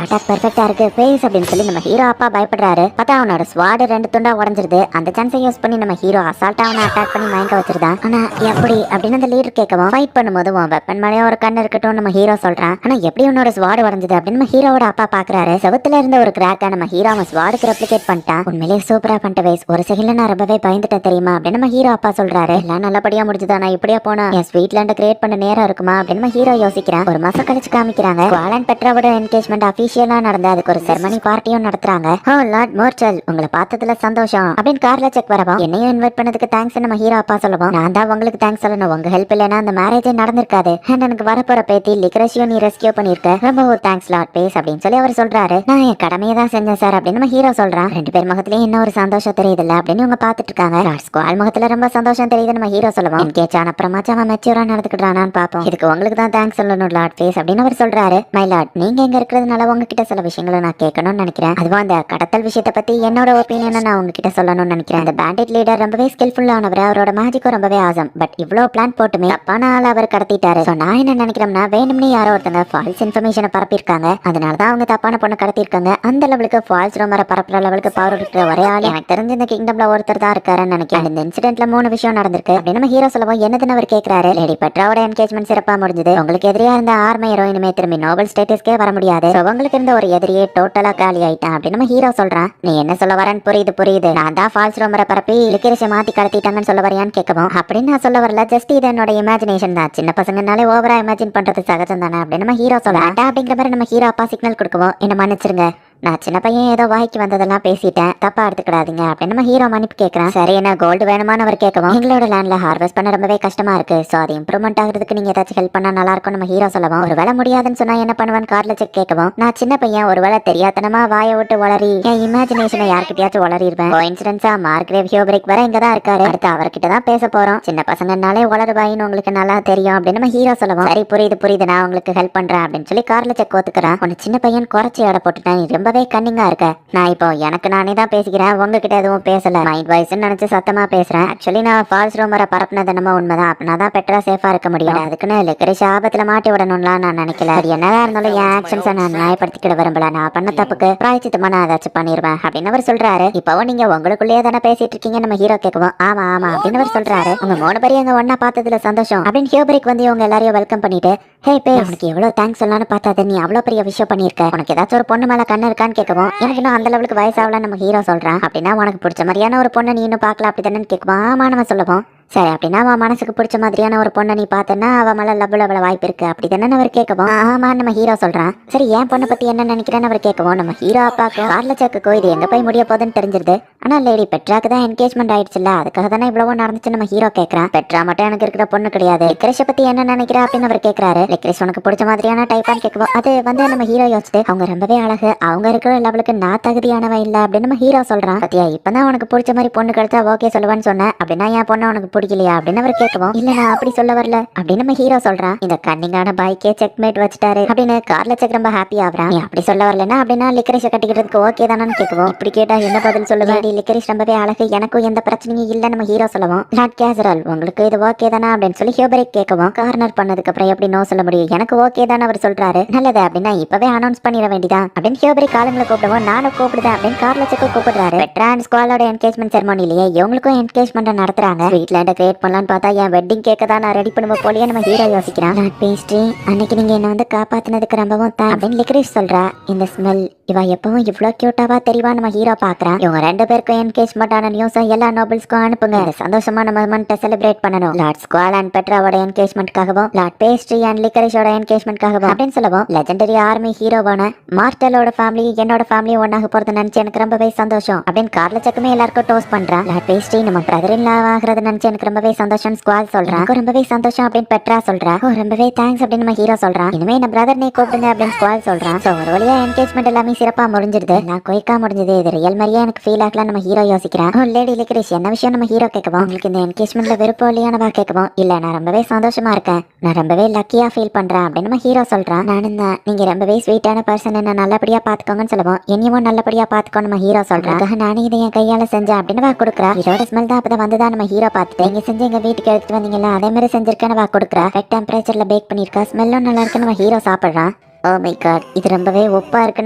அட்டாக் பெர்ஃபெக்ட்டா இருக்கு ஃபேஸ் அப்படின்னு சொல்லி நம்ம ஹீரோ அப்பா பயப்படுறாரு. பார்த்தா அவனோட ஸ்வாட் 2 துண்டா உடைஞ்சிருது. அந்த சான்ஸை யூஸ் பண்ணி நம்ம ஹீரோ அசால்ட்டா அவனை அட்டாக் பண்ணி மயங்க வச்சிருந்தான். ஆனா எப்படி அப்படின்னு அந்த லீடர் கேட்கவும், ஃபைட் பண்ணும்போது உன் வெப்பன் மேலேயே ஒரு கண்ணு இருக்கட்டும் நம்ம ஹீரோ சொல்றான். ஆனா எப்படி உன்னோட ஸ்வாட் உடைஞ்சது அப்படின்னு நம்ம ஹீரோவோட அப்பா பாக்குறாரு. செவத்துல இருந்த ஒரு கிராக்கை நம்ம ஹீரோ அவன் ஸ்வாடுக்கு ரெப்ளிகேட் பண்ணிட்டான். உண்மையிலேயே சூப்பரா பண்ணிட்ட வேஸ், ஒரு செகண்ட்ல நான் ரொம்பவே பயந்துட்டேன் தெரியுமா அப்படின்னு நம்ம ஹீரோ அப்பா சொல்றாரு. எல்லாம் நல்லபடியா முடிஞ்சதா, நான் இப்படியா போனா என் ஸ்வீட் லேண்ட் கிரியேட் பண்ண நேரம் இருக்குமா அப்படின்னு நம்ம ஹீரோ யோசிக்கிறான். ஒரு மாசம் கழிச்சு காமிக்கிறாங்க. குவாலன் பெட்ராவோட என்கேஜ்மெண்ட் அபிஷியலா நடந்து அதுக்கு ஒரு செரமனி பார்ட்டியும் நடத்துறாங்க. ஓ லார்ட் மோர்ச்சல், உங்களை பார்த்ததுல சந்தோஷம் அப்படின்னு கார்ல செக் வரவும், என்னையும் இன்வைட் பண்ணதுக்கு தேங்க்ஸ் நம்ம ஹீரோ அப்பா சொல்லவும், நான் தான் உங்களுக்கு தேங்க்ஸ் சொல்லணும், உங்க ஹெல்ப் இல்லைன்னா அந்த மேரேஜே நடந்திருக்காது. அண்ட் எனக்கு வரப்போற பேத்தி லிக்ரேஷியோ நீ ரெஸ்கியூ பண்ணிருக்க, ரொம்ப தேங்க்ஸ் லார்ட் பேஸ் அப்படின்னு சொல்லி அவர் சொல்றாரு. நான் என் கடமையை தான் செஞ்சேன் சார் அப்படின்னு நம்ம ஹீரோ சொல்றான். 2 பேர் முகத்திலயும் என்ன ஒரு சந்தோஷம் தெரியுதுல்ல அப்படின்னு இவங்க பாத்துட்டு இருக்காங்க. லார்ட் ஸ்குவால் முகத்துல ரொம்ப சந்தோஷம் தெரியுது நம்ம ஹீரோ சொல்லுவோம். என்கேஜ் ஆன அப்புறமாச்சும் அவன் மெச்சூரா நடந்துக்கிட்டானான்னு பாப்போம். இதுக்கு உங்களுக்கு தான் தேங்க்ஸ் சொல்லணும் லார்ட் பேஸ் அப்படின்னு அவர் சொல்றாரு. மை லார்ட், நீங்க எங்க இருக்கிறதுனால உங்ககிட்ட சில விஷயங்களை நான் கேட்கணும்னு நினைக்கிறேன். அதுவும் அந்த கடத்தல் விஷயத்தை பத்தி என்னோட ஒப்பீனியனை நான் உங்ககிட்ட சொல்லணும்னு நினைக்கிறேன். அந்த பேண்டேட் லீடர் ரொம்பவே ஸ்கில்ஃபுல்லானவர், அவரோட மேஜிக்கும் ரொம்பவே ஆசம். பட் இவ்வளவு பிளான் போட்டுமே தப்பான ஆள் அவர் கடத்திட்டாரு. சோ நான் என்ன நினைக்கிறேன்னா, வேணும்னே யாரோ ஒருத்தங்க ஃபால்ஸ் இன்ஃபர்மேஷனை பரப்பியிருக்காங்க. அதனாலதான் அவங்க தப்பான பொண்ணு கடத்திருக்காங்க. அந்த லெவலுக்கு ஃபால்ஸ் ரூமரை பரப்புற லெவலுக்கு பவர் இருக்கிற ஒரே ஆள் எனக்கு தெரிஞ்ச இந்த கிங்டம்ல ஒருத்தர் தான் இருக்காருன்னு நினைக்கிறேன். இந்த இன்சிடென்ட்ல 3 விஷயம் நடந்திருக்கு அப்படின்னு நம்ம ஹீரோ சொல்லவும், என்னதுன்னு அவர் கேட்கிறாரு. லேடி பெட்ராவோட என்கேஜ்மெண்ட் சிறப்பா முடிஞ்சது. உங்களுக்கு எதிரியா இருந்த ஆர்மை ஹீரோயினுமே திரும்பி நோபல் ஸ்டேட்டஸ்க்கே வர முடியாது. உங்களுக்கு இருந்த ஒரு எதிரியே டோட்டலா காலி ஆயிட்டான் அப்படின்னு நம்ம ஹீரோ சொல்றான். நீ என்ன சொல்ல வரேன்னு புரியுது. நான் தான் ஃபால்ஸ் ரூமரை பரப்பி லிக்கரிஷை மாத்தி கடத்திட்டாங்கன்னு சொல்ல வரையான்னு கேட்கவும், அப்படின்னு நான் சொல்ல வரல, ஜஸ்ட் இது என்னோட இமேஜினேஷன் தான். சின்ன பசங்கனாலே ஓவரா இமேஜின் பண்றது சகஜம் தானே அப்படின்னு நம்ம ஹீரோ சொல்றான். அப்படிங்கிற மாதிரி நம்ம ஹீரோ அப்பா சிக்னல் கொடுக்கவும், என்ன மன்னிச்சிருங்க, நான் சின்ன பையன் ஏதோ வாய்க்கு வந்ததெல்லாம் பேசிட்டேன், தப்பா எடுத்துக்கிடாதீங்க அப்படின்னு நம்ம ஹீரோ மன்னிப்பு கேட்கறான். சரி, என்ன கோல்டு வேணுமான்னு அவர் கேட்கவும், எங்களோட லேண்ட்ல ஹார்வெஸ்ட் பண்ண ரொம்பவே கஷ்டமா இருக்கு. சோ அது இம்ப்ரூவ்மெண்ட் ஆகிறதுக்கு நீங்க ஏதாச்சும் ஹெல்ப் பண்ணா நல்லா இருக்கும் நம்ம ஹீரோ சொல்லவும், ஒரு வேலை முடியாதுன்னு சொன்னா என்ன பண்ணுவேன் கார்ல செக் கேட்கவும், நான் சின்ன பையன், ஒரு வேலை தெரியாதனமா வாயை விட்டு வளரி என் இமேஜினேஷனை யார்கிட்டயாச்சும் வளரிடுவேன். கோஇன்சிடென்ஸா மார்க்ரேவ் ஹியூபரிக் வர இங்க தான் இருக்காரு. அடுத்து அவர்கிட்ட தான் பேச போறோம். சின்ன பசங்கனாலே வளருவாயின்னு உங்களுக்கு நல்லா தெரியும் அப்படின்னு நம்ம ஹீரோ சொல்லவும், சரி புரியுது, நான் உங்களுக்கு ஹெல்ப் பண்றேன் அப்படின்னு சொல்லி கார்ல செக் ஒத்துக்கிறான். உன்னை சின்ன பையன் குறைச்சி எடை போட்டுட்டேன், நீ ரொம்பவே கன்னிங்கா இருக்க. நான் இப்போ எனக்கு நானே தான் பேசிக்கிறேன், உங்ககிட்ட எதுவும் பேசல. மைண்ட் வாய்ஸ் நினைச்சு சத்தமா பேசுறேன். ஆக்சுவலி நான் ஃபால்ஸ் ரூமரை பரப்புனது என்னமோ உண்மைதான். அப்படின்னா தான் பெட்ரா சேஃபா இருக்க முடியும். அதுக்குன்னு லிக்கரிஷ் ஆபத்துல மாட்டி விடணும்லாம் நான் நினைக்கல. அது என்னதான் இருந்தாலும் என் ஆக்ஷன்ஸை நான் நியாயப்படுத்திக்கிட விரும்பல. நான் பண்ண தப்புக்கு பிராயச்சித்தமா நான் ஏதாச்சும் பண்ணிடுவேன் அப்படின்னு அவர் சொல்றாரு. இப்பவும் நீங்க உங்களுக்குள்ளேயே தானே பேசிட்டு இருக்கீங்க நம்ம ஹீரோ கேட்கவும், ஆமா அப்படின்னு அவர் சொல்றாரு. உங்க 3 பேரும் எங்க ஒன்னா பார்த்ததுல சந்தோஷம் அப்படின்னு ஹியூபரிக் வந்து இவங்க எல்லாரையும் வெல்கம் பண்ணிட்டு, ஹே பே, உனக்கு எவ்வளவு தேங்க்ஸ் சொல்லலாம்னு பார்த்தா நீ அவ்வளவு பெரிய விஷயம் பண்ணிருக்க. உனக்கு ஏதாச்சும் ஒரு பொண்ணு மேல கண்ணு இருக்கான்னு கேட்கவும், எனக்கு இன்னும் அந்த லெவலுக்கு வயசாகல நம்ம ஹீரோ சொல்றான். அப்படின்னா உனக்கு பிடிச்ச மாதிரியான ஒரு பொண்ணை நீ இன்னும் பார்க்கல அப்படி தானே கேட்குவோம். ஆமா நம்ம சொல்லுவோம். சரி, அப்படின்னா அவன் மனசுக்கு பிடிச்ச மாதிரியான ஒரு பொண்ணை நீ பார்த்தனா அவன் மேல லவ்ல வாய்ப்பு இருக்கு அப்படி தானே அவர் கேட்கவும், ஆமா நம்ம ஹீரோ சொல்றான். சரி, என் பொண்ணை பத்தி என்ன நினைக்கிறேன்னு அவர் கேட்கவும், நம்ம ஹீரோ அப்பாக்கும் கார்ல செக்குக்கோ இது எங்க போய் முடிய போகுதுன்னு தெரிஞ்சிருது. ஆனா லேடி பெட்ராக்கு தான் என்கேஜ்மெண்ட் ஆயிடுச்சுல்ல, அதுக்காக தானே இவ்வளவு நடந்துச்சு நம்ம ஹீரோ கேட்கறான். பெட்ரா மட்டும் எனக்கு இருக்கிற பொண்ணு கிடையாது. லிக்ரிஷை பத்தி என்ன நினைக்கிறா அப்படின்னு அவர் கேட்கறாரு. லிக்ரிஷ் உனக்கு பிடிச்ச மாதிரியான டைப்பான்னு கேட்கவும், அது வந்து நம்ம ஹீரோ யோசிச்சு, அவங்க ரொம்பவே அழகு, அவங்க இருக்கிற லெவலுக்கு நான் தகுதியானவன் இல்ல அப்படின்னு நம்ம ஹீரோ சொல்றான். பத்தியா, இப்பதான் உனக்கு பிடிச்ச மாதிரி பொண்ணு கிடைச்சா ஓகே சொல்லுவேன்னு சொன்னேன், அப்படின்னா என் பொண்ணு உனக்கு பிடிக்கலையா அப்படின்னு அவர் கேட்கவும், இல்ல நான் அப்படி சொல்ல வரல அப்படின்னு நம்ம ஹீரோ சொல்றான். இந்த கன்னிங்கான பாய்க்கே செக்மேட் வச்சுட்டாரு அப்படின்னு கார்ல செக் ரொம்ப ஹாப்பி ஆகுறான். நீ அப்படி சொல்ல வரலன்னா அப்படின்னா லிக்கரிஷை கட்டிக்கிறதுக்கு ஓகே தானு கேட்கவும், இப்படி கேட்டா என்ன பதில் சொல்லுவேன், லிக்கரிஷ் ரொம்பவே அழகு, எனக்கும் எந்த பிரச்சனையும் இல்ல நம்ம ஹீரோ சொல்லவும், லார்ட் கேசரல் உங்களுக்கு இது ஓகே தானா அப்படின்னு சொல்லி ஹியூபரிக் கேட்கவும், கார்னர் பண்ணதுக்கு அப்புறம் எப்படி நோ சொல்ல முடியும், எனக்கு ஓகே தானே அவர் சொல்றாரு. நல்லது, அப்படின்னா இப்பவே அனௌன்ஸ் பண்ணிட வேண்டியதான் அப்படின்னு ஹியூபரிக் ஆளுங்களை கூப்பிடுவோம், நானும் கூப்பிடுதேன் அப்படின்னு கார்ல செக் கூப்பிடுறாரு. பெட்ரா அண்ட் ஸ்குவாலோட என்கேஜ்மெண்ட் செரமோனிலேயே இவங்களுக்கும் என்கேஜ்மெண்ட் நடத்துறாங்க. வீட்ல கிரியேட் பண்ணலான்னு பார்த்தா என் வெட்டிங் கேக்க தான் நான் ரெடி பண்ணுவ போலயே நம்ம ஹீரோ யோசிக்கிறான். லார்ட் பேஸ்ட்ரி, அன்னைக்கு நீங்க என்ன வந்து காப்பாத்தினதுக்கு ரொம்பவும் தான் அப்படின்னு லிக்ரிஷ் சொல்றா. இந்த ஸ்மெல், இவ எப்பவும் இவ்வளவு கியூட்டாவா தெரியவா நம்ம ஹீரோ பாக்குறான். இவங்க 2 பேருக்கும் என்கேஜ்மெண்ட் ஆன நியூஸ் எல்லா நோபல்ஸ்க்கும் அனுப்புங்க, சந்தோஷமான மொமெண்ட்டை செலிப்ரேட் பண்ணணும். லார்ட் ஸ்குவால் அண்ட் பெட்ராவோட என்கேஜ்மெண்ட்காகவும் லார்ட் பேஸ்ட்ரி அண்ட் லிக்கரிஷோட என்கேஜ்மெண்ட்காகவும் அப்படின்னு சொல்லவும், லெஜெண்டரி ஆர்மி ஹீரோவான மார்டலோட ஃபேமிலி என்னோட ஃபேமிலி ஒன்னாக போறது நினைச்சு எனக்கு ரொம்பவே சந்தோஷம் அப்படின்னு கார்ல செக்குமே எல்லாருக்கும் டோஸ்ட் பண்றான். லார்ட் பேஸ்ட்ரி நம்ம பிரதர் இன் லா ஆகிறது நினைச்சு எனக்கு ரொம்பவே சந்தோஷம் ஸ்குவால் சொல்றான். ரொம்பவே சந்தோஷம் அப்படின்னு பெட்ரா சொல்றா. ரொம்பவே தேங்க்ஸ் அப்படின்னு நம்ம ஹீரோ சொல்றான். இனிமே என்ன பிரதர் நீ கூப்பிடுங்க அப்படின்னு ஸ்குவால் சொல்றான். சோ ஒரு வழியா என்கேஜ்மெண்ட் எல்லாமே சிறப்பா முடிஞ்சிருது. நான் குயிக்கா முடிஞ்சது, இது ரியல் மாதிரியா எனக்கு ஃபீல் ஆகலாம் நம்ம ஹீரோ யோசிக்கிறான். லேடி லிக்ரிஷ் என்ன விஷயம் நம்ம ஹீரோ கேட்கவும், உங்களுக்கு இந்த என்கேஜ்மெண்ட்ல விருப்பம் இல்லையானவா கேட்கவும், இல்ல நான் ரொம்பவே சந்தோஷமா இருக்கேன், நான் ரொம்பவே லக்கியா ஃபீல் பண்றேன் அப்படின்னு நம்ம ஹீரோ சொல்றான். நானும் தான், நீங்க ரொம்பவே ஸ்வீட்டான பர்சன், என்ன நல்லபடியா பாத்துக்கோங்கன்னு சொல்லுவோம், என்னையும் நல்லபடியா பாத்துக்கோ நம்ம ஹீரோ சொல்றான். நானே இதை என் கையால செஞ்சேன் அப்படின்னு கொடுக்குறா. இதோட ஸ்மெல் தான் அப்பதான் வந்துதான் நம்ம ஹீரோ பார்த்துட்டு, நீங்க செஞ்சு எங்க வீட்டுக்கு எடுத்துட்டு வந்தீங்களா அதே மாதிரி செஞ்சிருக்கேன்னு கொடுக்குறா. கரெக்ட் டெம்பரேச்சர்ல பேக் பண்ணிருக்கா, ஸ்மெல்லும் நல்லா இருக்குன்னு நம்ம ஹீரோ சாப்பிடுறான். ஓ மை காட், இது ரொம்பவே உப்பா இருக்கு.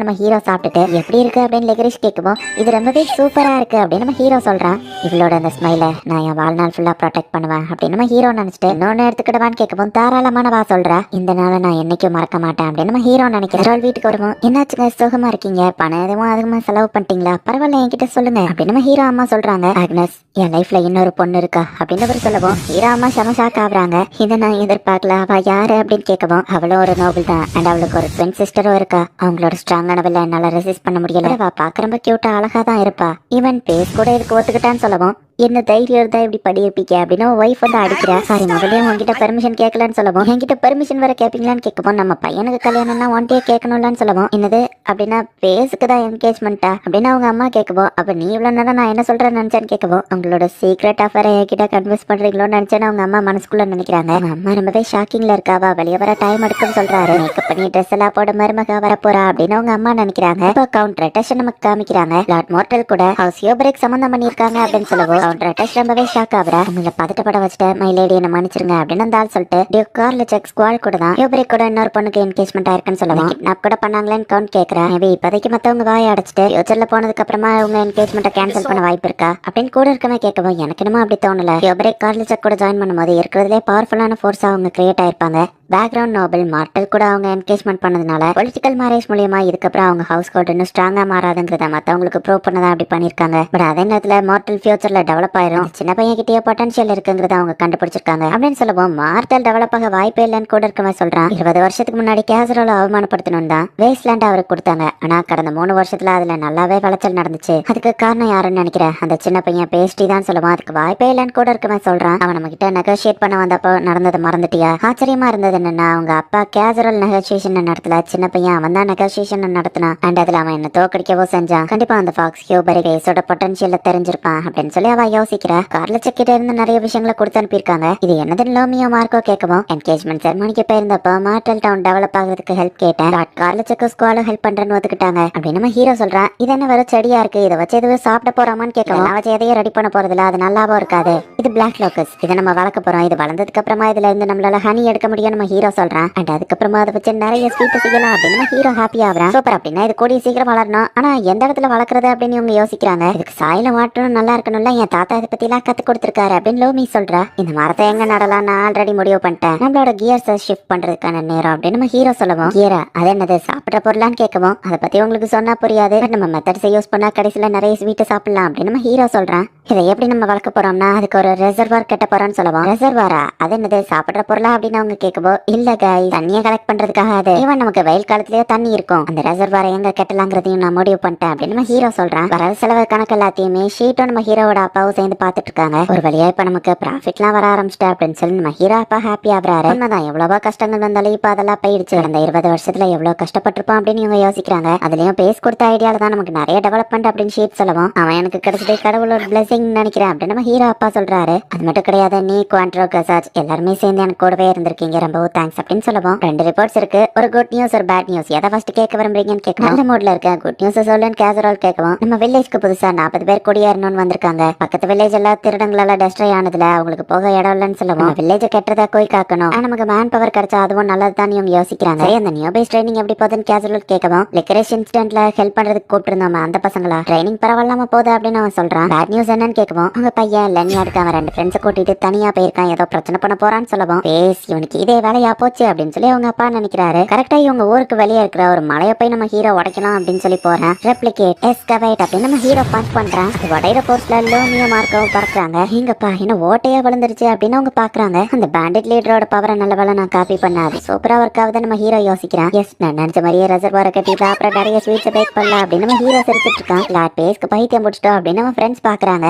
நம்ம ஹீரோ சாப்பிட்டுட்டு எப்படி இருக்கு அப்படின்னு லெகரிஷ் கேட்குவோம். இது ரொம்பவே சூப்பரா இருக்கு அப்படின்னு நம்ம ஹீரோ சொல்றான். இவளோட அந்த ஸ்மைல நான் என் வாழ்நாள் ஃபுல்லா ப்ரொடெக்ட் பண்ணுவேன் அப்படின்னு நம்ம ஹீரோ நினைச்சிட்டு இன்னொன்னு எடுத்துக்கிடுவான்னு கேட்கவும் தாராளமானவா சொல்றா. இந்த நாளை நான் என்னைக்கும் மறக்க மாட்டேன் அப்படின்னு நம்ம ஹீரோ நினைக்கிறேன். வீட்டுக்கு வருவோம். என்னாச்சுங்க, சுகமா இருக்கீங்க? பணம் எதுவும் அதிகமா செலவு பண்ணிட்டீங்களா? பரவாயில்ல, என்கிட்ட சொல்லுங்க அப்படின்னு நம்ம ஹீரோ அம்மா சொல்றாங்க. ஆக்னஸ், என் லைஃப்ல இன்னொரு பொண்ணு இருக்கா அப்படின்னு அவர் சொல்லவும் ஹீரோ அம்மா செம ஷாக் ஆகுறாங்க. இதை நான் எதிர்பார்க்கல. அவ யாரு அப்படின்னு கேட்கவும் அவளும் ஒரு நோபல் தான் அண்ட் அவளுக்கு ஒரு ட்வின் சிஸ்டரும் இருக்கா. அவங்களோட ஸ்ட்ராங்கான வில்ல என்னால ரெசிஸ்ட் பண்ண முடியல. அவ பாக்க ரொம்ப கியூட்டா அழகா தான் இருப்பா. ஈவன் பேஸ் கூட இதுக்கு ஒத்துக்கிட்டான்னு சொல்லவும் என்ன தைரியம் இருந்தா இப்படி படிப்பிக்க அப்படின்னு ஒய்ஃப் வந்து அடிக்கிறா. சாரி, முதல்ல உங்ககிட்ட பெர்மிஷன் கேட்கலான்னு சொல்லவும் என்கிட்ட பெர்மிஷன் வர கேட்பீங்களான்னு கேட்கவும் நம்ம பையனுக்கு கல்யாணம்னா ஒன்டே கேட்கணும்லான்னு சொல்லவும் என்னது அப்படின்னா பேஸுக்கு தான் என்கேஜ்மெண்ட்டா அப்படின்னு அவங்க அம்மா கேட்கவும் அப்ப நீ இவ்வளவு நேரம் நான் என்ன சொல்றேன்னு நினைச்சேன்னு கேட்கவும் அவங்களோட சீக்ரெட் அஃபேரை என்கிட்ட கன்வின்ஸ் பண்றீங்களோன்னு நினைச்சேன்னு அவங்க அம்மா மனசுக்குள்ள நினைக்கிறாங்க. அவங்க அம்மா ரொம்பவே ஷாக்கிங்ல இருக்காவா, வெளியே வர டைம் எடுக்குன்னு சொல்றாரு. மேக்கப் பண்ணி ட்ரெஸ் எல்லாம் போட மருமக வர போறா அப்படின்னு அவங்க அம்மா நினைக்கிறாங்க. இப்போ கவுண்டர் அட்டாஷன் நமக்கு காமிக்கிறாங்க. லார்ட் மோர்டல் கூட ஹவுஸ் யோபரேக் சம்பந்தம் பண்ணிருக்காங்க அப்படின்னு சொல்லவும் ரொம்பவே ஷாக் ஆகுறா. உங்களை பதட்டப்பட வச்சுட்டு மை லேடி என்ன மன்னிச்சிருங்க அப்படின்னு அந்த ஆள் சொல்லிட்டு டியூக் கார்ல செக் ஸ்குவாட் கூட தான் யோபரேக் கூட இன்னொரு பொண்ணுக்கு என்கேஜ்மெண்ட் ஆயிருக்குன்னு சொல்லுவாங்க. கிட்னாப் கூட பண்ணாங்களேன்னு கவுண்ட் கேட்கறேன். மேபி இப்போதைக்கு மத்தவங்க வாயை அடைச்சிட்டு ஃபியூச்சர்ல போனதுக்கு அப்புறமா உங்க என்கேஜ்மெண்ட்டை கேன்சல் பண்ண வாய்ப்பு இருக்கா அப்படின்னு கூட இருக்கவே கேட்கவும் எனக்கு என்னமோ அப்படி தோணல. யோபரேக் கார்ல செக் கூட ஜாயின் பண்ணும்போது இருக்கிறதுலே பவர்ஃபுல்லான ஃபோர்ஸா அவங்க கிரியேட் ஆயிருப்பாங்க. பேக்ரவுண்ட் நோபல் மார்டல் கூட அவங்க என்கேஜ்மெண்ட் பண்ணதுனால பொலிட்டிக்கல் மேரேஜ் மூலியமா இதுக்கப்புறம் அவங்க ஹவுஸ் கோல்ட் இன்னும் ஸ்ட்ராங்கா மாறாதுங்கிறத மத்தவங்களுக்கு ப்ரூவ் பண்ணதான் அப்படி பண்ணிருக்காங்க. பட் அதே நேரத்துல மார்டல் ஃபியூச்சர்ல டெவலப் ஆயிரும். சின்ன பையன் கிட்டே பொட்டன்ஷியல் இருக்குங்கிறத அவங்க கண்டுபிடிச்சிருக்காங்க அப்படின்னு சொல்லுவோம். மார்டல் டெவலப் ஆக வாய்ப்பே இல்லைன்னு கூட இருக்கவன் சொல்றான். 20 வருஷத்துக்கு முன்னாடி கேசரோல அவமானப்படுத்தணும் தான் வேஸ்ட்லேண்ட் அவருக்கு கொடுத்தாங்க. ஆனா கடந்த 3 வருஷத்துல அதுல நல்லாவே விளைச்சல் நடந்துச்சு. அதுக்கு காரணம் யாருன்னு நினைக்கிறேன்? அந்த சின்ன பையன் பேஸ்டி தான் சொல்லுவான். அதுக்கு வாய்ப்பே இல்லைன்னு கூட இருக்கவன் சொல்றான். அவன் நம்ம கிட்ட நெகோசியேட் பண்ண வந்தப்போ நடந்ததை மறந்துட்டியா? ஆச்சரியமா இருந்தது என்னன்னா அவங்க அப்பா கேசரல் நெகோசியேஷன் நடத்தல, சின்ன பையன் அவன் தான் நெகோசியேஷன் நடத்தினான். அண்ட் அதுல அவன் என்ன தோக்கடிக்கவோ செஞ்சான். கண்டிப்பா அந்த ஃபாக்ஸ் ஹியூபரி கேஸோட பொட்டன்ஷியல தெரிஞ்சிருப்பான் அப்படின்னு சொல்லி அவ யோசிக்கிறா. கார்ல செக்கிட்ட இருந்து நிறைய விஷயங்களை கொடுத்து அனுப்பியிருக்காங்க. இது என்னதுன்னு லோமியோ மார்க்கோ கேட்கவும் என்கேஜ்மெண்ட் செரமனிக்கு போயிருந்தப்போ மார்டல் டவுன் டெவலப் ஆகிறதுக்கு ஹெல்ப் கேட்டேன். கார்ல செக்கு ஸ்குவாலும் ஹெல்ப் பண்றேன்னு ஒத்துக்கிட்டாங்க அப்படின்னு நம்ம ஹீரோ சொல்றான். இது என்ன வேற செடியா இருக்கு, இதை வச்சு எதுவும் சாப்பிட போறாமான்னு கேட்கவும் அவ எதையும் ரெடி பண்ண போறதுல அது நல்லாவும் இருக்காது. இது பிளாக் லோக்கஸ், இதை நம்ம வளர்க்க போறோம். இது வளர்ந்ததுக்கு அப்புறமா இதுல இருந்து நம்மளால ஹனி எடுக்க முடியும் நம்ம ஹீரோ சொல்றான். அண்ட் அதுக்கப்புறமா அதை வச்சு நிறைய ஸ்வீட் செய்யலாம் அப்படின்னு நம்ம ஹீரோ ஹாப்பி ஆகுறான். சூப்பர், அப்படின்னா இது கூடிய சீக்கிரம் வளரணும். ஆனா எந்த இடத்துல வளர்க்கறது அப்படின்னு இவங்க யோசிக்கிறாங்க. இதுக்கு சாயில மாட்டணும் நல்லா இருக்கணும்ல, என் தாத்தா இதை பத்தி எல்லாம் கத்து கொடுத்துருக்காரு அப்படின்னு லோமி சொல்றா. இந்த மரத்தை எங்க நடலாம் நான் ஆல்ரெடி முடிவு பண்ணிட்டேன். நம்மளோட கியர்ஸை ஷிஃப்ட் பண்றதுக்கான நேரம் அப்படின்னு நம்ம ஹீரோ சொல்லுவோம். கியரா அது என்னது, சாப்பிட்ற பொருளான்னு கேட்கவும் அதை பத்தி உங்களுக்கு சொன்னா புரியாது. நம்ம மெத்தட்ஸை யூஸ் பண்ணா கடைசியில நிறைய ஸ்வீட்டை சாப்பிடலாம் அப்படின்னு நம்ம ஹீரோ சொல்றான். இதை எப்படி நம்ம வளர்க்க போறோம்னா அதுக்கு ஒரு ரெசர்வார் கட்ட போறோம்னு சொல்லுவோம். ரெசர்வாரா அது என்னது, சாப்பிட்ற பொருளா அப்படின்னு அவங்க கேட்கவும் இல்ல காய், தண்ணியை கலெக்ட் பண்றதுக்காக. அது ஈவன் நமக்கு வெயில் காலத்திலேயே தண்ணி இருக்கும். அந்த ரெசர்வாரை எங்க கட்டலாங்கிறதையும் நான் முடிவு பண்ணிட்டேன் அப்படின்னு நம்ம ஹீரோ சொல்றான். வர செலவு கணக்கு எல்லாத்தையுமே ஷீட்டும் நம்ம ஹீரோவோட அப்பாவும் சேர்ந்து பாத்துட்டு இருக்காங்க. ஒரு வழியா இப்ப நமக்கு ப்ராஃபிட்லாம் வர ஆரம்பிச்சிட்டா அப்படின்னு சொல்லி நம்ம ஹீரோ அப்பா ஹாப்பி ஆகுறாரு. உண்மைதான், எவ்வளவோ கஷ்டங்கள் வந்தாலும் இப்ப அதெல்லாம் போயிடுச்சு. அந்த 20 வருஷத்துல எவ்வளவு கஷ்டப்பட்டிருப்போம் அப்படின்னு இவங்க யோசிக்கிறாங்க. அதுலயும் பேஸ் கொடுத்த ஐடியால தான் நமக்கு நிறைய டெவலப்மெண்ட் அப்படின்னு ஷீட் சொல்லுவோம். அவன் எனக்கு கிடைச்சது கடவுளோட பிளெஸிங் நினைக்கிறேன் அப்படின்னு நம்ம ஹீரோ அப்பா சொல்றாரு. அது மட்டும் கிடையாது, நீ குவான்ட்ரோ கசாஜ் எல்லாருமே சேர்ந்து எனக்கு கூடவே இருந்திருக்கீங்க, ரொம்பவும் தேங்க்ஸ் அப்படின்னு சொல்லுவோம். 2 ரிப்போர்ட்ஸ் இருக்கு, ஒரு குட் நியூஸ் ஒரு பேட் நியூஸ். எதை ஃபர்ஸ்ட் கேட்க விரும்புறீங்கன்னு கேட்கணும். அந்த மூட்ல இருக்க குட் நியூஸ் சொல்லுன்னு கேசரோல் கேட்கவும் நம்ம வில்லேஜ்க்கு புதுசா 40 பேர் குடியேறணும்னு வந்திருக்காங்க. பக்கத்து வில்லேஜ் எல்லாம் திருடங்களால டெஸ்ட்ராய் ஆனதுல அவங்களுக்கு போக இடம் இல்லைன்னு சொல்லுவோம். வில்லேஜ் கெட்டதா கோய் காக்கணும். நமக்கு மேன் பவர் கிடைச்சா அதுவும் நல்லதுதான் இவங்க யோசிக்கிறாங்க. அந்த நியூ பேஸ் ட்ரைனிங் எப்படி போகுதுன்னு கேசரோல் கேட்கவும் லிக்கரேஷ் இன்சிடென்ட்ல ஹெல்ப் பண்றதுக்கு கூப்பிட்டு அந்த பசங்களா ட்ரைனிங் பரவாயில்லாம போகுது அப்படின்னு அவன் சொல்றான். பேட் நியூஸ் என்னன்னு கேட்கவும் அவங்க பையன் லெனியா இருக்கான், 2 ஃப்ரெண்ட்ஸை கூட்டிட்டு தனியா போயிருக்கான், ஏதோ பிரச்சனை பண்ண போறான்னு சொல்லவும் பேஸ் இவனுக்கு இதே வேலையா போச்சு அப்படின்னு சொல்லி அவங்க அப்பா நினைக்கிறாரு. கரெக்டா இவங்க ஊருக்கு வெளியே இருக்கிற ஒரு மலையை போய் நம்ம ஹீரோ உடைக்கலாம் அப்படின்னு சொல்லி போறேன். ரெப்ளிகேட் எஸ்கவேட் அப்படின்னு நம்ம ஹீரோ பஞ்ச் பண்றான். அது உடையிற போர்ஸ்ல லோமியோ மார்க்கவும் பறக்குறாங்க. எங்கப்பா என்ன ஓட்டையா விழுந்துருச்சு அப்படின்னு அவங்க பாக்குறாங்க. அந்த பேண்டிட் லீடரோட பவரை நல்ல வேலை நான் காப்பி பண்ணாது சூப்பரா ஒர்க் ஆகுது நம்ம ஹீரோ யோசிக்கிறான். எஸ், நான் நினைச்ச மாதிரியே ரெசர்வார கட்டிட்டு அப்புறம் நிறைய ஸ்வீட்ஸ் பேக் பண்ணலாம் அப்படின்னு நம்ம ஹீரோ சிரிச்சிட்டு இருக்கான். லாட் பேஸ்க்கு பைத்தியம் முடிச்சிட்டோம் அப்படின்னு நம்ம ஃப்ரெண்ட்ஸ் பாக்குறாங்க.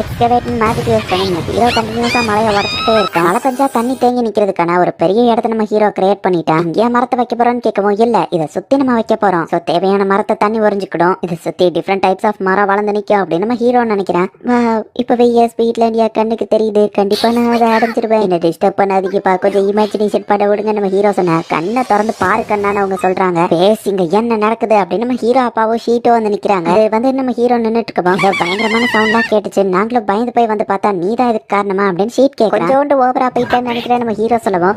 எஸ்கவேட் மேஜிக் யூஸ் பண்ணி நம்ம ஹீரோ கண்டினியூஸா மலையை உடச்சிட்டே இருக்கான். மழை பெஞ்சா தண்ணி தேங்கி நிக்கிறதுக்கான ஒரு பெரிய இடத்த நம்ம ஹீரோ கிரியேட் பண்ணிட்டான். இங்கே மரத்தை வைக்க போறோம்னு கேட்கவும் இல்ல, இதை சுத்தி நம்ம வைக்க போறோம். சோ தேவையான மரத்தை தண்ணி உறிஞ்சிக்கிடும். இதை சுத்தி டிஃப்ரெண்ட் டைப்ஸ் ஆஃப் மரம் வளர்ந்து நிக்கும் அப்படின்னு நம்ம ஹீரோ நினைக்கிறேன். வா இப்பவே என் ஸ்வீட்ல என் கண்ணுக்கு தெரியுது, கண்டிப்பா நான் அதை அடைஞ்சிருவேன், என்ன டிஸ்டர்ப் பண்ணாதீங்கப்பா, கொஞ்சம் இமேஜினேஷன் பண்ண விடுங்க. நம்ம ஹீரோ சொன்ன கண்ணை திறந்து பாரு கண்ணான்னு அவங்க சொல்றாங்க. பேசிங்க என்ன நடக்குது அப்படின்னு நம்ம ஹீரோ அப்பாவோ ஷீட்டோ வந்து நிக்கிறாங்க. அது வந்து நம்ம ஹீரோ நின்னுட்டு இருக்கோம். பயங்கரமான சவுண்ட்லாம் கேட்டுச்சு, நாங்களும் பயந்து போய் வந்து பார்த்தா நீ தான் இதுக்கு காரணமா அப்படின்னு ஷீட் கேட்க கொஞ்சோண்டு ஓவரா போயிட்டேன்னு நினைக்கிறேன். நம்ம ஹீரோ சொல்லுவோம்,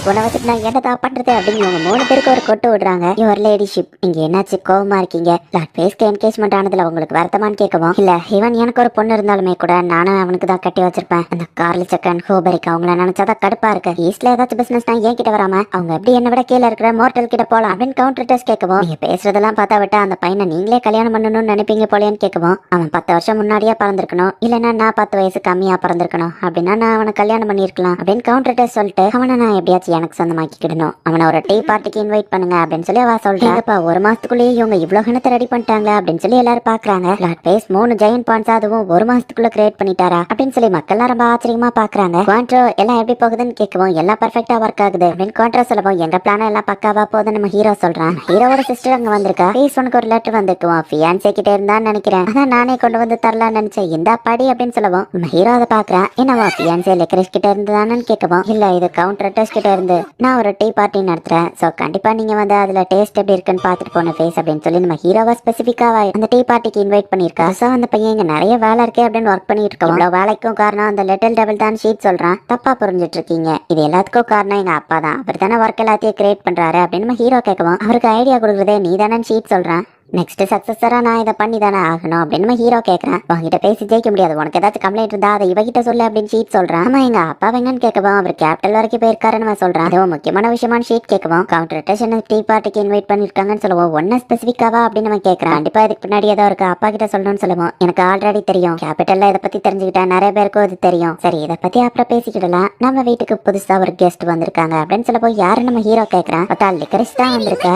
உன்னை வச்சுட்டு நான் என்னதா பண்றது அப்படின்னு இவங்க 3 பேருக்கு ஒரு கொட்டு விடுறாங்க. யுவர் லேடிஷிப் இங்க என்னாச்சு கோவமா இருக்கீங்க, லார்ட் பேஸ்க்கு என்கேஜ்மெண்ட் ஆனதுல உங்களுக்கு வருத்தமான்னு கேட்கவும், இல்ல ஈவன் எனக்கு ஒரு பொண்ணு இருந்தாலுமே கூட நானும் அவனுக்கு தான் கட்டி வச்சிருப்பேன். அந்த கார்லி சக்கன் ஹோபரிக் அவங்கள நினைச்சாதான் கடுப்பா இருக்கு. ஈஸ்ட்ல ஏதாச்சும் பிசினஸ் நான் ஏன் கிட்ட வராம அவங்க எப்படி என்ன விட கீழே இருக்கிற மோர்டல் கிட்ட போலாம் அப்படின்னு கவுண்டர் டெஸ்ட் கேட்கவும், நீங்க பேசுறதெல்லாம் பார்த்தா விட்டா அந்த பையனை நீங்களே கல்யாணம் பண்ணணும்னு நினைப்பீங்க போலேன்னு கேட்கவும், அவன் 10 வருஷம் முன்னாடியே பிறந்திருக்கணும், இல்லைன்னா நான் 10 வயசு கம்மியா பிறந்திருக்கணும், அப்படின்னா நான் அவனை கல்யாணம் பண்ணிருக்கலாம் அப்படின்னு கவுண்டர் டெஸ்ட் சொல்லிட்டு அவனை நான் எப்படியாச்சும் எனக்கு சொந்தமாக்கிக்கிடணும், அவனை ஒரு டீ பார்ட்டிக்கு இன்வைட் பண்ணுங்க அப்படின்னு சொல்லி அவ சொல்றாங்கப்பா. ஒரு மாசத்துக்குள்ளேயே இவங்க இவ்வளவு கணத்தை ரெடி பண்ணிட்டாங்களா அப்படின்னு சொல்லி எல்லாரும் பாக்குறாங்க. லார்ட் பேஸ் 3 ஜெயண்ட் பாயிண்ட்ஸ் அதுவும் ஒரு மாசத்துக்குள்ள கிரியேட் பண்ணிட்டாரா அப்படின்னு சொல்லி மக்கள்லாம் ரொம்ப ஆச்சரியமா பாக்குறாங்க. குவான்ட்ரோ எல்லாம் எப்படி போகுதுன்னு கேட்கவும், எல்லாம் பர்ஃபெக்டா ஒர்க் ஆகுது அப்படின்னு குவான்ட்ரோ சொல்லவும், எங்க பிளான் எல்லாம் பக்காவா போகுது நம்ம ஹீரோ சொல்றான். ஹீரோவோட சிஸ்டர் அங்க வந்திருக்கா. பேஸ் உனக்கு ஒரு லெட்டர் வந்திருக்குவோம், ஃபியான்சே கிட்ட இருந்தான்னு நினைக்கிறேன், அதான் நானே கொண்டு வந்து தரலாம்னு நினைச்சேன், இந்த படி அப்படின்னு சொல்லவும் நம்ம ஹீரோ அதை பாக்குறான். என்னவா ஃபியான்சே லெக்கரிஷ் கிட்ட இருந்துதானு கேட்கவும், இல்ல இது கவுண்டர் டெஸ்ட் கிட்ட இருந்து நான் ஒரு டீ பார்ட்டி நடத்துறேன், சோ கண்டிப்பா நீங்க வந்து அதுல டேஸ்ட் எப்படி இருக்குன்னு பாத்துட்டு போன ஃபேஸ் அப்படின்னு சொல்லி நம்ம ஹீரோவா ஸ்பெசிபிக்காவா அந்த டீ பார்ட்டிக்கு இன்வைட் பண்ணிருக்கா. சோ அந்த பையன் இங்க நிறைய வேலை இருக்கே அப்படின்னு ஒர்க் பண்ணிட்டு இருக்கோம். இவ்வளவு வேலைக்கும் காரணம் அந்த லிட்டில் டபுள் தான் ஷீட் சொல்றான். தப்பா புரிஞ்சிட்டு இருக்கீங்க, இது எல்லாத்துக்கும் காரணம் எங்க அப்பா தான், அவர் தானே ஒர்க் எல்லாத்தையும் கிரியேட் பண்றாரு அப்படின்னு நம்ம ஹீரோ கேட்கவும், அவருக்கு ஐடியா கொடுக்குறதே நீ தானே ஷீட் சொல்றான், நெக்ஸ்ட் சக்சஸரா நான் இதை பண்ணி தானே ஆகணும் அப்படின்னு நம்ம ஹீரோ கேட்கறேன். உங்ககிட்ட பேசி ஜெயிக்க முடியாது, உனக்கு ஏதாச்சும் கம்ப்ளைண்ட் இருந்தா அதை இவகிட்ட சொல்லு அப்படின்னு ஷீட் சொல்றான். ஆமா எங்க அப்பா வெங்கன்னு கேட்கவும், அவர் கேபிட்டல் வரைக்கும் போயிருக்காருன்னு சொல்றான். அதுவும் முக்கியமான விஷயமான ஷீட் கேட்கவும், கவுண்டர் டெஸ்ட் டீ பார்ட்டிக்கு இன்வைட் பண்ணிருக்காங்கன்னு சொல்லுவோம். ஒன்னு ஸ்பெசிபிக்காவா அப்படின்னு நம்ம கேட்கறேன். கண்டிப்பா இதுக்கு பின்னாடி ஏதோ இருக்கு, அப்பா கிட்ட சொல்லணும்னு சொல்லுவோம். எனக்கு ஆல்ரெடி தெரியும், கேபிட்டல்ல இதை பத்தி தெரிஞ்சுக்கிட்டேன், நிறைய பேருக்கும் இது தெரியும், சரி இதை பத்தி அப்புறம் பேசிக்கிடலாம், நம்ம வீட்டுக்கு புதுசா ஒரு கெஸ்ட் வந்திருக்காங்க அப்படின்னு சொல்லப்போ யாரு நம்ம ஹீரோ கேட்கறான். லிக்கரிஷ் தான் வந்திருக்கா.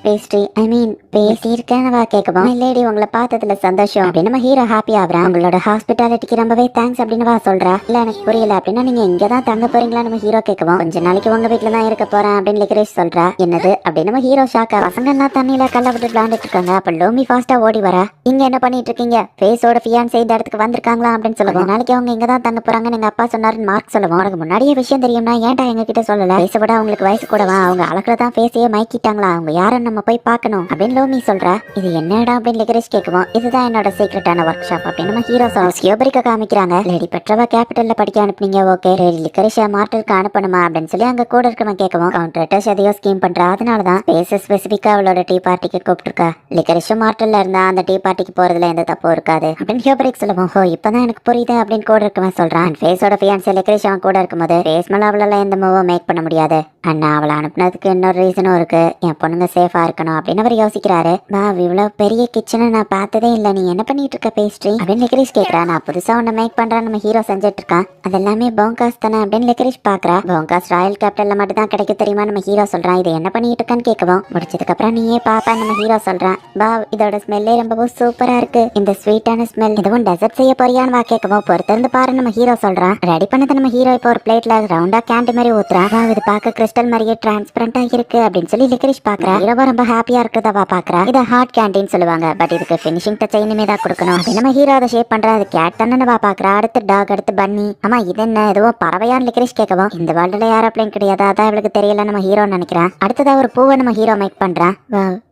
பேஸ்ட்ரி ஐ மீன் பேசி இருக்கேன்னு கேட்கவும், லேடி உங்களை பார்த்ததுல சந்தோஷம் அப்படின்னு நம்ம ஹீரோ ஹாப்பி ஆகுறான். உங்களோட ஹாஸ்பிட்டாலிட்டிக்கு ரொம்பவே தேங்க்ஸ் அப்படின்னு வா சொல்றா. இல்ல எனக்கு புரியல அப்படின்னா நீங்க இங்க தான் தங்க போறீங்களா நம்ம ஹீரோ கேட்கவும், கொஞ்ச நாளைக்கு உங்க வீட்டுல தான் இருக்க போறேன் அப்படின்னு லிக்கரேஷ் சொல்றா. என்னது அப்படின்னு நம்ம ஹீரோ ஷாக்கா. பசங்க எல்லாம் தண்ணியில கல்ல விட்டு விளையாண்டுட்டு இருக்காங்க. அப்ப லோமி ஃபாஸ்டா ஓடி வரா. இங்க என்ன பண்ணிட்டு இருக்கீங்க, ஃபேஸோட ஃபியான்சே இந்த இடத்துக்கு வந்திருக்காங்களா அப்படின்னு சொல்லுவோம். நாளைக்கு அவங்க இங்க தான் தங்க போறாங்கன்னு எங்க அப்பா சொன்னாருன்னு மார்க் சொல்லுவோம். உனக்கு முன்னாடியே விஷயம் தெரியும்னா ஏன்டா எங்க கிட்ட சொல்லல, பேச விட அவங்களுக்கு வயசு கூடவா, அவங்க அழகுலதான் ஃபேஸையே மயக்கிட்டாங்களா, அவங்க யாரும் நம்ம போய் பார்க்கணும் அப்படின்னு லோமி சொல்றா. இது என்னடா அப்படின்னு லிக்கரேஷ் கேட்கவும், இதுதான் என்னோட சீக்ரெட்டான ஒர்க் ஷாப் அப்படின்னு நம்ம ஹீரோ ஸ்கியோபரிக்க காமிக்கிறாங்க. லேடி பெட்ரவா கேபிட்டல்ல படிக்க அனுப்புனீங்க, ஓகே லேடி லிக்கரிஷா மார்டலுக்கு அனுப்பணுமா அப்படின்னு சொல்லி அங்க கூட இருக்கவன் கேட்கவும், கவுண்டர் எதையோ ஸ்கீம் பண்றா, அதனாலதான் பேச ஸ்பெசிபிக்கா அவளோட டீ பார்ட்டிக்கு கூப்பிட்டுருக்கா. லிக்கரிஷும் மார்டல்ல இருந்தா அந்த டீ பார்ட்டிக்கு போறதுல எந்த தப்பும் இருக்காது அப்படின்னு ஹியோபரிக் சொல்லுவோம். ஹோ இப்பதான் எனக்கு புரியுது அப்படின்னு கூட இருக்கவன் சொல்றான். ஃபேஸோட ஃபியான்சே லிக்கரிஷ் அவன் கூட இருக்கும்போது ஃபேஸ் மேல அவளால எந்த மூவும் மேக் பண்ண முடியாது, அண்ணா அவளை அனுப்புனதுக்கு இன்னொரு ரீசனும் இருக்கு, என் பொண்ணுங்க சேஃபா இருக்கணும் அப்படின்னு அவர் யோசிக்கிறாரு. வா இவ்வளவு பெரிய கிச்சனை நான் பார்த்ததே இல்ல, நீ என்ன பண்ணிட்டு இருக்க பேஸ்ட்ரி அப்படின்னு லிக்கரிஷ் கேட்கறா. நான் புதுசா ஒண்ணு மேக் பண்றேன் நம்ம ஹீரோ செஞ்சுட்டு இருக்கான், அதெல்லாமே போங்காஸ் தானே அப்படின்னு லிக்கரிஷ் பாக்குறா. போங்காஸ் ராயல் கேபிட்டல்ல மட்டும் தான் கிடைக்க தெரியுமா நம்ம ஹீரோ சொல்றான். இது என்ன பண்ணிட்டு இருக்கான்னு கேட்கவும், முடிச்சதுக்கு அப்புறம் நீயே பாப்பா நம்ம ஹீரோ சொல்றான். வா இதோட ஸ்மெல்லே ரொம்பவும் சூப்பரா இருக்கு, இந்த ஸ்வீட்டான ஸ்மெல், இதுவும் டெசர்ட் செய்ய போறியான்னு வா கேட்கவும், பொறுத்திருந்து பாரு நம்ம ஹீரோ சொல்றான். ரெடி பண்ணது நம்ம ஹீரோ இப்போ ஒரு பிளேட்ல ரவுண்டா கேண்டி மாதிரி ஊத்துறா. வா இது பார்க்க கிறிஸ்டல் மாதிரியே டிரான்ஸ்பரண்டா இருக்கு அப்படின்னு சொல்லி லிக்கரிஷ் பாக்குறா. ஹீரோவா ரொம்ப ஹாப்பியா இருக்கிறதா பாக்குறா. இதை ஹார்ட் கேண்டின்னு சொல்லுவாங்க, பட் இதுக்கு ஃபினிஷிங் டச் இனிமே தான் கொடுக்கணும் அப்படின்னு நம்ம ஹீரோ அதை ஷேப் பண்றா. அது கேட் தானே பாக்குறா. அடுத்து டாக், அடுத்து பன்னி. ஆமா இது என்ன எதுவும் பறவையான்னு லிக்கரிஷ் கேட்கவும், இந்த வேர்ல்டுல ஏரோப்ளேன் கிடையாது, அதான் இவளுக்கு தெரியல நம்ம ஹீரோ நினைக்கிறான். அடுத்ததா ஒரு பூவை நம்ம ஹீரோ மேக் பண்றான்.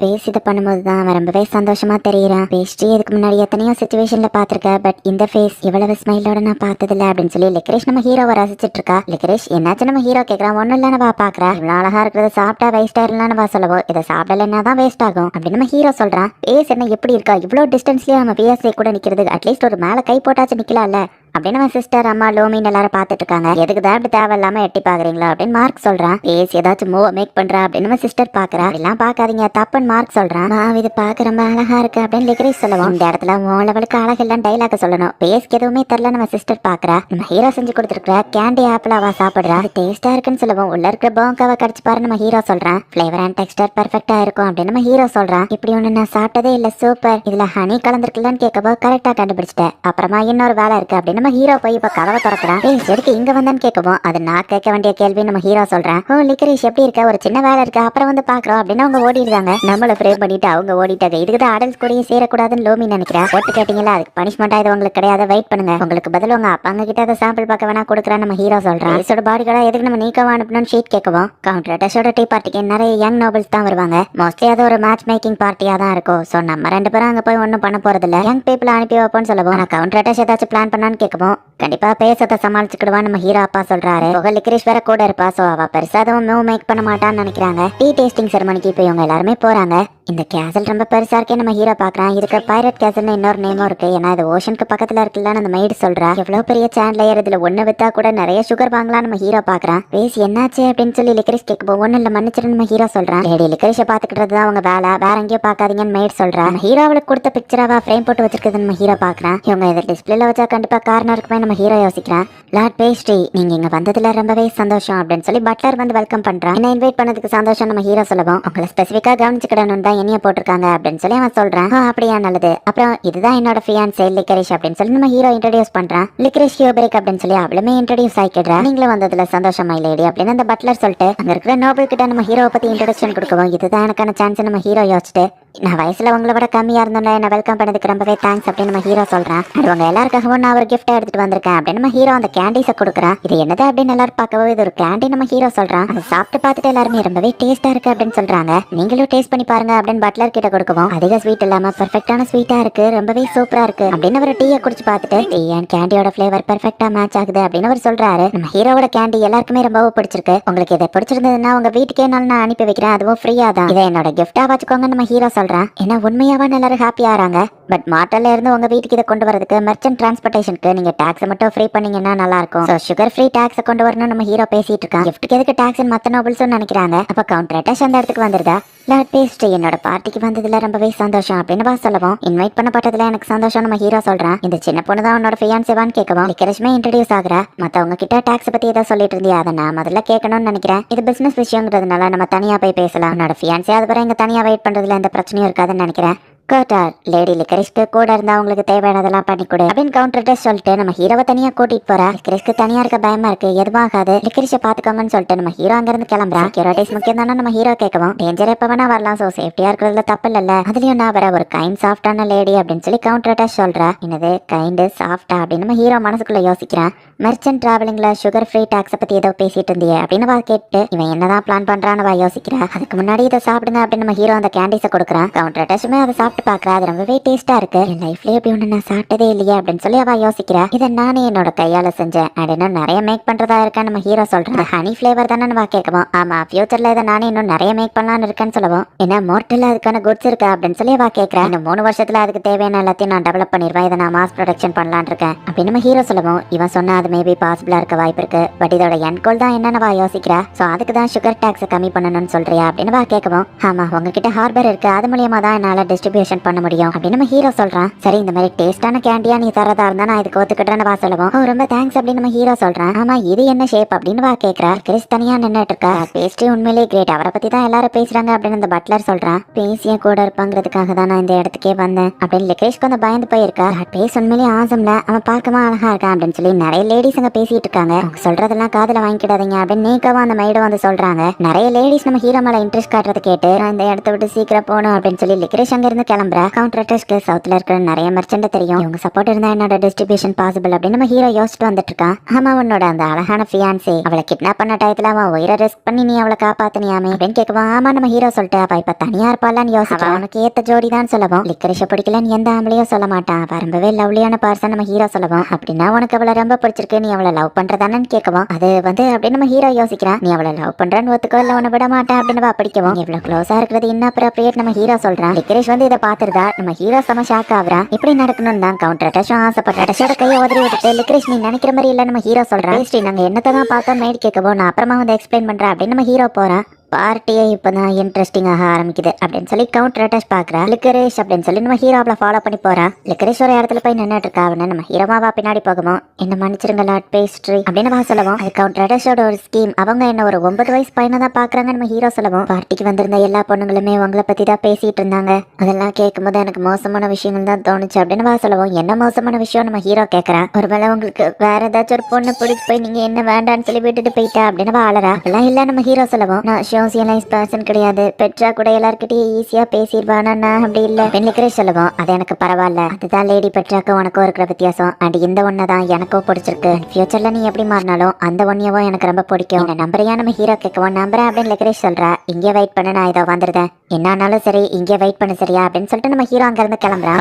பேசி இதை பண்ணும்போது தான் ரொம்பவே சந்தோஷமா தெரியுறான். பேஸ்ட்ரி இதுக்கு முன்னாடி எத்தனையோ சிச்சுவேஷன்ல பாத்திருக்க, பட் இந்த ஃபேஸ் இவ்வளவு ஸ்மைலோட நான் பார்த்ததில்ல அப்படின்னு சொல்லி லிக்கரிஷ் நம்ம ஹீரோவை ரசிச்சிட்டு இருக்கா. லிக்கரிஷ் என்னாச்சு நம்ம ஹீரோ கேட்கறான். ஒன்னும் இல்லன்னு வா பாக்குறா. இவ்வளவு அழகா இருக்கிறத சாப்பிட்டா வேஸ்டா இல்லன்னு வா சொல்லவோ, இதை சாப்பிடல என்னதான் வேஸ்ட் ஆகும் அப்படின்னு நம்ம ஹீரோ சொல்றான். பேஸ் என்ன எப்படி இருக்கா, இவ்வளவு டிஸ்டன்ஸ்லயே நம்ம பிஎஸ்ஐ கூட நிக்கிறது, அட்லீஸ்ட் ஒரு மேல கை போட்டாச்சு நிக்கலாம்ல அப்படின்னு நம்ம சிஸ்டர் அம்மா லோமின் எல்லாரும் பாத்துட்டு இருக்காங்க. எதுக்கு தான் இப்படி தேவையில்லாம எட்டி பாக்குறீங்களா அப்படின்னு மார்க் சொல்றான். பேஸ் ஏதாச்சும் மூவ் மேக் பண்றா அப்படின்னு நம்ம சிஸ்டர் பாக்குறா. எல்லாம் பாக்காதீங்க தப்புன்னு மார்க் சொல்றான். இது பாக்க ரொம்ப அழகா இருக்கு அப்படின்னு லிக்கரிஷ் சொல்லுவோம். இந்த இடத்துல லெவலுக்கு அழகு எல்லாம் டைலாக் சொல்லணும். பேஸ்க்கு எதுவுமே தெரியல நம்ம சிஸ்டர் பாக்குறா. நம்ம ஹீரோ செஞ்சு கொடுத்துருக்க கேண்டி ஆப்பிள் அவ சாப்பிடுறா. அது டேஸ்டா இருக்குன்னு சொல்லுவோம். உள்ள இருக்கிற போங்காவை கடிச்சு பாரு நம்ம ஹீரோ சொல்றான். பிளேவர் அண்ட் டெக்ஸ்டர் பெர்ஃபெக்டா இருக்கும் அப்படின்னு நம்ம ஹீரோ சொல்றான். இப்படி ஒண்ணு நான் சாப்பிட்டதே இல்ல, சூப்பர், இதுல ஹனி கலந்துருக்கலன்னு கேட்கவோ கரெக்டா கண்டுபிடிச்சிட்டேன், அப்புறமா இன்னொரு வேலை இருக்கு அப்படின்னு நம்ம ஹீரோ போய் இப்ப கதவை திறக்கிறான். ஏய் எதுக்கு இங்க வந்தான்னு கேட்கவும் அது நான் கேட்க வேண்டிய கேள்வி நம்ம ஹீரோ சொல்றேன். ஓ லிக்கரிஷ் எப்படி இருக்க, ஒரு சின்ன வேலை இருக்கு அப்புறம் வந்து பாக்குறோம் அப்படின்னு அவங்க ஓடிடுறாங்க. நம்மள பிரேம் பண்ணிட்டு அவங்க ஓடிட்டாங்க. இதுக்குதான் அடல்ஸ் கூடயே சேரக்கூடாதுன்னு லோமி நினைக்கிறேன். போட்டு கேட்டீங்களா, அதுக்கு பனிஷ்மெண்டா இது உங்களுக்கு கிடையாது, வெயிட் பண்ணுங்க, உங்களுக்கு பதில் உங்க அப்பாங்க கிட்ட அதை சாம்பிள் பார்க்க வேணா கொடுக்குறேன் நம்ம ஹீரோ சொல்றான். பேஸோட பாடி கார்டா எதுக்கு நம்ம நீக்கவா அனுப்பணும்னு ஷீட் கேட்கவும் கவுண்டர் டஷோட டீ பார்ட்டிக்கு நிறைய யங் நோபல்ஸ் தான் வருவாங்க. மோஸ்ட்லி அது ஒரு மேட்ச் மேக்கிங் பார்ட்டியா தான் இருக்கும். சோ நம்ம ரெண்டு பேரும் அங்க போய் ஒன்னும் பண்ண போறது இல்ல, யங் பீப்புள் அனுப்பி வைப்போம்னு சொல்லுவோம். ஆனா கவுண்டர் டஷ் ஏதாச்சும் பிளான் பண்ணான்னு கேட்கவும் கண்டிப்பா பேசத்தை சமாளிச்சுக்கிடுவா நம்ம ஹீரோ அப்பா சொல்றாரு. லிக்கரிஷ் வேற கூட இருப்பா. சோ அவ பெருசா அதுவும் மூவ் மேக் பண்ண மாட்டான்னு நினைக்கிறாங்க. டீ டேஸ்டிங் செரமனிக்கு இப்ப இவங்க எல்லாருமே போறாங்க. இந்த கேசல் ரொம்ப பெருசா இருக்கே நம்ம ஹீரோ பாக்குறான். இதுக்கு பைரட் கேசல்னு இன்னொரு நேமும் இருக்கு. ஏன்னா இது ஓஷனுக்கு பக்கத்துல இருக்குல்லன்னு அந்த மெய்டு சொல்றா. எவ்வளவு பெரிய சாண்ட்லயர், இதுல ஒண்ணு வித்தா கூட நிறைய சுகர் வாங்கலாம் நம்ம ஹீரோ பாக்குறான். பேசி என்னாச்சு அப்படின்னு சொல்லி லிக்கரிஷ் கேட்கும். ஒண்ணு இல்ல மன்னிச்சிரு நம்ம ஹீரோ சொல்றான். லேடி லிக்கரிஷ பாத்துக்கிட்டது தான் அவங்க வேலை, வேற எங்கேயோ பாக்காதீங்கன்னு மெய்டு சொல்றா. ஹீரோ அவளுக்கு கொடுத்த பிக்சராவா ஃப்ரேம் போட்டு வச்சிருக்குது நம்ம ஹீரோ பாக்குறான். இவங்க இதை டிஸ்பிளேல வச்சா கண்டிப்பா காரணம் இருக்குமே நம்ம ஹீரோ யோசிக்கிறான். லார்ட் பேஸ்ட்ரி நீங்க இங்க வந்ததுல ரொம்பவே சந்தோஷம் அப்படின்னு சொல்லி பட்லர் வந்து வெல்கம் பண்றான். என்ன இன்வைட் பண்ணதுக்கு சந்தோஷம் நம்ம ஹீரோ சொல்லுவோம். உங்களை ஸ்பெசிஃபிக்கா கவனிச்சுக்கிடணும் தான் என்னைய போட்டிருக்காங்க அப்படின்னு சொல்லி அவன் சொல்றான். அப்படியா நல்லது, அப்புறம் இதுதான் என்னோட ஃபியான்சே லிக்கரிஷ் அப்படின்னு சொல்லி நம்ம ஹீரோ இன்ட்ரோடியூஸ் பண்றான். லிக்கரிஷ் ஹியூபரிக் அப்படின்னு சொல்லி அவளுமே இன்ட்ரோடியூஸ் ஆயிக்கிறா. நீங்களும் வந்ததுல சந்தோஷம் மை லேடி அப்படின்னு அந்த பட்லர் சொல்லிட்டு அங்க இருக்கிற நோபல் கிட்ட நம்ம ஹீரோவை பத்தி இன்ட்ரோடக்ஷன் கொடுக்கவும் இதுதான் எனக்கான சான்ஸ் நம்ம ஹீரோ யோசிச்சுட்டு நான் வயசுல உங்களை விட கம்மியா இருந்தோம்ல, என்ன வெல்கம் பண்ணதுக்கு ரொம்பவே தேங்க்ஸ் அப்படின்னு நம்ம ஹீரோ சொல்றான். அவங்க எல்லாருக்காகவும் நான் ஒரு கிஃப்ட் எடுத்துட்டு வந்திருக்கேன் அப்படின்னு நம்ம ஹீரோ அந்த கேண்டீஸை கொடுக்குறான். இது என்னது அப்படின்னு எல்லாரும் பார்க்கவும் இது ஒரு கேண்டி நம்ம ஹீரோ சொல்றான். அதை சாப்பிட்டு பார்த்துட்டு எல்லாருமே ரொம்பவே டேஸ்டா இருக்கு அப்படின்னு சொல்றாங்க. நீங்களும் டேஸ்ட் பண்ணி பாருங்க அப்படின்னு பட்லர் கிட்ட கொடுக்கவும் அதிக ஸ்வீட் இல்லாம பெர்ஃபெக்டான ஸ்வீட்டா இருக்கு, ரொம்பவே சூப்பரா இருக்கு அப்படின்னு அவர் டீயை குடிச்சு பார்த்துட்டு டீ அண்ட் கேண்டியோட ஃபிளேவர் பெர்ஃபெக்டா மேட்ச் ஆகுது அப்படின்னு அவர் சொல்றாரு. நம்ம ஹீரோவோட கேண்டி எல்லாருக்குமே ரொம்பவும் பிடிச்சிருக்கு. உங்களுக்கு இதை பிடிச்சிருந்ததுன்னா உங்க வீட்டுக்கே நான் அனுப்பி வைக்கிறேன், அதுவும் ஃப்ரீயா தான், இதை என்னோட கிஃப்டா வச்சுக்கோங்க நம்ம ஹீரோ சொல்றான். ஏன்னா உண்மையாவா எல்லாரும் ஹாப்பி ஆறாங்க. பட் மாட்டல்ல இருந்து உங்க வீட்டுக்கு இதை கொண்டு வரதுக்கு மெர்ச்சன்ட் டிரான்ஸ்போர்ட்டேஷனுக்கு நீங்க டாக்ஸ் மட்டும் ஃப்ரீ பண்ணீங்கன்னா நல்லா இருக்கும். சோ சுகர் ஃப்ரீ டாக்ஸ் கொண்டு வரணும் நம்ம ஹீரோ பேசிட்டு இருக்கான். கிஃப்ட்டுக்கு எதுக்கு டாக்ஸ் மத்த நோபல்ஸும் நினைக்கிறாங்க. அப்ப கவுண்டர் டஷ் அந்த இடத்துக்கு வந்துருதா. லார்ட் பேஸ்ட்ரி என்னோட பார்ட்டிக்கு வந்ததுல ரொம்பவே சந்தோஷம் அப்படின்னு பா சொல்லவும் இன்வைட் பண்ணப்பட்டதுல எனக்கு சந்தோஷம் நம்ம ஹீரோ சொல்றான். இந்த சின்ன பொண்ணு தான் உன்னோட ஃபியான்சேவான்னு கேட்கவும் லிக்கரிஷ்மே இன்ட்ரோடியூஸ் ஆகுறா. மத்தவங்க கிட்ட டாக்ஸ் பத்தி ஏதோ சொல்லிட்டு இருந்தியா, அதை நான் முதல்ல கேட்கணும்னு நினைக்கிறேன். இது பிசினஸ் விஷயங்கிறதுனால நம்ம தனியா போய் பேசலாம். உன்னோட ஃபியான்சே அதுவரை இங்க தனியா வெயிட் பண்றதுல எந்த பிரச்சனையும் இருக்காதுன்னு நினைக்கிறேன். கேட்டார் லேடி லிக்கரிஷ்க்கு கூட இருந்தா உங்களுக்கு தேவையானதெல்லாம் பண்ணி கொடு அப்படின்னு கவுண்டர்கிட்ட சொல்லிட்டு நம்ம ஹீரோவை தனியா கூட்டிட்டு போறா. லிக்கரிஷ்க்கு தனியா இருக்க பயமா இருக்கு, எதுவாகாது லிக்கரிஷை பாத்துக்கோங்கன்னு சொல்லிட்டு நம்ம ஹீரோ அங்க இருந்து கிளம்புறான். செக்யூரிட்டிஸ் முக்கியம் தானே நம்ம ஹீரோ கேட்கவும் டேஞ்சர் எப்ப வேணா வரலாம், சோ சேஃப்டியா இருக்கிறதுல தப்பு இல்ல, அதுலயும் நான் வர ஒரு கைண்ட் சாஃப்டான லேடி அப்படின்னு சொல்லி கவுண்டர்கிட்ட சொல்றா. என்னது கைண்டு சாஃப்டா அப்படின்னு நம்ம ஹீரோ மனசுக்குள்ள யோசிக்கிறான். மெர்ச்சன்ட் டிராவலிங்ல சுகர் ஃப்ரீ டாக்ஸை பத்தி ஏதோ பேசிட்டு இருந்தியே அப்படின்னு கேட்டு இவன் என்னதான் பிளான் பண்றான்னு யோசிக்கிறா. அதுக்கு முன்னாடி இதை சாப்பிடுங்க அப்படின்னு நம்ம ஹீரோ அந்த கேண்டீஸை கொடுக்குறான். கவுண்டர் டச்சுமே அதை சாப்பிட்டு பாக்குறா. அது ரொம்பவே டேஸ்டா இருக்கு. என் லைஃப்லயே எப்படி ஒண்ணு நான் சாப்பிட்டதே இல்லையா அப்படின்னு சொல்லி அவ யோசிக்கிறா. இதை நானே என்னோட கையால செஞ்சேன் அப்படின்னு நிறைய மேக் பண்றதா இருக்கா நம்ம ஹீரோ சொல்றான். ஹனி ஃபிளேவர் தானே நம்ம கேட்கவும் ஆமா ஃபியூச்சர்ல இதை நானே இன்னும் நிறைய மேக் பண்ணலாம்னு இருக்கேன்னு சொல்லுவோம். ஏன்னா மோர்டல் அதுக்கான குட்ஸ் இருக்கு அப்படின்னு சொல்லி அவ கேட்கறா. இன்னும் 3 வருஷத்துல அதுக்கு தேவையான எல்லாத்தையும் நான் டெவலப் பண்ணிடுவேன், இதை நான் மாஸ் ப்ரொடக்ஷன் பண்ணலான்னு இருக்கேன் அப்படின்னு நம்ம ஹீரோ சொல்லுவோம். இவன் சொன்னா அது மேபி பாசிபிளா இருக்க வாய்ப்பு இருக்கு. பட் இதோட எண்ட் கோல் தான் என்னன்னு யோசிக்கிறா. சோ அதுக்கு தான் சுகர் டாக்ஸை கம்மி பண்ணணும்னு சொல்றியா அப்படின்னு கேட்கவும் ஆமா உங்ககிட்ட ஹார்பர் இருக்கு, அது மூலியமா தான் என்னால டிஸ்ட்ரிபியூஷன் பண்ண முடியும் அப்படின்னு நம்ம ஹீரோ சொல்றான். சரி இந்த மாதிரி டேஸ்டான கேண்டியா நீ தரதா இருந்தா நான் இதுக்கு ஒத்துக்கிட்டேன்னு சொல்லுவோம். ரொம்ப தேங்க்ஸ் அப்படின்னு நம்ம ஹீரோ சொல்றான். ஆமா இது என்ன ஷேப் அப்படின்னு கேட்கிறா. கிறிஸ் தனியா நின்னுட்டு இருக்கா. பேஸ்ட்ரி உண்மையிலேயே கிரேட், அவரை பத்தி தான் எல்லாரும் பேசுறாங்க அப்படின்னு அந்த பட்லர் சொல்றான். பேசிய கூட இருப்பாங்கிறதுக்காக தான் நான் இந்த இடத்துக்கே வந்தேன் அப்படின்னு லிக்ரேஷ் கொஞ்சம் பயந்து போயிருக்கா. பேஸ் உண்மையிலேயே ஆசம்ல, அவன் பார்க்கமா அழகா இருக்கான் அப்படின்னு சொல்லி நிறைய லேடிஸ் அங்க பேசிட்டு இருக்காங்க. அவங்க சொல்றதெல்லாம் காதுல வாங்கிக்கிடாதீங்க அப்படின்னு நீக்கவா அந்த மைடும் வந்து சொல்றாங்க. நிறைய லேடிஸ் நம்ம ஹீரோ மேல இன்ட்ரெஸ்ட் காட்டுறது கேட்டு நான் இந்த இடத்த விட்டு சீக்கிரம் போகணும் அப்படின்னு சொல்லி லிக்ரேஷ் அங்க இருந்து கிளம்புறா. கவுண்டர் டெஸ்ட்க்கு சவுத்ல இருக்கிற நிறைய மெர்ச்சன்ட் தெரியும், இவங்க சப்போர்ட் இருந்தா என்னோட டிஸ்ட்ரிபியூஷன் பாசிபிள் அப்படின்னு நம்ம ஹீரோ யோசிச்சுட்டு வந்துட்டு இருக்கான். ஆமா உன்னோட அந்த அழகான ஃபியான்சே அவளை கிட்னாப் பண்ண டயத்துல அவன் உயிரை ரிஸ்க் பண்ணி நீ அவளை காப்பாத்தினியாமே அப்படின்னு கேட்கவா. ஆமா நம்ம ஹீரோ சொல்லிட்டு அவ இப்ப தனியா இருப்பாளான்னு யோசிச்சா. அவனுக்கு ஏத்த ஜோடி தான் சொல்லவும் லிக்கரிஷ பிடிக்கலன்னு எந்த ஆம்பளையும் சொல்ல மாட்டான், ரொம்பவே லவ்லியான பர்சன் நம்ம ஹீரோ சொல்லவும். அப்படின்னா உனக்கு அவளை ரொம்ப பிடிச்சிருக்கு, நீ அவளை லவ் பண்றதானு கேட்கவும் அது அப்படின்னு நம்ம ஹீரோ யோசிக்கிறான். நீ அவளை லவ் பண்றன்னு ஒத்துக்கோ இல்ல உன்னை விட மாட்டேன் அப்படின்னு படிக்கவும் இவ்வளவு க்ளோஸா இருக்கிறது இன்னும் அப்ரோப்ரியேட் நம்ம ஹீரோ சொல்றான். லிக்கரிஷ் வந்து இதை பாத்துருதா நம்ம ஹீரோ செம ஷாக் ஆகுறான். இப்படி நடக்கணும்னு தான் கவுண்டர் டச்சும் ஆசைப்பட்ட டச்சோட கையை உதறி விட்டுட்டு லிக்கரிஷ் நீ நினைக்கிற மாதிரி இல்ல நம்ம ஹீரோ சொல்றான். நாங்க என்னத்தான் பார்த்தோம் மைட் கேட்கவும் நான் அப்புறமா வந்து எக்ஸ்பிளைன் பண்றேன் அப்படின்னு நம்ம ஹீரோ போறான். பார்ட்டியே இப்பதான் இன்ட்ரெஸ்டிங்காக ஆரம்பிக்குது அப்படின்னு சொல்லி கவுண்டர் அட்டாச் பாக்குறா லிக்கரேஷ் அப்படின்னு சொல்லி நம்ம ஹீரோவை ஃபாலோ பண்ணி போறா. லிக்கரேஷ் ஒரு இடத்துல போய் நின்னுட்டு இருக்கா. அவனு நம்ம ஹீரோமாவா பின்னாடி போகுமோ என்ன மன்னிச்சிருங்க லார்ட் பேஸ்ட்ரி அப்படின்னு சொல்லவும் அது கவுண்டர் அட்டாச்சோட ஒரு ஸ்கீம். அவங்க என்ன ஒரு 9 வயசு பையனை தான் பாக்குறாங்க. நம்ம ஹீரோ சொல்லவும் பார்ட்டிக்கு வந்திருந்த எல்லா பொண்ணுங்களுமே உங்களை பத்தி தான் பேசிட்டு இருந்தாங்க. அதெல்லாம் கேட்கும்போது எனக்கு மோசமான விஷயங்கள் தான் தோணுச்சு அப்படின்னு சொல்லவும் என்ன மோசமான விஷயம் நம்ம ஹீரோ கேட்கறான். ஒருவேளை உங்களுக்கு வேற ஏதாச்சும் ஒரு பொண்ணு பிடிச்சி போய் நீங்க என்ன வேண்டான்னு சொல்லி விட்டுட்டு போயிட்டா அப்படின்னு ஆளறா. அதெல்லாம் இல்ல நம்ம ஹீரோ சொல்லவும் நான் சோசியலைஸ் பர்சன் கிடையாது. பெட்ரா கூட எல்லார்கிட்டயும் ஈஸியா பேசிடுவானா நான் அப்படி இல்ல பெண்ணிக்கிறே சொல்லவும் அது எனக்கு பரவாயில்ல. அதுதான் லேடி பெட்ராக்கும் உனக்கும் இருக்கிற வித்தியாசம். அண்ட் இந்த ஒன்னதான் எனக்கும் பிடிச்சிருக்கு. ஃபியூச்சர்ல நீ எப்படி மாறினாலும் அந்த ஒன்னையவும் எனக்கு ரொம்ப பிடிக்கும். என்ன நம்பரையா நம்ம ஹீரோ கேட்கவும் நம்புறேன் அப்படின்னு லிக்கரேஷ் சொல்றா. இங்கே வெயிட் பண்ண நான் இதோ வந்துருந்தேன். என்னானாலும் சரி இங்கே வெயிட் பண்ண சரியா அப்படின்னு சொல்லிட்டு நம்ம ஹீரோ அங்க இருந்து கிளம்புறான்.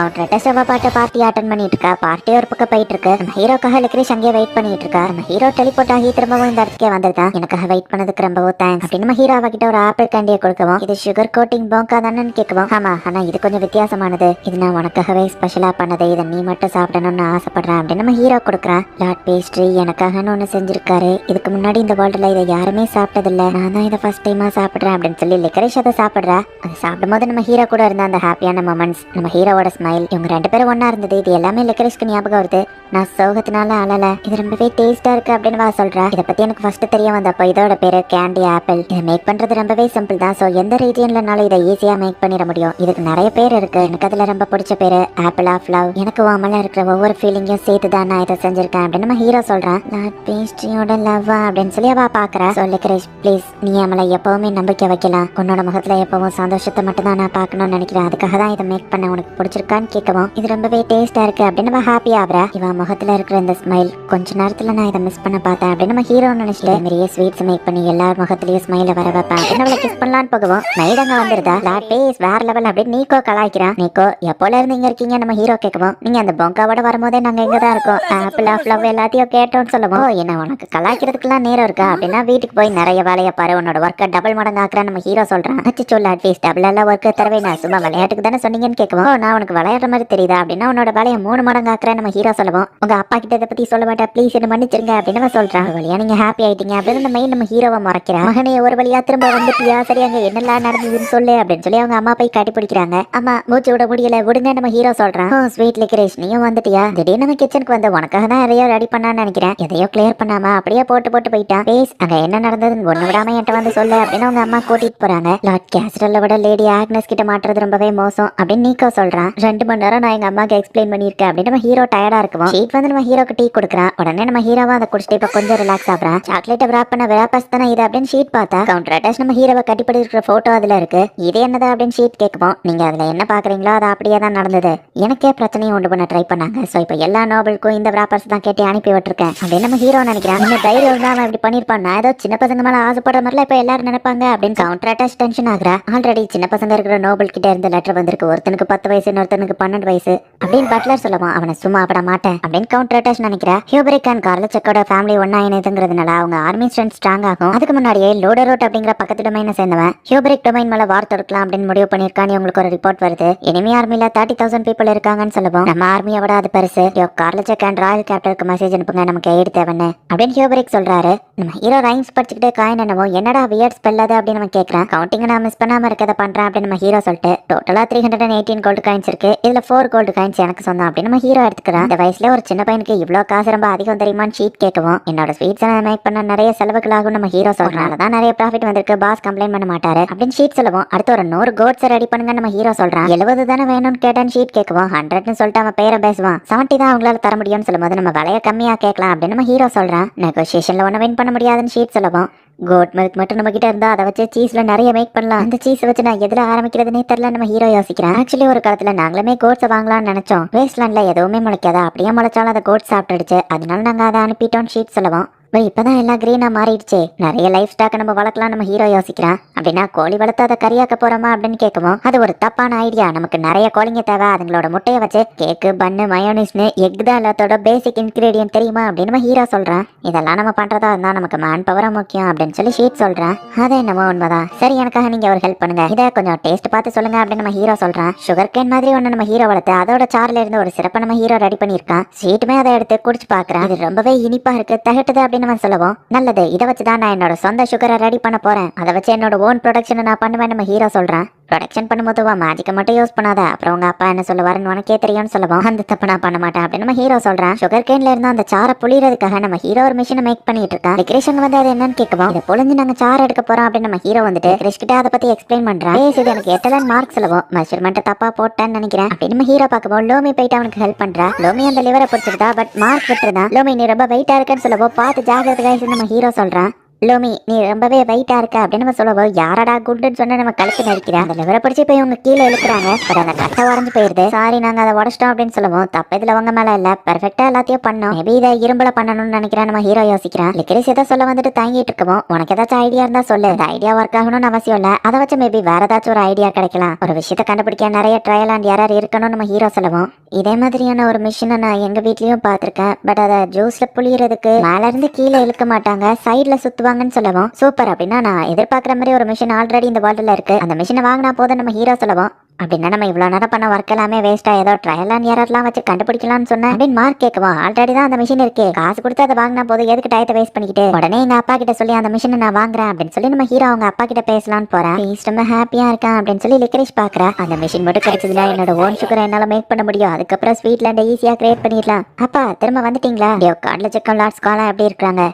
பார்ட்டி அட்டன் பண்ணிட்டு இருக்கா. பார்ட்டி ஒரு பக்கம் போயிட்டு இருக்கு. நம்ம ஹீரோக்காக லிக்கரேஷ் அங்கே வெயிட் பண்ணிட்டு இருக்கா. நம்ம ஹீரோ டெலிபோர்ட் ஆகி திரும்பவும் இந்த இடத்துக்கே வந்துருதான். எனக்காக வெயிட் பண்ணதுக்கு ரொம்பவும் தேங்க்ஸ் அப்படின்னு நம்ம ஹீரோ அவகிட்ட ஒரு ஆப்பிள் கேண்டியை கொடுக்கவும் இது சுகர் கோட்டிங் போங்கா தானு கேட்கவும் ஆமா ஆனா இது கொஞ்சம் வித்தியாசமானது. இது நான் உனக்காகவே ஸ்பெஷலா பண்ணது. இதை நீ மட்டும் சாப்பிடணும்னு ஆசைப்படுறேன் அப்படின்னு நம்ம ஹீரோ கொடுக்குறான். லார்ட் பேஸ்ட்ரி எனக்காகன்னு ஒண்ணு செஞ்சிருக்காரு. இதுக்கு முன்னாடி இந்த வேர்ல்டுல இதை யாருமே சாப்பிட்டதில்ல. நான் தான் இதை ஃபர்ஸ்ட் டைமா சாப்பிடுறேன் அப்படின்னு சொல்லி லிக்கரேஷ் அதை சாப்பிடுறா. அது சாப்பிடும் போது நம்ம ஹீரோ கூட இருந்த அந்த ஹாப்பியான மொமெண்ட்ஸ், நம்ம ஹீரோவோட ஸ்மைல், இவங்க 2 பேரும் ஒன்னா இருந்தது, இது எல்லாமே லிக்கரேஷ்க்கு ஞாபகம் வருது. நான் சோகத்தினால அழல. இது ரொம்பவே டேஸ்டா இருக்கு அப்படின்னு சொல்றா. இதை பத்தி எனக்கு ஃபர்ஸ்ட் தெரிய வந்தப்போ இதோட பேரு கேண்டி ஆப்பிள். இதை மேக் பண்றது ரொம்பவே சிம்பிள் தான். ஸோ எந்த ரீஜியன்லனாலும் இதை ஈஸியா மேக் பண்ணிட முடியும். இதுக்கு நிறைய பேர் இருக்கு. எனக்கு அதுல ரொம்ப பிடிச்ச பேரு ஆப்பிள் ஆஃப் லவ். எனக்கு வாமல இருக்கிற ஒவ்வொரு ஃபீலிங்கையும் சேர்த்து தான் நான் இதை செஞ்சிருக்கேன் அப்படின்னு நம்ம ஹீரோ சொல்றான். லார்ட் பேஸ்ட்ரியோட லவ் அப்படின்னு சொல்லி அவ பாக்குறா. ஸோ லிக்கரேஷ் ப்ளீஸ் நீ நம்மளை எப்பவுமே நம்பிக்கை வைக்கலாம். உன்னோட முகத்துல எப்பவும் சந்தோஷத்தை மட்டும் தான் நான் பார்க்கணும்னு நினைக்கிறேன். அதுக்காக தான் இதை மேக் பண்ண. உனக்கு பிடிச்சிருக்கான்னு கேட்கவும் இது ரொம்பவே டேஸ்டா இருக்கு அப்படின்னு நம்ம ஹாப்பி ஆகுறா. இவன் முகத்துல இருக்கிற இந்த ஸ்மைல் கொஞ்ச நேரத்துல நான் இதை மிஸ் பண்ண பார்த்தேன் அப்படின்னு நம்ம ஹீரோ நினைச்சிட்டு நிறைய ஸ்வீட்ஸ் மேக் பண்ணி எல்லார் முகத்திலயும் ஸ்மைல வர வைப்பேன். என்னவளை கிஸ் பண்ணலான்னு போகவும் நைடங்க வந்துருதா. லார்ட் பேஸ் வேற லெவல் அப்படின்னு நீக்கோ கலாய்க்கிறான். நீக்கோ எப்போல இருந்து இங்க இருக்கீங்க நம்ம ஹீரோ கேட்கவும் நீங்க அந்த பொங்காவோட வரும்போதே நாங்க இங்க தான் இருக்கோம். ஆப்பிள் ஆஃப் லவ் எல்லாத்தையும் கேட்டோம்னு சொல்லவும் என்ன உனக்கு கலாய்க்கிறதுக்குலாம் நேரம் இருக்கா அப்படின்னா வீட்டுக்கு போய் நிறைய வேலையை பாரு. உன்னோட ஒர்க்கை டபுள் மடங்கு ஆக்குறான்னு நம்ம ஹீரோ சொல்றான். அச்சோ லார்ட் பேஸ் டபுள் எல்லாம் ஒர்க்கு தரவே நான் சும்மா விளையாட்டுக்கு தானே சொன்னீங்கன்னு கேட்கவும் நான் உனக்கு விளையாடுற மாதிரி தெரியுதா அப்படின்னா உன்னோட வேலையை 3 மடங்கு ஆக்குறேன் நம்ம ஹீரோ சொல்லவும் உங்க அப்பா கிட்ட இதை பத்தி சொல்ல மாட்டா ப்ளீஸ் என்ன மன்னிச்சிருங்க அப்படின்னு நம்ம சொல்றான். வழியா நீங்க ஹாப்பி ஆயிட்டீங்க அப்படின்னு நம்ம மெயின் நம்ம ஹீரோவை முறைக்கிறேன். மகனே ஒரு வழியா திரும்ப வந்துட்டியா சரி அங்க என்னெல்லாம் நடந்ததுன்னு சொல்லு அப்படின்னு சொல்லி அவங்க அம்மா போய் கட்டி பிடிக்கிறாங்க. அம்மா மூச்சு விட முடியல விடுங்க நம்ம ஹீரோ சொல்றான். ஸ்வீட் லிக்கரேஷ் நீயும் வந்துட்டியா. திடீர்னு நம்ம கிச்சனுக்கு வந்து உனக்காக தான் எதையோ ரெடி பண்ணான்னு நினைக்கிறேன். எதையோ கிளியர் பண்ணாம அப்படியே போட்டு போயிட்டான். பேஸ் அங்க என்ன நடந்ததுன்னு ஒண்ணு விடாம என்கிட்ட வந்து சொல்லு அப்படின்னு அவங்க அம்மா கூட்டிட்டு போறாங்க. லார்ட் கேஸ்ட்ரல்ல விட லேடி ஆக்னஸ் கிட்ட மாட்டுறது ரொம்பவே மோசம் அப்படின்னு நீக்கோ சொல்றான். 2 மணி நேரம் நான் எங்க அம்மாக்கு எக்ஸ்பிளைன் பண்ணிருக்கேன் அப்படின்னு நம்ம ஹீரோ டயர்டா இருக்கும். ஷீட் வந்து நம்ம ஹீரோக்கு டீ கொடுக்குறான். உடனே நம்ம ஹீரோவா அதை குடிச்சிட்டு இப்ப கொஞ்சம் ரிலாக்ஸ் ஆகுறான். சாக்லேட்டை விராப் பண்ண விராப்பஸ் தானே இது அப்படின்னு ஷீட் பார்த்தா கவுண்டர் அட்டாச் நம்ம ஹீரோவை கட்டிப்படி இருக்கிற போட்டோ அதுல இருக்கு. இது என்னது அப்படின்னு ஷீட் கேட்கும். நீங்க அதுல என்ன பாக்குறீங்களோ அது அப்படியே தான் நடந்தது. எனக்கே பிரச்சனையும் உண்டு பண்ண ட்ரை பண்ணாங்க. சோ இப்போ எல்லா நோபலுக்கும் இந்த விராப்பர்ஸ் தான் கேட்டு அனுப்பி விட்டுருக்கேன் அப்படின்னு நம்ம ஹீரோ நினைக்கிறான். இந்த தைரியம் தான் அவன் இப்படி பண்ணிருப்பான். நான் ஏதோ சின்ன பசங்க மேல ஆசைப்படுற மாதிரிலாம் இப்ப எல்லாரும் நினைப்பாங்க அப்படின்னு கவுண்டர் அட்டாச் டென்ஷன் ஆகுறா. ஆல்ரெடி சின்ன பசங்க இருக்கிற நோபல் கிட்ட இருந்து லெட்டர் வந்திருக்கு. ஒருத்தனுக்கு 10 வயசு இன்னொருத்தனுக்கு 12 வயசு அப்படின்னு பட்லர் சொல்லுவான். அவனை சும்மா விட மாட்டேன் அப்படின்னு கவுண்டர் அட்டாச் நினைக்கிறா. ஹியூபரிக் அண்ட் கார்ல செக்கோட ஃபேமிலி ஒன்னா இணைதுங்கிறதுனால அவங்க ஆர்மி ஸ்ட்ரென்த் ஸ்ட்ராங் ஆகும். அதுக்கு முன்னாடியே லோடரோட் அப்படிங்கிற பக்கத்து டொமைனை சேர்ந்தவன் ஹியூபரிக் டொமைன் மேல வார் தொடுக்கலாம் அப்படின்னு முடிவு பண்ணிருக்கான்னு உங்களுக்கு ஒரு ரிப்போர்ட் வருது. எனிமி ஆர்மில 30,000 பீப்புள் இருக்காங்கன்னு சொல்லுவோம். நம்ம ஆர்மியை விட அது பெருசு. கார்ல செக் அண்ட் ராயல் கேப்டருக்கு மெசேஜ் அனுப்புங்க நமக்கு எய்டு தேவைன்னு அப்படின்னு ஹியூபரிக் சொல்றாரு. நம்ம ஹீரோ ரைம்ஸ் படிச்சுக்கிட்டே காயின் என்னவோ என்னடா வியர்ட் ஸ்பெல் அது அப்படின்னு நம்ம கேட்கறான். கவுண்டிங் நான் மிஸ் பண்ணாம இருக்கதை பண்றேன் அப்படின்னு நம்ம ஹீரோ சொல்லிட்டு டோட்டலா 318 கோல்டு காயின்ஸ் இருக்கு. இதுல 4 கோல்டு காயின்ஸ் எனக்கு சொந்தம் அப்படின்னு நம்ம ஹீரோ எடுத்துக்கிறான். இந்த வயசுல ஒரு சின்ன பையனுக்கு இவ்வளவு காசு ரொம்ப அதிகம் தெரியுமான்னு ஷீட் கேட்கவும் என்னோட ஸ்வீட்ஸ் மேக் பண்ண நிறைய செலவுகள் ஆகும் நம்ம ஹீரோ சொல்றாங்க. தான் நிறைய ப்ராஃபிட் வந்திருக்கு. பாஸ் கம்ப்ளைண்ட் பண்ண மாட்டாரு அப்படின்னு ஷீட் சொல்லுவோம். அடுத்து ஒரு 100 கோட்ஸ் ரெடி பண்ணுங்க நம்ம ஹீரோ சொல்றான். 70 தானே வேணும்னு கேட்டான்னு ஷீட் கேட்குவோம். 100ன்னு சொல்லிட்டு அவன் பேரை பேசுவான். 70 தான் அவங்களால தர முடியும்னு சொல்லும்போது நம்ம விலையை கம்மியா கேட்கலாம் அப்படின்னு நம்ம ஹீரோ சொல்றான். நெகோசியேஷன்ல ஒன்னும் வின் பண்ண முடியாதுன்னு ஷீட் சொல்லுவோம். கோட் மில்க் மட்டும் நம்ம கிட்ட இருந்தா அதை வச்சு சீஸ்ல நிறைய மேக் பண்ணலாம். அந்த சீஸ் வச்சு நான் எதுல ஆரம்பிக்கிறதுனே தெரியல நம்ம ஹீரோ யோசிக்கிறேன். ஆக்சுவலி ஒரு காலத்துல நாங்களுமே கோட்ஸ் வாங்கலாம்னு நினைச்சோம். வேஸ்ட்லேண்ட்ல எதுவுமே முளைக்காதா. அப்படியே முளைச்சாலும் அதை கோட் சாப்பிட்டுடுச்சு. அதனால நாங்க அதை அனுப்பிட்டோம் ஷீட் சொல்லுவோம். இப்பதான் எல்லாம் கிரீனா மாறிடுச்சு. நிறைய லைஃப் ஸ்டாக் நம்ம வளர்க்கலாம் நம்ம ஹீரோ யோசிக்கிறான். அப்படின்னா கோழி வளர்த்து அதை கறியாக்க போறோமா அப்படின்னு கேட்கவும் அது ஒரு தப்பான ஐடியா. நமக்கு நிறைய கோழிங்க தேவை. அதுங்களோட முட்டையை வச்சு கேக்கு பன்னு மயோனிஸ்னு எக் தான் எல்லாத்தோட பேசிக் இன்கிரீடியன்ட் தெரியுமா அப்படின்னு நம்ம ஹீரோ சொல்றான். இதெல்லாம் நம்ம பண்றதா இருந்தா நமக்கு மேன் பவரா முக்கியம் அப்படின்னு சொல்லி ஷீட் சொல்றான். அது என்னமோ உண்மைதான். சரி எனக்காக நீங்க ஒரு ஹெல்ப் பண்ணுங்க. இதை கொஞ்சம் டேஸ்ட் பார்த்து சொல்லுங்க அப்படின்னு நம்ம ஹீரோ சொல்றான். சுகர் கேன் மாதிரி ஒண்ணு நம்ம ஹீரோ வளர்த்து அதோட சார்ல இருந்து ஒரு சிறப்பை நம்ம ஹீரோ ரெடி பண்ணிருக்கான். ஷீட்டுமே அதை எடுத்து குடிச்சு பாக்குறான். இது ரொம்பவே இனிப்பா இருக்கு தகட்டுது அப்படின்னு அப்படின்னு அவன் சொல்லவும், நல்லது, இதை வச்சுதான் நான் என்னோட சொந்த சுகரை ரெடி பண்ண போறேன், அதை வச்சு என்னோட ஓன் ப்ரொடக்ஷனை நான் பண்ணுவேன் நம்ம ஹீரோ சொல்றேன். ப்ரொடக்ஷன் பண்ணும்போது மேஜிக்கை மட்டும் யூஸ் பண்ணாத, அப்புறம் உங்க அப்பா என்ன சொல்லுவாருன்னு உனக்கே தெரியும்னு சொல்லுவோம். அந்த தப்பு நான் பண்ண மாட்டேன் அப்படின்னு நம்ம ஹீரோ சொல்றான். சுகர் கேன்ல இருந்து அந்த சாரை புளியறதுக்காக நம்ம ஹீரோ ஒரு மிஷினை மேக் பண்ணிட்டு இருக்கான். லிக்ரேஷன் வந்து அது என்னன்னு கேட்கவும், இதை பொழிஞ்சு நாங்க சாரை எடுக்க போறோம் அப்படின்னு நம்ம ஹீரோ வந்துட்டு கிரிஷ் கிட்ட அதை பத்தி எக்ஸ்பிளைன் பண்றான். இது எனக்கு எட்டலன் மார்க் சொல்லுவோம், மெஷர்மெண்ட் தப்பா போட்டேன்னு நினைக்கிறேன் அப்படின்னு நம்ம ஹீரோ பார்க்கவும் லோமி போயிட்டு அவனுக்கு ஹெல்ப் பண்றா. லோமி அந்த லிவரை பிடிச்சிருந்தா, பட் மார்க் விட்டுருதான். லோமி நீ ரொம்ப வெயிட்டா இருக்குன்னு சொல்லவோ, பார்த்து ஜாகிரதை நம்ம ஹீரோ சொல்றான். லோமி நீ ரொம்பவே வெயிட்டா இருக்க அப்படின்னு நம்ம சொல்லவும், யாரடா குண்டுன்னு சொன்ன நம்ம கழுத்து நடிக்கிறேன். அந்த லிவரை பிடிச்சி போய் உங்க கீழே இழுக்கிறாங்க. பட் அந்த கட்டை உடஞ்சு போயிருது. சாரி, நாங்க அதை உடச்சிட்டோம் அப்படின்னு சொல்லுவோம். தப்பு இதுல உங்க மேல இல்ல, பெர்ஃபெக்டா எல்லாத்தையும் பண்ணோம். மேபி இதை இரும்புல பண்ணணும்னு நினைக்கிறேன் நம்ம ஹீரோ யோசிக்கிறான். லிக்ரேஷ் ஏதோ சொல்ல வந்துட்டு தாங்கிட்டு இருக்கவும், உனக்கு ஏதாச்சும் ஐடியா இருந்தா சொல்லு. இந்த ஐடியா ஒர்க் ஆகணும்னு அவசியம் இல்ல, அதை வச்சு மேபி வேற ஏதாச்சும் ஒரு ஐடியா கிடைக்கலாம். ஒரு விஷயத்தை கண்டுபிடிக்க நிறைய ட்ரையல் அண்ட் எரர் இருக்கணும் நம்ம ஹீரோ சொல்லுவோம். இதே மாதிரியான ஒரு மிஷினை நான் எங்க வீட்லயும் பாத்திருக்கேன். பட் அதை ஜூஸ்ல புளியறதுக்கு மேல இருந்து கீழே இழுக்க மாட்டாங்க, சைட்ல சுத்துவாங்கன்னு சொல்லவும், சூப்பர், அப்படின்னா நான் எதிர்பார்க்குற மாதிரி ஒரு மிஷின் ஆல்ரெடி இந்த வேர்ல்டுல இருக்கு, அந்த மிஷினை வாங்கினா போதும் நம்ம ஹீரோ சொல்லுவோம். அப்படின்னா நம்ம இவ்வளவு நேரம் பண்ண ஒர்க் எல்லாமே வேஸ்டா, ஏதோ ட்ரையல் அண்ட் எரர்லாம் வச்சு கண்டுபிடிக்கலாம்னு சொன்னேன் அப்படின்னு மார்க் கேட்கவும், ஆல்ரெடி தான் அந்த மிஷின் இருக்கு, காசு கொடுத்து அதை வாங்கினா போதும், எதுக்கு டயத்தை வேஸ்ட் பண்ணிக்கிட்டு. உடனே எங்க அப்பா கிட்ட சொல்லி அந்த மிஷினை நான் வாங்குறேன் அப்படின்னு சொல்லி நம்ம ஹீரோ அவங்க அப்பா கிட்ட பேசலாம்னு போறேன். ரொம்ப ஹாப்பியா இருக்கான் அப்படின்னு சொல்லி லிக்ரேஷ் பாக்குறா. அந்த மிஷின் மட்டும் கிடைச்சதுல என்னோட ஓன் சுகரை என்னால மேக் பண்ண முடியும், அதுக்கப்புறம் ஸ்வீட் லேண்டை ஈஸியா கிரியேட் பண்ணிடலாம். அப்பா திரும்ப வந்துட்டீங்களா? கார்ட்ல சிக்கன் லார்ட்ஸ் காலம் எப்படி இருக்காங்க?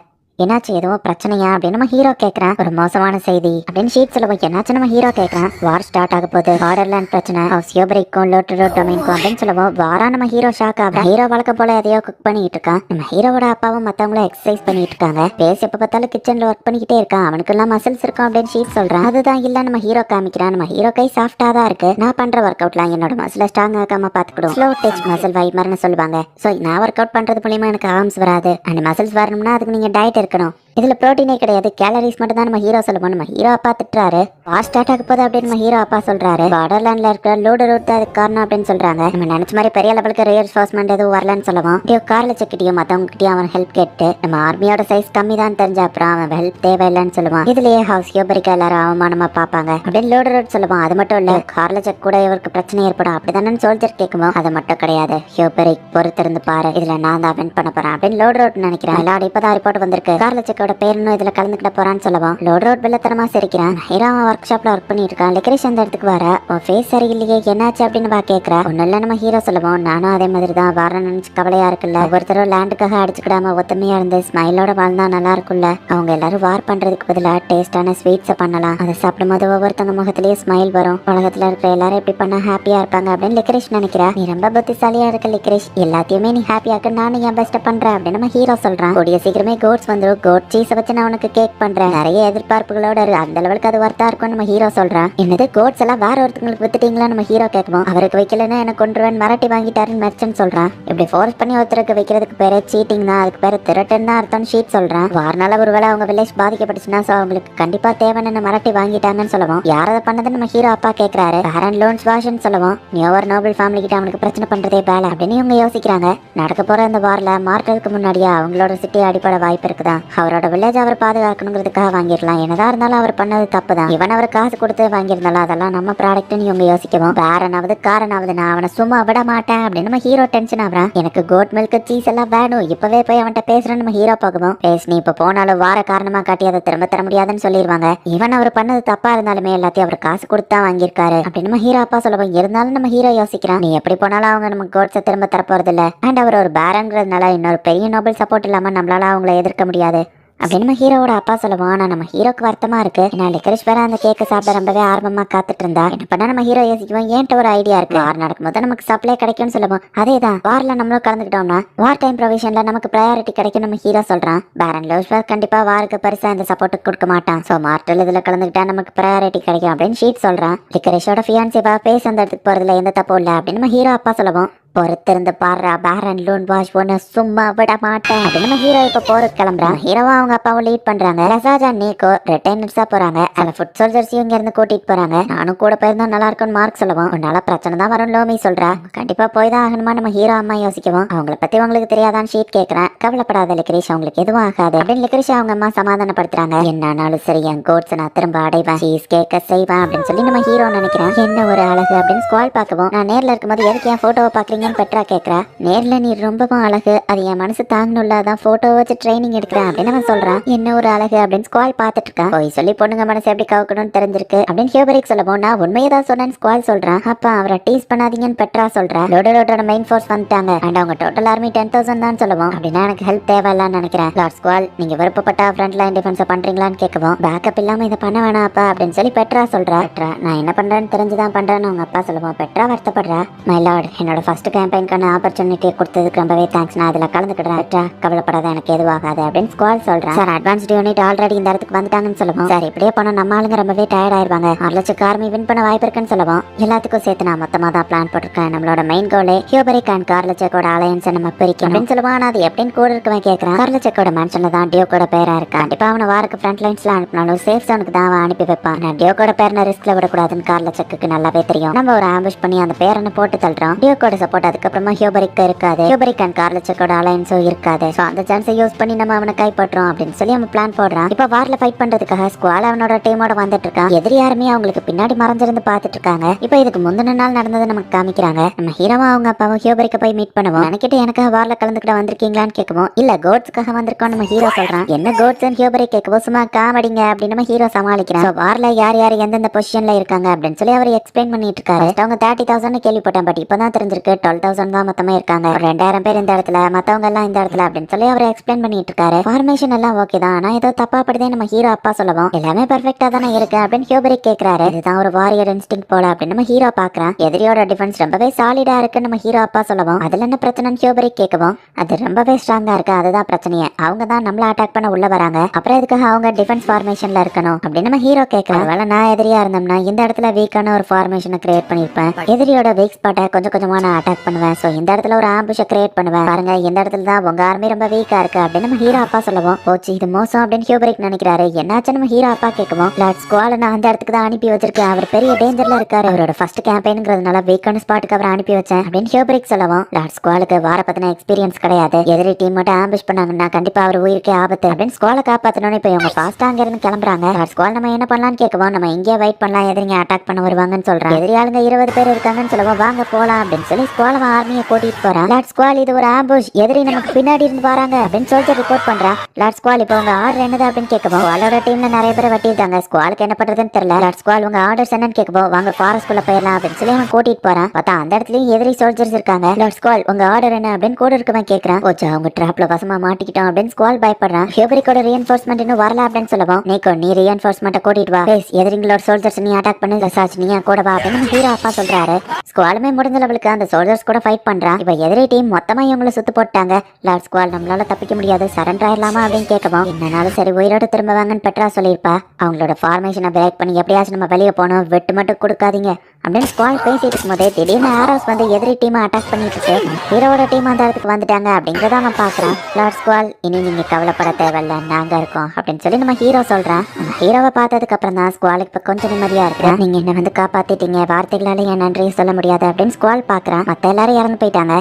என்னாச்சு, எதுவும் பிரச்சனையா அப்படின்னு நம்ம ஹீரோ கேட்கறான். ஒரு மோசமான செய்தி அப்படின்னு ஷீட் சொல்லுவோம். என்னாச்சு நம்ம ஹீரோ கேட்கறான். வார் ஸ்டார்ட் ஆக போகுது, பார்டர்லேண்ட் பிரச்சனை, சியோபரிக்கும் லோட்டரோ டொமைன்க்கும் அப்படின்னு சொல்லுவோம். வாரா நம்ம ஹீரோ ஷாக் ஆகும். ஹீரோ வழக்க போல எதையோ குக் பண்ணிட்டு இருக்கான். நம்ம ஹீரோவோட அப்பாவும் மத்தவங்களும் எக்ஸசைஸ் பண்ணிட்டு இருக்காங்க. பேஸ் எப்ப பார்த்தாலும் கிச்சன்ல ஒர்க் பண்ணிக்கிட்டே இருக்கான், அவனுக்கு எல்லாம் மசில்ஸ் இருக்கும் அப்படின்னு ஷீட் சொல்றான். அதுதான் இல்ல நம்ம ஹீரோ காமிக்கிறான். நம்ம ஹீரோ கை சாஃப்டா தான் இருக்கு, நான் பண்ற ஒர்க் அவுட்லாம் என்னோட மசில ஸ்ட்ராங் ஆகாம பாத்துக்கிடும். ஸ்லோ டச் மசில் வைமர்னு சொல்லுவாங்க. சோ நான் ஒர்க் அவுட் பண்றது மூலியமா எனக்கு ஆர்ம்ஸ் வராது, அண்ட் மசில்ஸ் வரணும்னா அதுக்கு நீங்க டயட் இருக்கணும். இதுல புரோட்டீனே கிடையாது, கேலரிஸ் மட்டும் தான் நம்ம ஹீரோ சொல்லுவோம். நம்ம ஹீரோ அப்பா திட்டுறாரு. வார் ஸ்டார்ட் ஆக போகுது அப்படின்னு நம்ம ஹீரோ அப்பா சொல்றாரு. பார்டர்லேண்ட்ல இருக்கிற லோடு ரூட் தான் அதுக்கு காரணம் அப்படின்னு சொல்றாங்க. நம்ம நினைச்ச மாதிரி பெரிய லெவலுக்கு ரீஎன்ஃபோர்ஸ்மெண்ட் எதுவும் வரலன்னு சொல்லுவோம். கார்ல செக்கிட்டியும் மத்தவங்க கிட்டயும் அவன் ஹெல்ப் கேட்டு நம்ம ஆர்மியோட சைஸ் கம்மி தான் தெரிஞ்ச அப்புறம் அவன் ஹெல்ப் தேவையில்லைன்னு சொல்லுவான். இதுலயே ஹவுஸ் ஹியோபரிக்கா எல்லாரும் அவமானமா பாப்பாங்க அப்படின்னு லோடு ரூட் சொல்லுவான். அது மட்டும் இல்ல, கார்ல செக் கூட இவருக்கு பிரச்சனை ஏற்படும் அப்படிதானே சோல்ஜர் கேட்குமோ. அது மட்டும் கிடையாது, ஹியோபரிக் பொறுத்திருந்து பாரு, இதுல நான் தான் வின் பண்ண போறேன் அப்படின்னு லோடு ரூட் நினைக்கிறேன். எல்லாரும் இப்பதான் ரிப்போர்ட் வந்திருக்கு, கார்ல செக்கோட பேர் இன்னும் இதுல கலந்துக்கிட்ட போறான்னு சொல்லுவான். லோட் ரோட் வெள்ளத்தனமா சிரிக்கிறான். ஹீரோ அவன் ஒர்க் ஷாப்ல ஒர்க் பண்ணிட்டு இருக்கான். லிக்ரேஷ் அந்த இடத்துக்கு வர, உன் ஃபேஸ் சரியில்லையே என்னாச்சு அப்படின்னு பா கேட்கறா. ஒன்னும் இல்ல நம்ம ஹீரோ சொல்லுவோம், நானும் அதே மாதிரி தான் வர நினைச்சு கவலையா இருக்குல்ல, ஒவ்வொருத்தரும் லேண்டுக்காக அடிச்சுக்கிடாம ஒத்துமையா இருந்து ஸ்மைலோட வாழ்ந்தா நல்லா இருக்கும்ல. அவங்க எல்லாரும் வார் பண்றதுக்கு பதிலா டேஸ்டான ஸ்வீட்ஸை பண்ணலாம், அதை சாப்பிடும் போது ஒவ்வொருத்தவங்க முகத்திலேயே ஸ்மைல் வரும், உலகத்துல இருக்கிற எல்லாரும் எப்படி பண்ணா ஹாப்பியா இருப்பாங்க அப்படின்னு லிக்ரேஷ் நினைக்கிறா. நீ ரொம்ப புத்திசாலியா இருக்க லிக்ரேஷ், எல்லாத்தையுமே நீ ஹாப்பியா இருக்க, நானும் என் பெஸ்ட் பண்றேன் அப்படின்னு நம்ம ஹீரோ சொல்றான். கூடிய சீக்கிரமே கோட்ஸ் வந்துடும், கோட் சீஸை வச்சு நான் உனக்கு கேக் பண்றேன், நிறைய எதிர்பார்ப்புகளோட அந்த லெவலுக்கு அது வர்த்தா இருக்கும் நம்ம ஹீரோ சொல்றான். என்னது கோட்ஸ் எல்லாம் வேற ஒருத்தங்களுக்கு வித்துட்டீங்களா நம்ம ஹீரோ கேட்கும். அவருக்கு வைக்கலன்னா எனக்கு கொண்டுருவேன் மிரட்டி வாங்கிட்டாருன்னு மெர்ச்சன்ட் சொல்றான். இப்படி ஃபோர்ஸ் பண்ணி ஒருத்தருக்கு வைக்கிறதுக்கு பேரு சீட்டிங் தான், அதுக்கு பேரு திருட்டுன்னு தான் அர்த்தம் ஷீட் சொல்றான். வாரனால ஒருவேளை அவங்க வில்லேஜ் பாதிக்கப்பட்டுச்சுன்னா சோ அவங்களுக்கு கண்டிப்பா தேவைன்னு மிரட்டி வாங்கிட்டாங்கன்னு சொல்லுவோம். யார் அதை பண்ணதுன்னு நம்ம ஹீரோ அப்பா கேட்கறாரு. பேரன் லோன்ஸ் வாஷன் சொல்லுவோம். நியூவர் நோபல் ஃபேமிலி கிட்ட அவனுக்கு பிரச்சனை பண்றதே வேலை அப்படின்னு இவங்க யோசிக்கிறாங்க. நடக்க போற இந்த வார்ல மார்க்கிறதுக்கு முன்னாடியே அவங்களோட சிட்டி அடிப்படை வாய்ப்பு இருக்குதான். அவரோட வில்லேஜ் அவர் பாதுகாக்கணுங்கிறதுக்காக வாங்கிடலாம், என்னதான் இருந்தாலும் அவர் பண்ணது தப்பு தான். இவன் அவர் காசு கொடுத்து வாங்கியிருந்தாலும் அதெல்லாம் நம்ம ப்ராடக்ட்னு இவங்க யோசிக்கவும், வேறனாவது காரனாவது நான் அவனை சும்மா விட மாட்டேன் அப்படின்னு நம்ம ஹீரோ டென்ஷன் ஆகுறான். எனக்கு கோட் மில்க் சீஸ் எல்லாம் வேணும், இப்பவே போய் அவன்கிட்ட பேசுறேன்னு நம்ம ஹீரோ போகவும், பேசு நீ இப்ப போனாலும் வார காரணமா காட்டி அதை திரும்ப தர முடியாதுன்னு சொல்லிடுவாங்க. இவன் அவர் பண்ணது தப்பா இருந்தாலுமே எல்லாத்தையும் அவர் காசு கொடுத்தா வாங்கியிருக்காரு அப்படின்னு நம்ம ஹீரோ அப்பா சொல்லுவோம். இருந்தாலும் நம்ம ஹீரோ யோசிக்கிறான், நீ எப்படி போனாலும் அவங்க நம்ம கோட்ஸை திரும்ப தரப்போறது இல்ல, அண்ட் அவர் ஒரு பேரங்கிறதுனால இன்னொரு பெரிய நோபல் சப்போர்ட் இல்லாம நம்மளால அவங்கள எதிர்க்க முடியாது அப்படின்னு நம்ம ஹீரோவோட அப்பா சொல்லுவோம். ஆனா நம்ம ஹீரோக்கு வருத்தமா இருக்கு. நான் லிக்ரேஷ் வேற அந்த கேக்க சாப்பிட ரொம்பவே ஆர்வமா காத்துட்டு இருந்தா. என்ன பண்ணா நம்ம ஹீரோ யோசிக்குவோம், ஏன்ட்ட ஒரு ஐடியா இருக்கு, வார் நடக்கும்போது நமக்கு சப்ளை கிடைக்கும்னு சொல்லுவோம். அதேதான், வார்ல நம்மளும் கலந்துக்கிட்டோம்னா வார் டைம் ப்ரொவிஷன்ல நமக்கு ப்ரையாரிட்டி கிடைக்கும் நம்ம ஹீரோ சொல்றான். பேரன் லோஸ்வர் கண்டிப்பா வாருக்கு பெருசா இந்த சப்போர்ட் கொடுக்க மாட்டான், சோ மார்டல் இதுல கலந்துக்கிட்டா நமக்கு ப்ரையாரிட்டி கிடைக்கும் அப்படின்னு ஷீட் சொல்றான். லிக்ரேஷோட ஃபியான்சிவா பேச அந்த இடத்துக்கு போறதுல எந்த தப்பும் இல்ல அப்படின்னு நம்ம ஹீரோ அப்பா சொல்லுவோம். பொறுத்திருந்து பாடுறா, பேரன் லோன் வாஷ் ஒன்னு சும்மா விட மாட்டேன் அப்படின்னு நம்ம ஹீரோ இப்ப போறதுக்கு கிளம்புறான். ஹீரோவா அவங்க அப்பாவும் லீட் பண்றாங்க. லசாஜா நீக்கோ ரிட்டைனர்ஸா போறாங்க. அந்த ஃபுட் சோல்ஜர்ஸையும் இங்க இருந்து கூட்டிட்டு போறாங்க. நானும் கூட போயிருந்தா நல்லா இருக்கும்னு மார்க் சொல்லுவோம். உன்னால பிரச்சனை தான் வரும் லோமி சொல்றா. கண்டிப்பா போய் தான் ஆகணுமா நம்ம ஹீரோ அம்மா யோசிக்கவும், அவங்கள பத்தி உங்களுக்கு தெரியாதான்னு ஷீட் கேட்கறேன். கவலைப்படாத லிக்ரேஷ், அவங்களுக்கு எதுவும் ஆகாது அப்படின்னு லிக்ரேஷ் அவங்க அம்மா சமாதானப்படுத்துறாங்க. என்னாலும் சரி என் கோட்ஸ் நான் திரும்ப அடைவேன், சீஸ் கேட்க செய்வேன் அப்படின்னு சொல்லி நம்ம ஹீரோ நினைக்கிறேன். என்ன ஒரு அழகு அப்படின்னு ஸ்குவால் பார்க்கவும், நான் நேர்ல இருக்கும்போது எதுக்கு என் போட்டோவை பாக்குறீங்க வந்தீங்கன்னு பெட்ரா கேக்குறா. நேர்ல நீ ரொம்பவும் அழகு, அது என் மனசு தாங்கணும்ல, அதான் போட்டோ வச்சு ட்ரைனிங் எடுக்கிறேன் அப்படின்னு அவன் சொல்றான். என்ன ஒரு அழகு அப்படின்னு ஸ்குவால் பாத்துட்டு இருக்கான். போய் சொல்லி பொண்ணுங்க மனசு எப்படி கவுக்கணும்னு தெரிஞ்சிருக்கு அப்படின்னு ஹியூபரிக் சொல்லவும், நான் உண்மையை தான் சொன்னேன்னு ஸ்குவால் சொல்றான். அப்ப அவரை டீஸ் பண்ணாதீங்கன்னு பெட்ரா சொல்றா. லோடரோட மெயின் ஃபோர்ஸ் வந்துட்டாங்க அண்ட் அவங்க டோட்டல் ஆர்மி 10,000 தான் சொல்லுவோம். அப்படின்னா எனக்கு ஹெல்ப் தேவையில்லான்னு நினைக்கிறேன். லார்ட் ஸ்குவால், நீங்க விருப்பப்பட்ட ஃப்ரண்ட் லைன் டிஃபென்ஸ் பண்றீங்களான்னு கேட்கவும், பேக்கப் இல்லாம இதை பண்ண வேணாம் அப்பா அப்படின்னு சொல்லி பெட்ரா சொல்றா. பெட்ரா, நான் என்ன பண்றேன்னு தெரிஞ்சுதான் பண்றேன்னு அவங்க அப்பா சொல்லுவோம். பெட்ரா வருத்தப்படுறா. மை லார்ட், என்னோட ஃபர்ஸ்ட் கேம்பெயின்கான ஆப்பர்ச்சுனிட்டியை கொடுத்ததுக்கு ரொம்பவே தேங்க்ஸ். நான் அதுல கலந்துக்கிட்டேன். பெட்ரா, கவலைப்படாத, எனக்கு எதுவாகாது அப்படின்னு ஸ்குவால் சொல்றேன். சார், அட்வான்ஸ்ட் யூனிட் ஆல்ரெடி இந்த இடத்துக்கு வந்துட்டாங்கன்னு சொல்லுவோம். சார், இப்படியே போனா நம்ம ஆளுங்க ரொம்பவே டயர்ட் ஆயிருவாங்க. 6 லட்சம் ஆர்மி வின் பண்ண வாய்ப்பு இருக்குன்னு சொல்லுவோம். எல்லாத்துக்கும் சேர்த்து நான் மொத்தமா தான் பிளான் போட்டிருக்கேன். நம்மளோட மெயின் கோலே ஹியூபரிக் அண்ட் கார்லச்செக்கோட அலையன்ஸை நம்ம பிரிக்கணும் அப்படின்னு சொல்லுவான். அது எப்படின்னு கூட இருக்கவன் கேட்கறான். கார்லச்செக்கோட மேன்ஷன்ல தான் டியோக்கோட பேரா இருக்கா. கண்டிப்பா அவனை வாரக்கு ஃப்ரண்ட் லைன்ஸ்ல அனுப்பினாலும் சேஃப் ஜோனுக்கு தான் அவன் அனுப்பி வைப்பான். நான் டியோக்கோட பேரை ரிஸ்க்ல விடக்கூடாதுன்னு கார்லச்செக்கு நல்லாவே தெரியும். நம்ம ஒரு ஆம்பிஷ் பண்ணி அந்த பேரனை போட்டு தள்ளுறோம். டியோக்கோட சப்போர்ட் அதுக்கப்புறமா ஹியூபரிக் இருக்காது. ஹியூபரிக் அண்ட் கார்லச்செக்கோட அலையன்ஸும் இருக்காது. சோ அந்த சான்ஸை யூஸ் பண்ணி நம்ம அவனை கைப்பற்றோம் அப்படின்னு சொல்லி அவன் பிளான் போடுறான். இப்ப வார்ல ஃபைட் பண்றதுக்காக ஸ்குவால் அவனோட டீமோட வந்துட்டு இருக்கான். எதிரி யாருமே அவங்களுக்கு பின்னாடி மறைஞ்சிருந்து பாத்துட்டு இருக்காங்க. இப்ப இதுக்கு முந்தின நாள் நடந்தது நமக்கு காமிக்கிறாங்க. நம்ம ஹீரோவா அவங்க அப்பாவும் ஹியூபரிக்க போய் மீட் பண்ணுவோம். நினைக்கிட்டு எனக்காக வார்ல கலந்துக்கிட்ட வந்திருக்கீங்களான்னு கேட்கவும், இல்ல கோட்ஸ்க்காக வந்திருக்கோம் நம்ம ஹீரோ சொல்றான். என்ன கோட்ஸ் ஹியூபரிக் கேட்கவும், சும்மா காமெடிங்க அப்படின்னு நம்ம ஹீரோ சமாளிக்கிறான். வார்ல யார் யார் எந்தெந்த பொசிஷன்ல இருக்காங்க அப்படின்னு சொல்லி அவர் எக்ஸ்பிளைன் பண்ணிட்டு இருக்காரு. அவங்க 30,000 கேள்விப்பட்டேன், பட் இப்பதான் தெரிஞ்சிருக்கு 12,000 தான் மொத்தமா இருக்காங்க. 2,000 பேர் இந்த இடத்துல, மத்தவங்க எல்லாம் இந்த இடத்துல அப்படின்னு சொல்லி அவர் எக்ஸ்பிளைன் பண்ணிட்டு இருக்காரு. ஃபார்மேஷன் எல்லாம் ஓகே தான், ஆனா ஏதோ தப்பா படுதே நம்ம ஹீரோ அப்பா சொல்லவும், எல்லாமே பெர்ஃபெக்ட்டா தானே இருக்கு அப்படின்னு ஹியூபரிக் கேக்குறாரு. இதுதான் ஒரு வாரியர் இன்ஸ்டிங்க்ட் போல அப்படின்னு நம்ம ஹீரோ பாக்குறான். எதிரியோட டிஃபென்ஸ் ரொம்பவே சாலிடா இருக்கு நம்ம ஹீரோ அப்பா சொல்லவும், அதுல என்ன பிரச்சனைன்னு ஹியூபரிக் கேட்கவும், அது ரொம்பவே ஸ்ட்ராங்கா இருக்கு, அதுதான் பிரச்சனையே. அவங்க தான் நம்மள அட்டாக் பண்ண உள்ள வராங்க, அப்புறம் எதுக்காக அவங்க டிஃபென்ஸ் ஃபார்மேஷன்ல இருக்கணும் அப்படின்னு நம்ம ஹீரோ கேட்கலாம். அதனால நான் எதிரியா இருந்தோம்னா இந்த இடத்துல வீக்கான ஒரு ஃபார்மேஷனை கிரியேட் பண்ணிருப்பேன். எதிரியோட வீக் ஸ்பாட்டை கொஞ்சம் கொஞ்சமா நான் அட்டாக் பண்ணுவேன். சோ இந்த இடத்துல ஒரு ஆம்புஷை கிரியேட் பண்ணுவேன். பாருங்க, இந்த இடத்துல தான் உங்க ஆர்மி ரொம்ப வீக்கா இருக்கு அப்படின்னு நம்ம ஹீரோ அப்பா சொல்லவும், போச்சு இது மோசம் அப்படின்னு ஹியூபரிக் நினைக்கிறாரு. என்னாச்சு நம்ம ஹீரோ அப்பா கேட்கவும், லார்ட் ஸ்குவால் நான் அந்த இடத்துக்கு தான் அனுப்பி வச்சிருக்கேன், அவர் பெரிய டேஞ்சர்ல இருக்காரு, அவரோட ஃபர்ஸ்ட் கேம்பெயின்ங்கிறதுனால வீக்கான ஸ்பாட்டுக்கு அவர் அனுப்பி வச்சேன் அப்படின்னு ஹியூபரிக் சொல்லவும், லார்ட் ஸ்குவாலுக்கு வார பத்தின எக்ஸ்பீரியன்ஸ் கிடையாது, எதிரி டீம் மட்டும் ஆம்பிஷ் பண்ணாங்கன்னா கண்டிப்பா அவர் உயிருக்கே ஆபத்து அப்படின்னு ஸ்குவாலை காப்பாத்தணும்னு இப்ப இவங்க ஃபாஸ்டா அங்க இருந்து கிளம்புறாங்க. லார்ட் ஸ்குவால், நம்ம என்ன பண்ணலாம்னு கேட்கவும், நம்ம இங்கே வெயிட் பண்ணலாம், எதிரிங்க அட்டாக் பண்ண வருவாங்கன்னு சொல்றாங்க. எதிரி ஆளுங்க 20 பேர் இருக்காங்கன்னு சொல்லுவோம், வாங்க போலாம் அப்படின்னு சொல்லி ஸ்குவால் ஆர்மியை கூட்டிட்டு போறான். லார்ட் ஸ்குவால், இது ஒரு ஆம்புஷ், எதிரி நமக்கு பின்னாடி இருந்து வராங்க அப்படின்னு சோல்ஜர் ரிப்போர்ட் பண்றான். லார்ட் ஸ்குவால், இப்போ உங்க ஆர்டர் என்னது அப்படின்னு கேட்கவும், ஸ்குவாலோட டீம்ல நிறைய பேர் வட்டிருக்காங்க, ஸ்குவாலுக்கு என்ன பண்றதுன்னு தெரியல. லார்ட் ஸ்குவால், உங்க ஆர்டர்ஸ் என்னன்னு கேட்கவும், வாங்க ஃபாரஸ்ட் குள்ள போயிடலாம் அப்படின்னு சொல்லி அவன் கூட்டிட்டு போறான். பார்த்தா அந்த இடத்துலயும் எதிரி சோல்ஜர்ஸ் இருக்காங்க. லார்ட் ஸ்குவால், உங்க ஆர்டர் என்ன அப்படின்னு கூட இருக்கவன் கேட்கறான். போச்சா, அவங்க ட்ராப்ல வசமா மாட்டிக்கிட்டோம் அப்படின்னு ஸ்குவால் பயப்படுறான். ஹியூபரிக்கோட ரீஎன்ஃபோர்ஸ்மெண்ட் இன்னும் வரல அப்படின்னு சொல்லவும், நீக்கோ நீ ரீஎன்ஃபோர்ஸ்மெண்ட்டை கூட்டிட்டு வா, எதிரிங்களோட சோல்ஜர்ஸ் நீ அட்டாக் பண்ணு, லசாச் நீ கூட வா அப்படின்னு ஹீரோ அப்பா சொல்றாரு. ஸ்குவாலுமே முடிஞ்ச லெவலுக்கு அந்த சோல்ஜர்ஸ் கூட ஃபைட் பண்றான். இப்ப எதிரி டீம் மொத்தமா இவங்களை சுத்து போட்டாங்க. லார்ட் ஸ்குவால், நம்மளால தப்பிக்க முடியாது, சரண்டர் ஆயிடலாமா அப்படின்னு கேட்கவும், என்னனாலும் சரி உயிரோட திரும்ப வாங்கன்னு பெட்ரா சொல்லியிருப்பா. அவங்களோட ஃபார்மேஷனை பிரேக் பண்ணி எப்படியாச்சும் நம்ம வெளியே போகணும், வெட்டு மட்டும் கொடுக்காதீங்க அப்படின்னு ஸ்குவால் பேசிட்டு இருக்கும்போதே திடீர்னு ஆரோஸ் வந்து எதிரி டீமை அட்டாக் பண்ணிட்டு இருக்கு. ஹீரோவோட டீம் அந்த இடத்துக்கு வந்துட்டாங்க அப்படிங்கறத அவன் பாக்குறான். லார்ட் ஸ்குவால், இனி நீங்க கவலைப்பட தேவையில்ல, நாங்க இருக்கோம் அப்படின்னு சொல்லி நம்ம ஹீரோ சொல்றான். நம்ம ஹீரோவை பார்த்ததுக்கு அப்புறம் தான் ஸ்குவாலுக்கு இப்ப கொஞ்சம் நிம்மதியா இருக்கு. நீங்க என்ன வந்து காப்பாத்திட்டீங்க, வார்த்தைகளால என் நன்றியை சொல்ல முடியாது அப்படின்னு ஸ்குவால் பாக்குறான். மத்த எல்லாரும் இறந்து போயிட்டாங்க,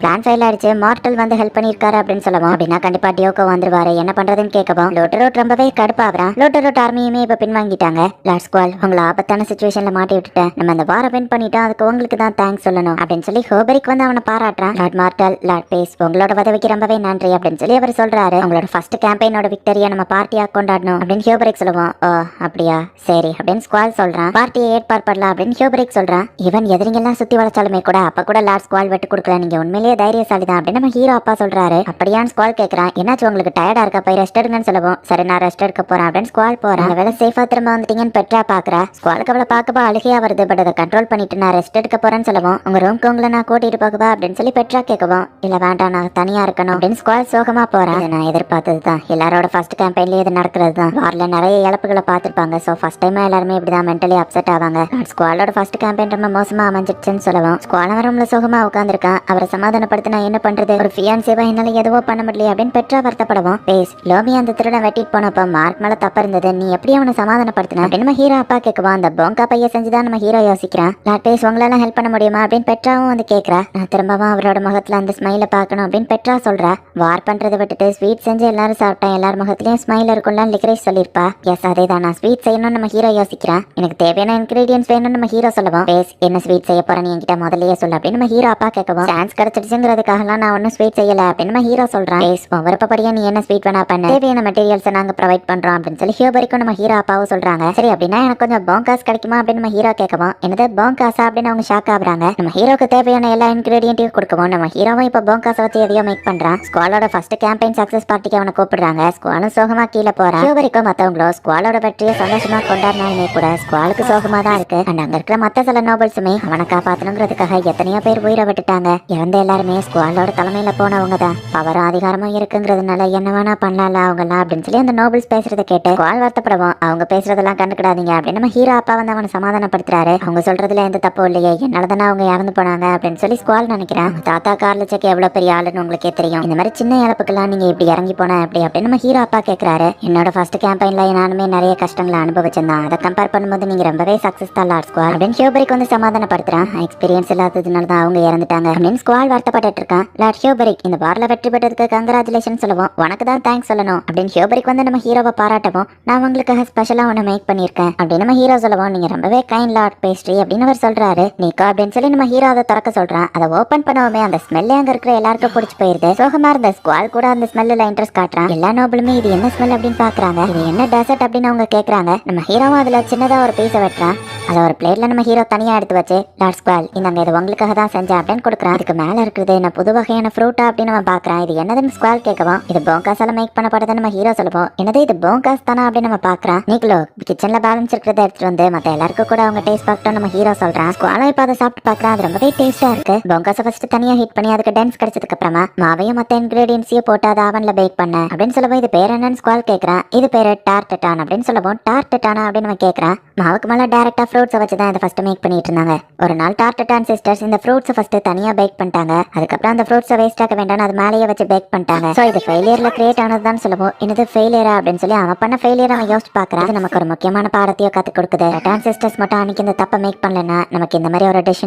பிளான் ஃபெயில் ஆயிடுச்சு, மார்டல் வந்து ஹெல்ப் பண்ணிருக்காரு அப்படின்னு சொல்லுவோம். அப்படின்னா கண்டிப்பா டியோக்கோ வந்துருவாரு, என்ன பண்றதுன்னு கேட்கவும், லோட்டரோட் ரொம்பவே கடுப்பாகிறான். லோட்டரோட் ஆர்மியுமே இப்ப பின்வாங்கிட்டாங்க. லார்ட் ஸ்குவால், உங்களை ஆபத்தான சிச்சுவேஷன்ல மாட்டி விட்டுட்டேன், நம்ம அந்த வாரம் வின் பண்ணிட்டோம், அதுக்கு உங்களுக்கு தான் தேங்க்ஸ் சொல்லணும் அப்படின்னு சொல்லி ஹியூபரிக் வந்து அவனை பாராட்டுறான். லார்ட் மார்டல், லார்ட் பேஸ், உங்களோட உதவிக்கு ரொம்பவே நன்றி அப்படின்னு சொல்லி அவர் சொல்றாரு. உங்களோட ஃபர்ஸ்ட் கேம்பெயினோட விக்டரியை நம்ம பார்ட்டியா கொண்டாடணும் அப்படின்னு ஹியூபரிக் சொல்லுவோம். ஓ அப்படியா, சரி அப்படின்னு ஸ்குவால் சொல்றான். பார்ட்டியை ஏற்பாடு பண்ணலாம் அப்படின்னு ஹியூபரிக் சொல்றான். இவன் எதிரிங்கெல்லாம் சுத்தி வளைச்சாலுமே கூட அப்ப கூட லார்ட் ஸ்குவால் வெட்டு கொடுக்கல, நீங்க உண்மையிலே தைரியசாலி தான் அப்படின்னு நம்ம ஹீரோ அப்பா சொல்றாரு. அப்படியான்னு ஸ்குவால் கேட்கறான். என்னாச்சு உங்களுக்கு டயர்டா இருக்கா, போய் ரெஸ்ட் எடுங்கன்னு சொல்லுவோம். சரி நான் ரெஸ்ட் எடுக்க போறேன் அப்படின்னு ஸ்குவால் போறான். வேலை சேஃபா திரும்ப வந்துட்டீங்கன்னு பெட்ரா பாக்குறா. ஸ்குவாலுக்கு அவளை பார்க்கப்பா அழுகையா வருது, பட் அதை கண்ட்ரோல் பண்ணிட்டு நான் ரெஸ்ட் எடுக்க போறேன்னு சொல்லுவோம். உங்க ரூம்க்கு உங்களை நான் கூட்டிட்டு போகவா அப்படின்னு சொல்லி பெட்ரா கேட்கவும், இல்ல வேண்டாம் நான் தனியா இருக்கணும் அப்படின்னு ஸ்குவால் சோகமா போறான். நான் எதிர்பார்த்தது தான், எல்லாரோட ஃபர்ஸ்ட் கேம்பெயின்லயே இது நடக்கிறது தான். வார்ல நிறைய இழப்புகளை பார்த்திருப்பாங்க, சோ ஃபர்ஸ்ட் டைம் எல்லாருமே இப்படிதான் மென்டலி அப்செட் ஆவாங்க. ஸ்குவாலோட ஃபர்ஸ்ட் கேம்பெயின் ரொம்ப மோசமா அமைஞ்சிடுச்சுன்னு சொல்லுவோம். ஸ்குவால் ரூம்ல சோகமா உட்காந்துருக்கான். அவரை சமாதானம் சமாதானப்படுத்தினா என்ன பண்றது, ஒரு ஃபியான்சேவா என்னால எதுவோ பண்ண முடியல அப்படின்னு பெட்ரா வருத்தப்படவும் பேஸ் லோமி அந்த திருடன் வெட்டிட்டு போனப்ப மார்க் மேல தப்பு இருந்தது, நீ எப்படி அவனை சமாதானப்படுத்தின அப்படின்னு நம்ம ஹீரோ அப்பா கேட்கவா. அந்த போங்கா பைய செஞ்சுதான் நம்ம ஹீரோ யோசிக்கிறான். லாட் பேஸ் உங்களால ஹெல்ப் பண்ண முடியுமா அப்படின்னு பெட்ராவும் வந்து கேட்கறா. நான் திரும்பவும் அவரோட முகத்துல அந்த ஸ்மைல பார்க்கணும் அப்படின்னு பெட்ரா சொல்றா. வார் பண்றதை விட்டுட்டு ஸ்வீட் செஞ்சு எல்லாரும் சாப்பிட்டா எல்லார் முகத்திலயும் ஸ்மைல் இருக்கும்லாம் லிக்ரேஷ் சொல்லிருப்பா. எஸ் அதே தான், நான் ஸ்வீட் செய்யணும்னு நம்ம ஹீரோ யோசிக்கிறான். எனக்கு தேவையான இன்கிரீடியன்ஸ் வேணும்னு நம்ம ஹீரோ சொல்லவும் பேஸ் என்ன ஸ்வீட் செய்ய போறேன்னு என்கிட்ட முதல்லயே சொல்லு அப்படின்னு நம்ம ஹீரோ அப்பா கேட்கவும் சான்ஸ் கிடைச்சிடுச்சுங்கிறதுக்காகலாம் நான் ஒன்னும் ஸ்வீட் செய்யல அப்படின்னு நம்ம ஹீரோ சொல்றான். பேஸ் விருப்பப்படியா நீ என்ன ஸ்வீட் வேணா பண்ண, தேவையான மெட்டீரியல்ஸ் நாங்க ப்ரொவைட் பண்றோம் அப்படின்னு சொல்லி ஹியோபரிக்கும் நம்ம ஹீரோ அப்பாவும் சொல்றாங்க. சரி அப்படின்னா எனக்கு கொஞ்சம் போங்காஸ் கிடைக்குமா அப்படின்னு நம்ம ஹீரோ கேட்கவும் என்னது போங்காஸா அப்படின்னு அவங்க ஷாக் ஆகுறாங்க. நம்ம ஹீரோக்கு தேவையான எல்லா இன்கிரீடியன்ட்டையும் கொடுக்கவும் நம்ம ஹீரோவும் இப்போ போங்காஸ் வச்சு எதையோ மேக் பண்றான். ஸ்குவாலோட ஃபர்ஸ்ட் கேம்பெயின் சக்சஸ் பார்ட்டிக்கு அவனை கூப்பிடுறாங்க. ஸ்குவாலும் சோகமா கீழே போறான். ஹியோபரிக்கும் மத்தவங்களோ ஸ்குவாலோட வெற்றியை சந்தோஷமா கொண்டாடினாலுமே கூட ஸ்குவாலுக்கு சோகமா தான் இருக்கு. அண்ட் அங்க இருக்கிற மத்த சில நோபல்ஸுமே அவனை காப்பாத்தணுங்கிறதுக்காக எத்தனையோ பேர் உயிரை விட்டுட்டாங்க. இறந்த எல்லாருமே ஸ்குவாலோட தலைமையில போனவங்க தான். பவரும் அதிகாரமும் இருக்குங்கிறதுனால என்ன வேணா பண்ணல அவங்கலாம் அப்படின்னு சொல்லி அந்த நோபல்ஸ் பேசுறத கேட்டு ஸ்குவால் வருத்தப்படுவோம். அவங்க பேசுறதெல்லாம் கண்டுக்கிடாதீங்க அப்படின்னு நம்ம ஹீரோ அப்பா வந்து அவனை சமாதானப்படுத்துறாரு. அவங்க சொல்றதுல எந்த தப்பும் இல்லையே, என்னாலதானே அவங்க இறந்து போனாங்க அப்படின்னு சொல்லி ஸ்குவால் நினைக்கிறான். தாத்தா கார்ல செக் எவ்வளவு பெரிய ஆளுன்னு உங்களுக்கே தெரியும். இந்த மாதிரி சின்ன இழப்புக்கெல்லாம் நீங்க இப்படி இறங்கி போனா எப்படி அப்படின்னு நம்ம ஹீரோ அப்பா கேட்கிறாரு. என்னோட ஃபர்ஸ்ட் கேம்பெயின்ல நானுமே நிறைய கஷ்டங்களை அனுபவிச்சிருந்தான். அதை கம்பேர் பண்ணும்போது நீங்க ரொம்பவே சக்சஸ் தான் லார்ட் ஸ்குவால் அப்படின்னு ஹியோபரிக் வந்து சமாதானப்படுத்துறான். எக்ஸ்பீரியன்ஸ் இல்லாததுனால தான் அவங்க இறந்துட்டாங்க அப்படின்னு ஸ்குவால் வருத்தப்பட்டு இருக்கான். லார்ட் ஹியோபரிக் இந்த பார்ல வெற்றி பெற்றதுக்கு கங்க்ராச்சுலேஷன் சொல்லுவோம், உனக்கு தான் தேங்க்ஸ் சொல்லணும் அப்படின்னு ஹியோபரிக் வந்து நம்ம ஹீரோவை பாராட்டவும் நான் உங்களுக்காக ஸ்பெஷலா ஒன்று மேக் பண்ணியிருக்கேன் அப்படின்னு நம்ம ஹீரோ சொல்லவும் நீங்க ரொம்பவே கைண்ட் லார்ட் பேஸ்ட்ரி அப்படின்னு அவர் சொல்றாரு. நீக்கா அப்படின்னு சொல்லி நம்ம ஹீரோ அதை திறக்க சொல்றான். அதை ஓபன் பண்ணவுமே அந்த ஸ்மெல்லே அங்க இருக்கிற எல்லாருக்கும் பிடிச்சி போயிருது. சோகமா இருந்த ஸ்குவால் கூட அந்த ஸ்மெல்ல இன்ட்ரெஸ்ட் காட்டுறான். எல்லா நோபலுமே இது என்ன ஸ்மெல் அப்படின்னு பாக்குறாங்க. இது என்ன டெசர்ட் அப்படின்னு அவங்க கேட்கறாங்க. நம்ம ஹீரோவும் அதுல சின்னதா ஒரு பீஸை வெட்டுறான். அதை ஒரு பிளேட்ல நம்ம ஹீரோ தனியா எடுத்து வச்சு லார்ட் ஸ்குவால் இந்தாங்க இது உங்களுக்காக தான் செஞ்சேன் அப்படின்னு கொடுக்குறான். அதுக்கு மேல இருக்குது என்ன புது வகையான ஃப்ரூட்டா அப்படின்னு நம்ம பாக்குறான். இது என்னதுன்னு ஸ்குவால் கேட்கவும் இது போங்காஸால மேக் பண்ணப்படுதுன்னு நம்ம ஹீரோ சொல்லுவோம். என்னது இது போங்காஸ் தானா அப்படின்னு நம்ம பாக்குறான். நீங்களோ கிச்சன்ல பேலன்ஸ் இருக்கிறத எடுத்துட்டு வந்து மத்த எல்லாருக்கும் கூட அவங்க டேஸ்ட் பார்க்கட்டும் நம்ம ஹீரோ சொல்றான். ஸ்குவாலும் இப்ப அதை சாப்பிட்டு பாக்குறான். அது ரொம்பவே டேஸ்டா இருக்கு. போங்காஸை ஃபர்ஸ்ட் தனியா ஹீட் பண்ணி அதுக்கு டென்ஸ் கிடைச்சதுக்கு அப்புறமா மாவையும் மத்த இன்கிரீடியன்ஸையும் போட்டு அதை அவன்ல பேக் பண்ண அப்படின்னு சொல்லவும் இது பேர் என்னன்னு ஸ்குவால் கேட்கறான். இது பேரு டார்டட்டான் அப்படின்னு சொல்லவும் டார்டட்டானா அப்படின்னு நம்ம கேட்கறான். மாவுக்கு மேல டைரக்டா ஃப்ரூட்ஸை வச்சு தான் இதை ஃபர்ஸ்ட் மேக் பண்ணிட்டு இருந்தாங்க. ஒரு நாள் டார்டட்டான் சிஸ்டர்ஸ் இந்த ஃப்ரூட்ஸை ஃபர்ஸ்ட் தனியா பேக் பண்ணிட்டாங்க. அதுக்கப்புறம் அந்த ஃப்ரூட்ஸை வேஸ்ட் ஆக்க வேண்டாம் அது மேலேயே வச்சு பேக் பண்ணிட்டாங்க. சோ இது ஃபெயிலியர்ல கிரியேட் ஆனதுதான் சொல்லுவோம். என்னது ஃபெயிலியரா அப்படின்னு சொல்லி அவன் பண்ண ஃபெயிலியர் அவன் யோசிச்சு பாக்குறான். அது நமக்கு ஒரு முக்கியமான பாடத்தையோ கத்து கொடுக்குது. டான் சிஸ்டர்ஸ் மட்டும் அன்னைக்கு இந்த தப்பை மேக் பண்ணலன்னா நமக்கு இந்த மாதிரி ஒரு டிஷ்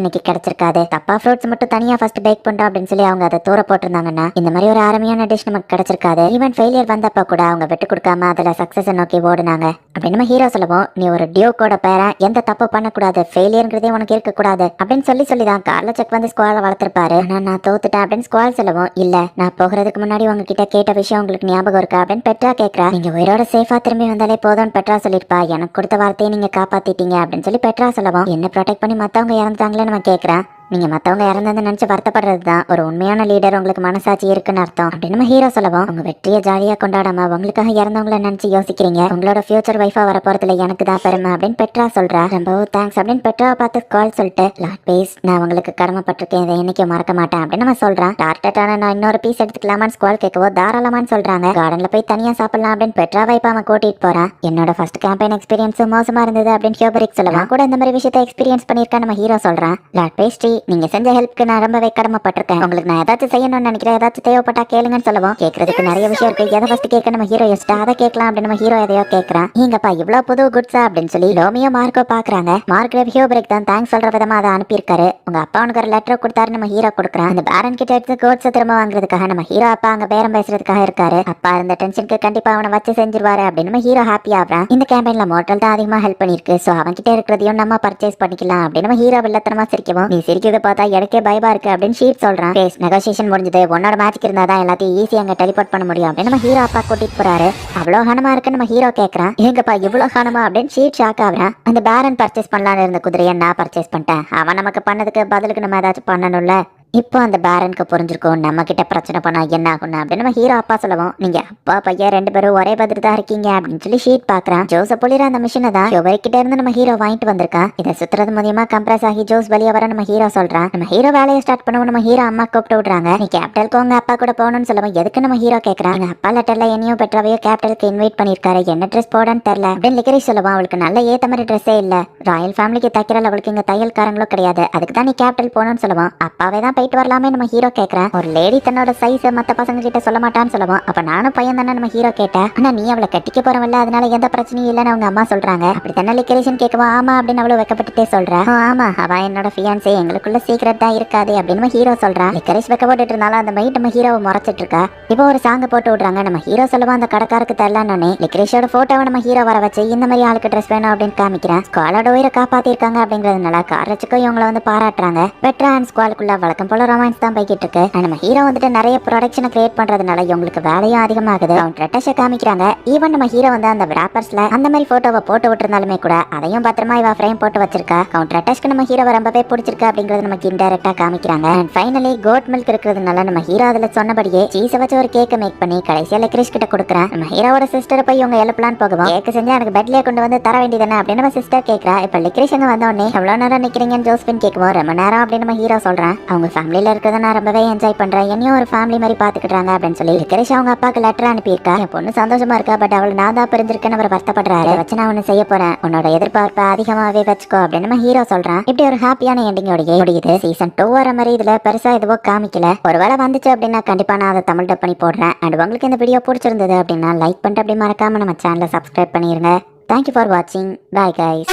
இன்னைக்கு கிடைச்சிருக்காது. தப்பா ஃப்ரூட்ஸ் மட்டும் தனியா ஃபர்ஸ்ட் பேக் பண்றோம் அப்படின்னு சொல்லி அவங்க அதை தூர போட்டிருந்தாங்கன்னா இந்த மாதிரி ஒரு அருமையான டிஷ் நமக்கு கிடைச்சிருக்காது. ஈவன் ஃபெயிலியர் வந்தப்ப கூட அவங்க விட்டு கொடுக்காம அதுல சக்சஸ் நோக்கி ஓடுனாங்க அப்படின்னு நம்ம ஹீரோ சொல்லுவோம். நீ ஒரு டியூக்கோட பேரன், எந்த தப்பு பண்ணக்கூடாது, ஃபெயிலியர்ங்கிறதே உனக்கு இருக்கக்கூடாது அப்படின்னு சொல்லிதான் கார்ல செக் வந்து ஸ்குவால வளர்த்திருப்பாரு. ஆனா நான் தோத்துட்டேன் அப்படின்னு ஸ்குவால் சொல்லுவோம். இல்ல நான் போகிறதுக்கு முன்னாடி உங்ககிட்ட கேட்ட விஷயம் உங்களுக்கு ஞாபகம் இருக்கா அப்படின்னு பெட்ரா கேட்கறா. நீங்க உயிரோட சேஃபா திரும்பி வந்தாலே போதும்னு பெட்ரா சொல்லிருப்பா. எனக்கு கொடுத்த வார்த்தையை நீங்க காப்பாத்திட்டீங்க அப்படின்னு சொல்லி பெட்ரா சொல்லவும் என்ன ப்ரொடெக்ட் பண்ணி மத்தவங்க இறந்துட்டாங்களேன்னு நம்ம கேட்கறேன். நீங்க மத்தவங்க இறந்தது நினைச்சு வருத்தப்படுறது தான் ஒரு உண்மையான லீடர், உங்களுக்கு மனசாட்சி இருக்குன்னு அர்த்தம் அப்படின்னு நம்ம ஹீரோ சொல்லவும் உங்க வெற்றியை ஜாலியா கொண்டாடாம உங்களுக்காக இறந்தவங்கள நினைச்சு யோசிக்கிறீங்க. உங்களோட ஃபியூச்சர் வைஃபா வர போறதுல எனக்கு தான் பெருமை அப்படின்னு பெட்ரா சொல்றா. ரொம்பவும் தேங்க்ஸ் அப்படின்னு பெட்ராவை பார்த்து கால் சொல்லிட்டு லார்ட் பேஸ் நான் உங்களுக்கு கடமைப்பட்டிருக்கேன், இதை என்னைக்கு மறக்க மாட்டேன் அப்படின்னு நம்ம சொல்றான். டார்டட்டான நான் இன்னொரு பீஸ் எடுத்துக்கலாமான்னு ஸ்குவால் கேட்கவோ தாராளமான்னு சொல்றாங்க. கார்டன்ல போய் தனியா சாப்பிடலாம் அப்படின்னு பெட்ரா வைப்பா அவன் கூட்டிட்டு போறான். என்னோட ஃபர்ஸ்ட் கேம்பெயின் எக்ஸ்பீரியன்ஸ் மோசமா இருந்தது அப்படின்னு ஹியோபரிக் சொல்லுவான். கூட இந்த மாதிரி விஷயத்தை எக்ஸ்பீரியன்ஸ் பண்ணிருக்கா நம்ம ஹீரோ சொல்றான். லார்ட் பேஸ்ட்ரி நீங்க செஞ்ச ஹெல்ப்க்கு நான் ரொம்பவே கடமைப்பட்டிருக்கேன். உங்களுக்கு நான் ஏதாச்சும் செய்யணும்னு நினைக்கிறேன், ஏதாச்சும் தேவைப்பட்டா கேளுங்கன்னு சொல்லுவோம். கேட்கறதுக்கு நிறைய விஷயம் இருக்கு, எதை ஃபர்ஸ்ட் கேட்க நம்ம ஹீரோ யோசிச்சா அதை கேட்கலாம் அப்படின்னு நம்ம ஹீரோ எதையோ கேட்கறான். நீங்கப்பா இவ்வளவு புது குட்ஸா அப்படின்னு சொல்லி லோமியோ மார்க்கோ பாக்குறாங்க. மார்க்ரேவ் ஹியோபரிக் தான் தேங்க்ஸ் சொல்ற விதமா அதை அனுப்பியிருக்காரு. உங்க அப்பா உனக்கு ஒரு லெட்டர் கொடுத்தாரு நம்ம ஹீரோ கொடுக்குறான். அந்த பேரன் கிட்ட எடுத்து கோட்ஸை திரும்ப வாங்குறதுக்காக நம்ம ஹீரோ அப்பா அங்க பேரம் பேசுறதுக்காக இருக்காரு. அப்பா இருந்த டென்ஷனுக்கு கண்டிப்பா அவனை வச்சு செஞ்சிருவாரு அப்படின்னு நம்ம ஹீரோ ஹாப்பி ஆகுறான். இந்த கேம்பெயின்ல மோட்டல் தான் அதிகமா ஹெல்ப் பண்ணிருக்கு, சோ அவன் கிட்ட இருக்கிறதையும் நம்ம பர்ச்சேஸ் பண்ணிக்கலாம் அப்படின்னு நம்ம ஹீரோ வில்லத்தனமா சிரிக்கவும் நீ சிரிக்கிறத பார்த்தா எனக்கே பயமா இருக்கு அப்படின்னு ஷீட் சொல்றான். பேஸ் நெகோசியேஷன் முடிஞ்சது, உன்னோட மேட்ச்க்கு இருந்தா தான் எல்லாத்தையும் ஈஸியா அங்க டெலிபோர்ட் பண்ண முடியும் அப்படின்னு நம்ம ஹீரோ அப்பா கூட்டிட்டு போறாரு. அவ்வளவு கனமா இருக்கு நம்ம ஹீரோ கேட்கறான். எங்கப்பா இவ்வளவு கனமா அப்படின்னு ஷீட் ஷாக் ஆகுறான். அந்த பேரன் பர்ச்சேஸ் பண்ணலான்னு இருந்த குதிரையை நான் பர்ச்சேஸ் பண்ணிட்டேன். அவன் நமக்கு பண்ணதுக்கு பதிலுக்கு நம்ம ஏதாச்சும் பண்ணணும்ல. இப்போ அந்த பேரனுக்கு புரிஞ்சிருக்கும் நம்ம கிட்ட பிரச்சனை பண்ணா என்ன ஆகும்னு அப்படின்னு நம்ம ஹீரோ அப்பா சொல்லுவோம். நீங்க அப்பா பையன் ரெண்டு பேரும் ஒரே பதில் தான் இருக்கீங்க அப்படின்னு சொல்லி ஷீட் பாக்குறான். ஜோஸ புளிர அந்த மிஷினை தான் கிட்ட இருந்து நம்ம ஹீரோ வாங்கிட்டு வந்திருக்கான். இதை சுத்துறது மூலியமா கம்ப்ரஸ் ஆகி ஜோஸ் வெளியே வர நம்ம ஹீரோ சொல்றான். நம்ம ஹீரோ வேலையை ஸ்டார்ட் பண்ணுவோம். நம்ம ஹீரோ அம்மா கூப்பிட்டு விடுறாங்க. நீ கேபிட்டலுக்கு உங்க அப்பா கூட போகணும்னு சொல்லுவோம். எதுக்கு நம்ம ஹீரோ கேட்கறான். எங்க அப்பா லெட்டர்ல என்னையும் பெட்ராவையோ கேபிட்டலுக்கு இன்வைட் பண்ணிருக்காரு, என்ன ட்ரெஸ் போடன்னு தெரியல அப்படின்னு லிக்கரி சொல்லுவான். அவளுக்கு நல்ல ஏத்த மாதிரி ட்ரெஸ்ஸே இல்ல, ராயல் ஃபேமிலிக்கு தைக்கிறல அவளுக்கு இங்க தையல்காரங்களும் கிடையாது, அதுக்கு தான் நீ கேபிட்டல் போகணும்னு சொல்லுவான். அப்பாவே தான் போயிட்டு வரலாமே நம்ம ஹீரோ கேக்குறேன். ஒரு லேடி தன்னோட சைஸ் மத்த பசங்க கிட்ட சொல்ல மாட்டான்னு சொல்லுவோம். அப்ப நானும் பையன் தானே நம்ம ஹீரோ கேட்டேன். ஆனா நீ அவளை கட்டிக்க போறவல்ல, அதனால எந்த பிரச்சனையும் இல்லைன்னு அவங்க அம்மா சொல்றாங்க. அப்படி தானே லிக்கரேஷன் கேட்கவா? ஆமா அப்படின்னு அவ்வளவு வெக்கப்பட்டுட்டே சொல்றேன். ஆமா அவ என்னோட ஃபியான்சே, எங்களுக்குள்ள சீக்கிரட் தான் இருக்காது அப்படின்னு ஹீரோ சொல்றான். லிக்கரேஷ் வெக்கப்பட்டு இருந்தாலும் அந்த மைட் நம்ம ஹீரோவை முறைச்சிட்டு இருக்கா. இப்போ ஒரு சாங் போட்டு விடுறாங்க. நம்ம ஹீரோ சொல்லுவா அந்த கடைக்காருக்கு தரலான்னு லிக்கரேஷோட போட்டோவை நம்ம ஹீரோ வர வச்சு இந்த மாதிரி ஆளுக்கு ட்ரெஸ் வேணும் அப்படின்னு காமிக்கிறேன். ஸ்குவாலோட உயிரை காப்பாத்திருக்காங்க அப்படிங்கறதுனால காரச்சுக்கோ இவங்களை வந்து பாராட்டுறாங்க. பெட்ரா அண்ட் ஸ்குவாலுக்குள்ள வழக்கம் போல ரொமான்ஸ் தான் போய்கிட்டு இருக்கு. நம்ம ஹீரோ வந்துட்டு நிறைய ப்ரொடக்ஷனை கிரியேட் பண்றதுனால இவங்களுக்கு வேலையும் அதிகமாகுது. ரெட்டஷ காமிக்கிறாங்க. ஈவன் நம்ம ஹீரோ வந்து அந்த ராப்பர்ஸ்ல அந்த மாதிரி போட்டோவை போட்டு விட்டுருந்தாலுமே கூட அதையும் பத்திரமா இவ ஃப்ரேம் போட்டு வச்சிருக்கா. ரெட்டஷ்க்கு நம்ம ஹீரோவை ரொம்பவே பிடிச்சிருக்கு அப்படிங்கறது நமக்கு இன்டைரக்டா காமிக்கிறாங்க. அண்ட் ஃபைனலி கோட் மில்க் இருக்கிறதுனால நம்ம ஹீரோ அதுல சொன்னபடியே சீஸை வச்சு ஒரு கேக் மேக் பண்ணி கடைசியா லிக்கரேஷ் கிட்ட கொடுக்குறேன். நம்ம ஹீரோவோட சிஸ்டர் போய் இவங்க எழுப்பலான்னு போகவும் கேக் செஞ்சு எனக்கு பெட்லயே கொண்டு வந்து தர வேண்டியதானே அப்படின்னு நம்ம சிஸ்டர் கேட்கறா. இப்ப லிக்கரேஷ் அங்க வந்த உடனே எவ்வளவு நேரம் நிக்கிறீங்கன்னு ஜோஸ்பின் கேட்குவோம். ரொம்ப நேரம் அப்படின்னு நம்ம ஹீரோ சொல்றேன். அவங்க ஃபேமிலியில இருக்கிறத நான் ரொம்பவே என்ஜாய் பண்றேன், என்னையும் ஒரு ஃபேமிலி மாதிரி பாத்துக்கிட்டாங்க அப்படின்னு சொல்லி லிக்கரேஷ் அவங்க அப்பாக்கு லெட்டர் அனுப்பியிருக்கா. என் பொண்ணு சந்தோஷமா இருக்கா, பட் அவள் நான் தான் பிரிஞ்சிருக்கேன்னு அவர் வருத்தப்படுறாரு. வச்சு நான் ஒண்ணு செய்ய போறேன், உன்னோட எதிர்பார்ப்பை அதிகமாவே வச்சுக்கோ அப்படின்னு நம்ம ஹீரோ சொல்றான். இப்படி ஒரு ஹாப்பியான எண்டிங்கோடய முடியுது. சீசன் 2 வர மாதிரி இதுல பெருசா எதுவோ காமிக்கல. ஒருவேளை வந்துச்சு அப்படின்னா கண்டிப்பா நான் அதை தமிழ் டப் பண்ணி போடுறேன். அண்ட் உங்களுக்கு இந்த வீடியோ பிடிச்சிருந்தது அப்படின்னா லைக் பண்ணிட்டு அப்படி மறக்காம நம்ம சேனலை சப்ஸ்கிரைப் பண்ணிருங்க. தேங்க்யூ ஃபார் வாட்சிங். Bye guys.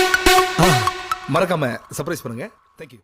மறக்காம சர்ப்ரைஸ் பண்ணுங்க. தேங்க்யூ.